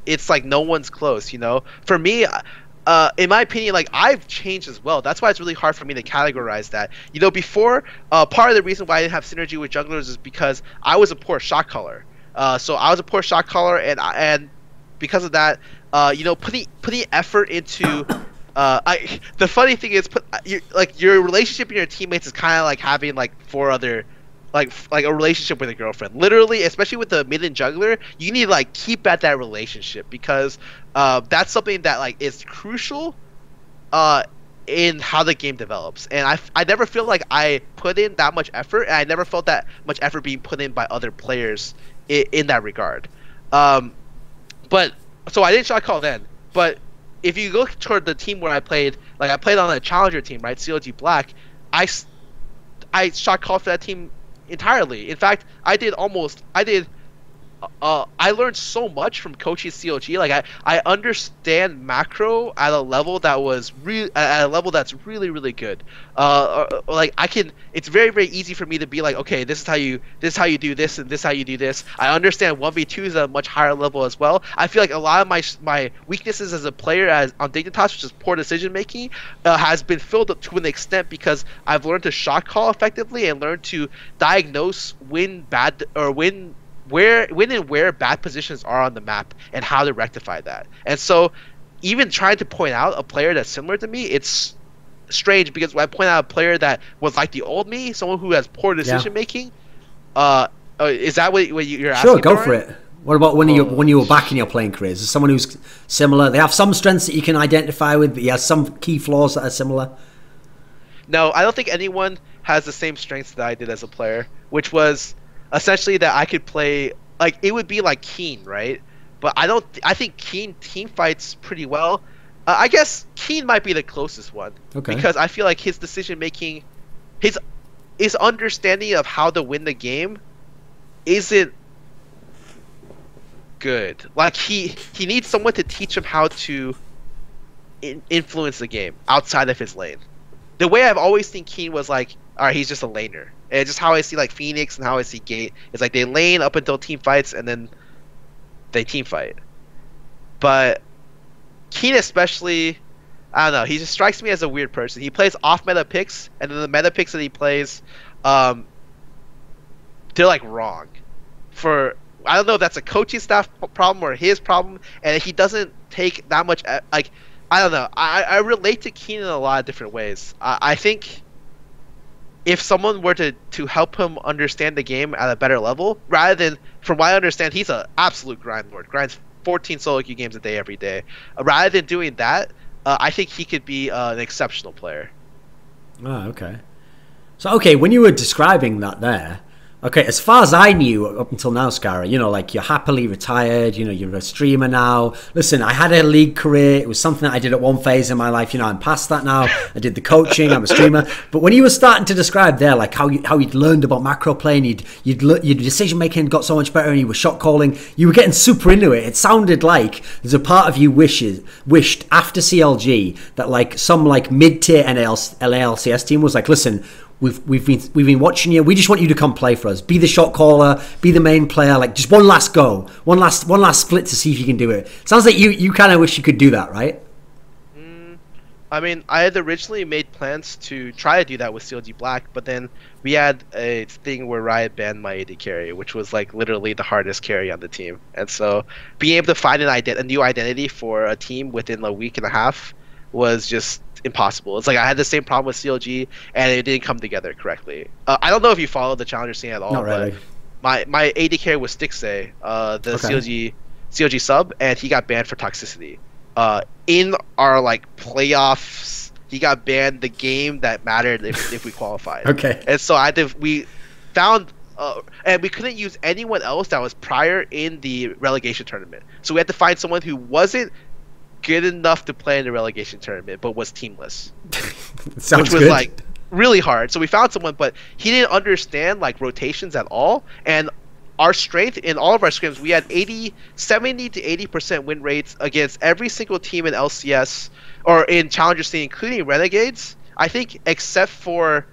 it's no one's close, For me, in my opinion, I've changed as well. That's why it's really hard for me to categorize that. Before, part of the reason why I didn't have synergy with junglers is because I was a poor shot caller. So I was a poor shot caller, and because of that, putting effort into, the funny thing is, your relationship with your teammates is kind of like having four other. Like a relationship with a girlfriend, literally, especially with the mid and jungler, you need to keep at that relationship, because that's something that is crucial in how the game develops. And I never feel like I put in that much effort, and I never felt that much effort being put in by other players in that regard. But so I didn't shot call then. But if you look toward the team where I played, I played on a challenger team, right, CLG Black, I shot called for that team entirely. In fact, I learned so much from coaching CLG. I understand macro at a level that was that's really, really good. It's very, very easy for me to be okay, this is how you do this, and this is how you do this. I understand 1v2s at a much higher level as well. I feel like a lot of my weaknesses as a player on Dignitas, which is poor decision making, has been filled up to an extent because I've learned to shot call effectively and learned to diagnose when and where bad positions are on the map and how to rectify that. And so even trying to point out a player that's similar to me, it's strange, because when I point out a player that was like the old me, someone who has poor decision making, is that what you're asking? Sure, go for it. What about when you were back in your playing careers? Is someone who's similar? They have some strengths that you can identify with, but he has some key flaws that are similar. No, I don't think anyone has the same strengths that I did as a player, which was essentially that I could play, it would be like Keen, right? But I think Keen team fights pretty well. I guess Keen might be the closest one. Okay. Because I feel like his decision making, his understanding of how to win the game isn't good. He needs someone to teach him how to influence the game outside of his lane. The way I've always seen Keen was alright, he's just a laner. And just how I see Phoenix and how I see Gate is they lane up until team fights, and then they team fight. But Keen especially, I don't know, he just strikes me as a weird person. He plays off meta picks, and then the meta picks that he plays, they're wrong. I don't know if that's a coaching staff problem or his problem, and he doesn't take that much I don't know. I relate to Keen in a lot of different ways. I think if someone were to help him understand the game at a better level, rather than, from what I understand, he's an absolute grind lord. Grinds 14 solo queue games a day every day. Rather than doing that, I think he could be an exceptional player. Oh, okay. So, okay, when you were describing that there, okay, as far as I knew up until now, Scarra, you know, like you're happily retired, you know, you're a streamer now. Listen, I had a league career. It was something that I did at one phase in my life. You know, I'm past that now. I did the coaching. I'm a streamer. But when you were starting to describe there, like how you'd learned about macro playing, your decision making got so much better, and you were shot calling, you were getting super into it. It sounded like there's a part of you wished after CLG that like some like mid-tier LALCS team was like, listen, We've been watching you. We just want you to come play for us. Be the shot caller. Be the main player. Like just one last go, one last split to see if you can do it. Sounds like you kind of wish you could do that, right? I mean, I had originally made plans to try to do that with CLG Black, but then we had a thing where Riot banned my AD carry, which was like literally the hardest carry on the team. And so being able to find a new identity for a team within a week and a half was just impossible. It's like I had the same problem with CLG and it didn't come together correctly. I don't know if you follow the challenger scene at all. Not really. But my AD carry was Stixay, the okay. CLG sub, and he got banned for toxicity. In our like playoffs, he got banned the game that mattered if we qualified. Okay. And so we found and we couldn't use anyone else that was prior in the relegation tournament. So we had to find someone who wasn't good enough to play in the relegation tournament but was teamless. Sounds which was good. like really hard. So we found someone, but he didn't understand like rotations at all. And our strength in all of our scrims, we had 70 to 80% win rates against every single team in LCS or in challenger scene, including Renegades. I think except for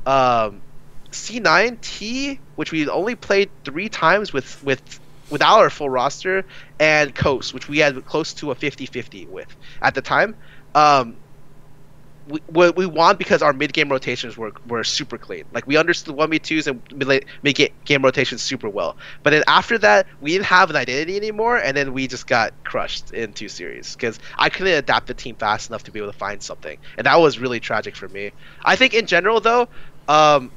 C9T, which we only played 3 times without our full roster, and Coast, which we had close to a 50-50 with at the time. We won because our mid-game rotations were super clean. Like we understood 1v2s and mid-game rotations super well. But then after that, we didn't have an identity anymore, and then we just got crushed in 2 series because I couldn't adapt the team fast enough to be able to find something, and that was really tragic for me. I think in general though, I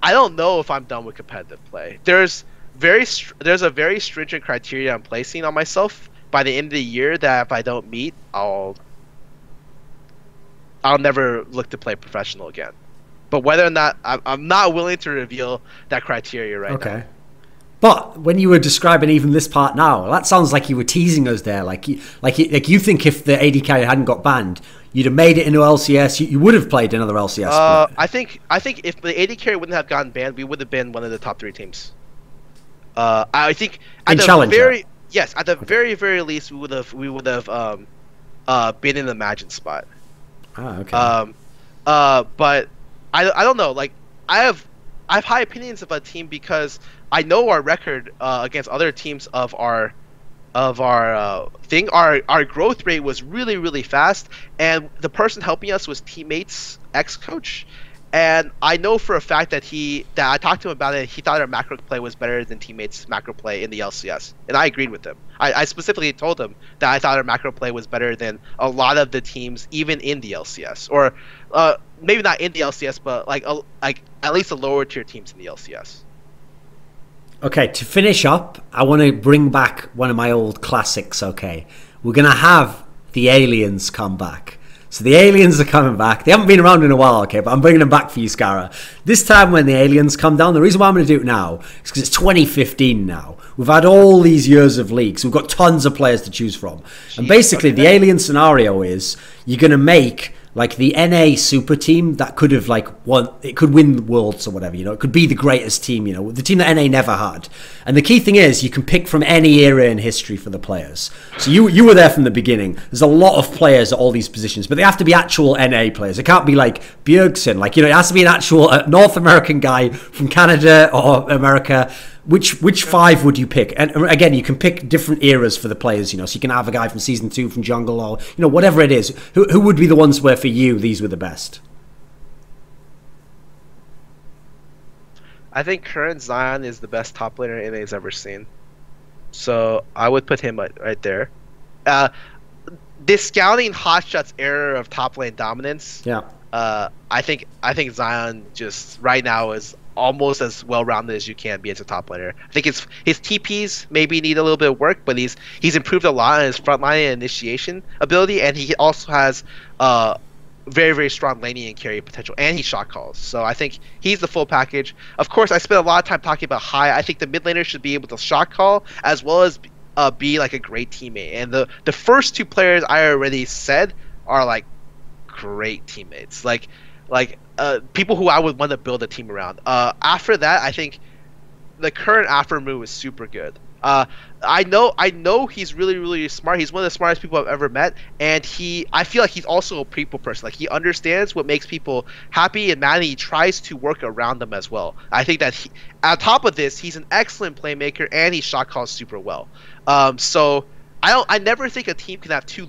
don't know if I'm done with competitive play. There's a very stringent criteria I'm placing on myself by the end of the year that if I don't meet, I'll never look to play professional again. But whether or not I'm not willing to reveal that criteria right now. Okay. But when you were describing even this part now, that sounds like you were teasing us there. Like you think if the AD carry hadn't got banned, you'd have made it into LCS. You would have played another LCS. I think if the AD carry wouldn't have gotten banned, we would have been one of the top 3 teams. I think at the very least we would have been in the Imagine spot. Okay. But I don't know. Like I have high opinions of a team because I know our record against other teams of our thing. Our growth rate was really fast, and the person helping us was teammates ex-coach. And I know for a fact that I talked to him about it. He thought our macro play was better than teammates' macro play in the LCS, and I agreed with him. I specifically told him that I thought our macro play was better than a lot of the teams, even in the LCS, or maybe not in the LCS, but like at least the lower tier teams in the LCS. Okay, to finish up, I want to bring back one of my old classics. Okay, we're gonna have the aliens come back. So the aliens are coming back. They haven't been around in a while, okay, but I'm bringing them back for you, Scarra. This time when the aliens come down, the reason why I'm going to do it now is because it's 2015 now. We've had all these years of leagues. We've got tons of players to choose from. And basically, the alien scenario is you're going to make like the NA super team that could have like won, it could win worlds or whatever, you know, it could be the greatest team, you know, the team that NA never had. And the key thing is you can pick from any era in history for the players. So you were there from the beginning. There's a lot of players at all these positions, but they have to be actual NA players. It can't be like Bjergsen, like, you know, it has to be an actual North American guy from Canada or America. Which 5 would you pick? And again, you can pick different eras for the players, you know, so you can have a guy from season 2 from jungle, or, you know, whatever it is. Who would be the ones where for you these were the best? I think current Zion is the best top laner NA's ever seen, so I would put him right there. this scouting hotshots era of top lane dominance. Yeah. I think Zion just right now is almost as well rounded as you can be as a top laner. I think his TPs maybe need a little bit of work, but he's improved a lot in his frontline and initiation ability, and he also has very, very strong laning and carry potential, and he shot calls. So I think he's the full package. Of course, I spent a lot of time talking about High. I think the mid laner should be able to shot call as well as be like a great teammate. And the first two players I already said are like great teammates. Like people who I would want to build a team around. After that, I think the current Afro is super good. I know he's really, really smart. He's one of the smartest people I've ever met, and I feel like he's also a people person. Like, he understands what makes people happy and mad, and he tries to work around them as well. I think that on top of this, he's an excellent playmaker, and he shot calls super well. So I never think a team can have too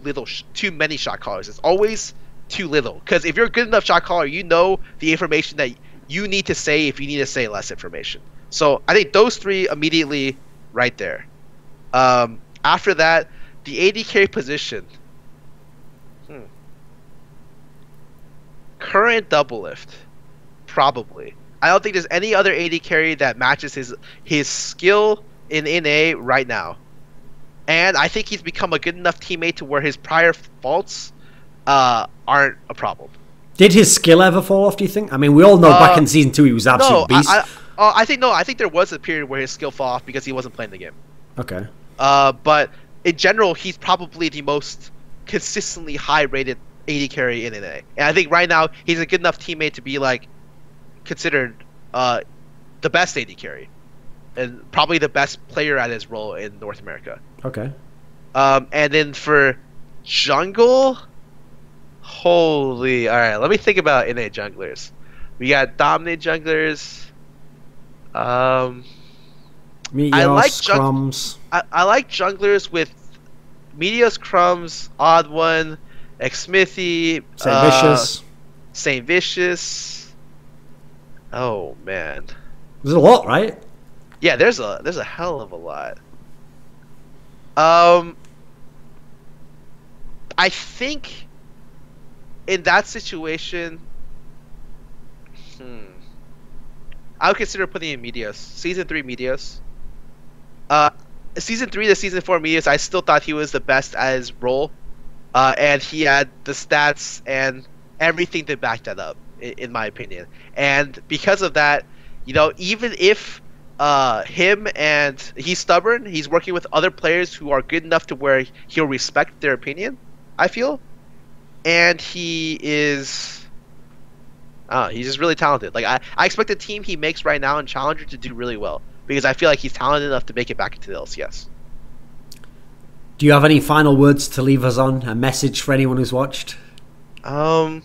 many shot callers. It's always too little, because if you're a good enough shot caller, you know the information that you need to say if you need to say less information. So I think those three immediately right there. After that, the AD carry position. Current Doublelift, probably. I don't think there's any other AD carry that matches his skill in NA right now. And I think he's become a good enough teammate to where his prior faults aren't a problem. Did his skill ever fall off, do you think? I mean, we all know back in Season 2 he was absolute beast. I think there was a period where his skill fell off because he wasn't playing the game. Okay. But in general, he's probably the most consistently high-rated AD carry in NA. And I think right now, he's a good enough teammate to be, like, considered the best AD carry. And probably the best player at his role in North America. Okay. And then for jungle... Holy... Alright, let me think about NA junglers. We got dominant junglers... Meteos, Crumbs. I like junglers with Meteos, Crumbs, Odd One, Xmithy, Saint Vicious. Oh man, there's a lot, right? Yeah, there's a hell of a lot. I think in that situation, I would consider putting in Meteos. Season 3 Meteos. Season 3 to Season 4 Meteos, I still thought he was the best at his role. And he had the stats and everything to back that up, in my opinion. And because of that, you know, even if he's stubborn, he's working with other players who are good enough to where he'll respect their opinion, I feel. And he is... he's just really talented. Like I expect the team he makes right now in Challenger to do really well, because I feel like he's talented enough to make it back into the LCS. Do you have any final words to leave us on? A message for anyone who's watched? A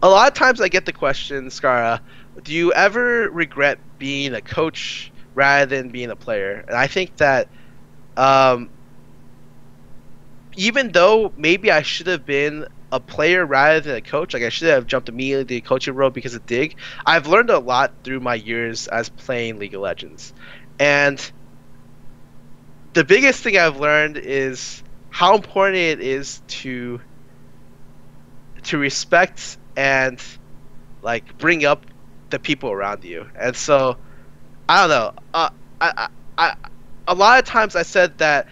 lot of times I get the question, Scarra, do you ever regret being a coach rather than being a player? And I think that even though maybe I should have been a player rather than a coach, like I should have jumped immediately to the coaching role because of Dig, I've learned a lot through my years as playing League of Legends. And the biggest thing I've learned is how important it is to respect and like bring up the people around you. And so I don't know. A lot of times I said that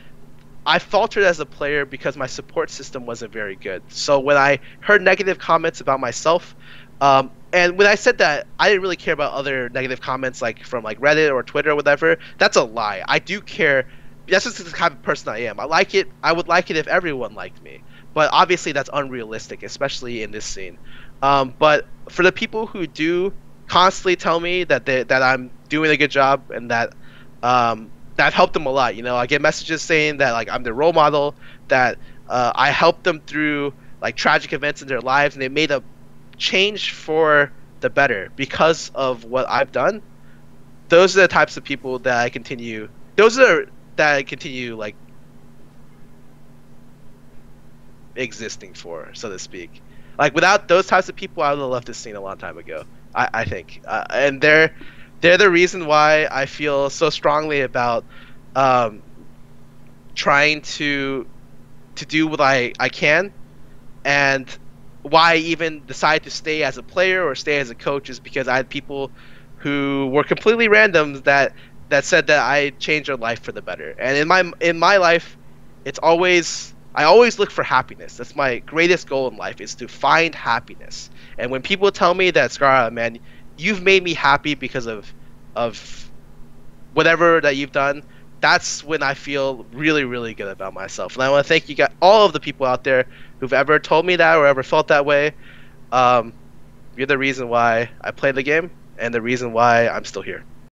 I faltered as a player because my support system wasn't very good. So when I heard negative comments about myself, and when I said that I didn't really care about other negative comments like from like Reddit or Twitter or whatever, that's a lie. I do care. That's just the kind of person I am. I like it. I would like it if everyone liked me. But obviously that's unrealistic, especially in this scene. But for the people who do constantly tell me that I'm doing a good job and that I've helped them a lot. You know, I get messages saying that like I'm their role model, that I helped them through like tragic events in their lives, and they made a change for the better because of what I've done. Those are the types of people that I continue. Like existing for, so to speak. Like without those types of people, I would have left this scene a long time ago. I think, and they're the reason why I feel so strongly about um, trying to do what I can, and why I even decide to stay as a player or stay as a coach is because I had people who were completely random that said that I changed their life for the better. And in my life, it's always I always look for happiness. That's my greatest goal in life, is to find happiness. And when people tell me that, Scarra, man, you've made me happy because of whatever that you've done, that's when I feel really, really good about myself. And I want to thank you guys, all of the people out there who've ever told me that or ever felt that way. You're the reason why I play the game and the reason why I'm still here.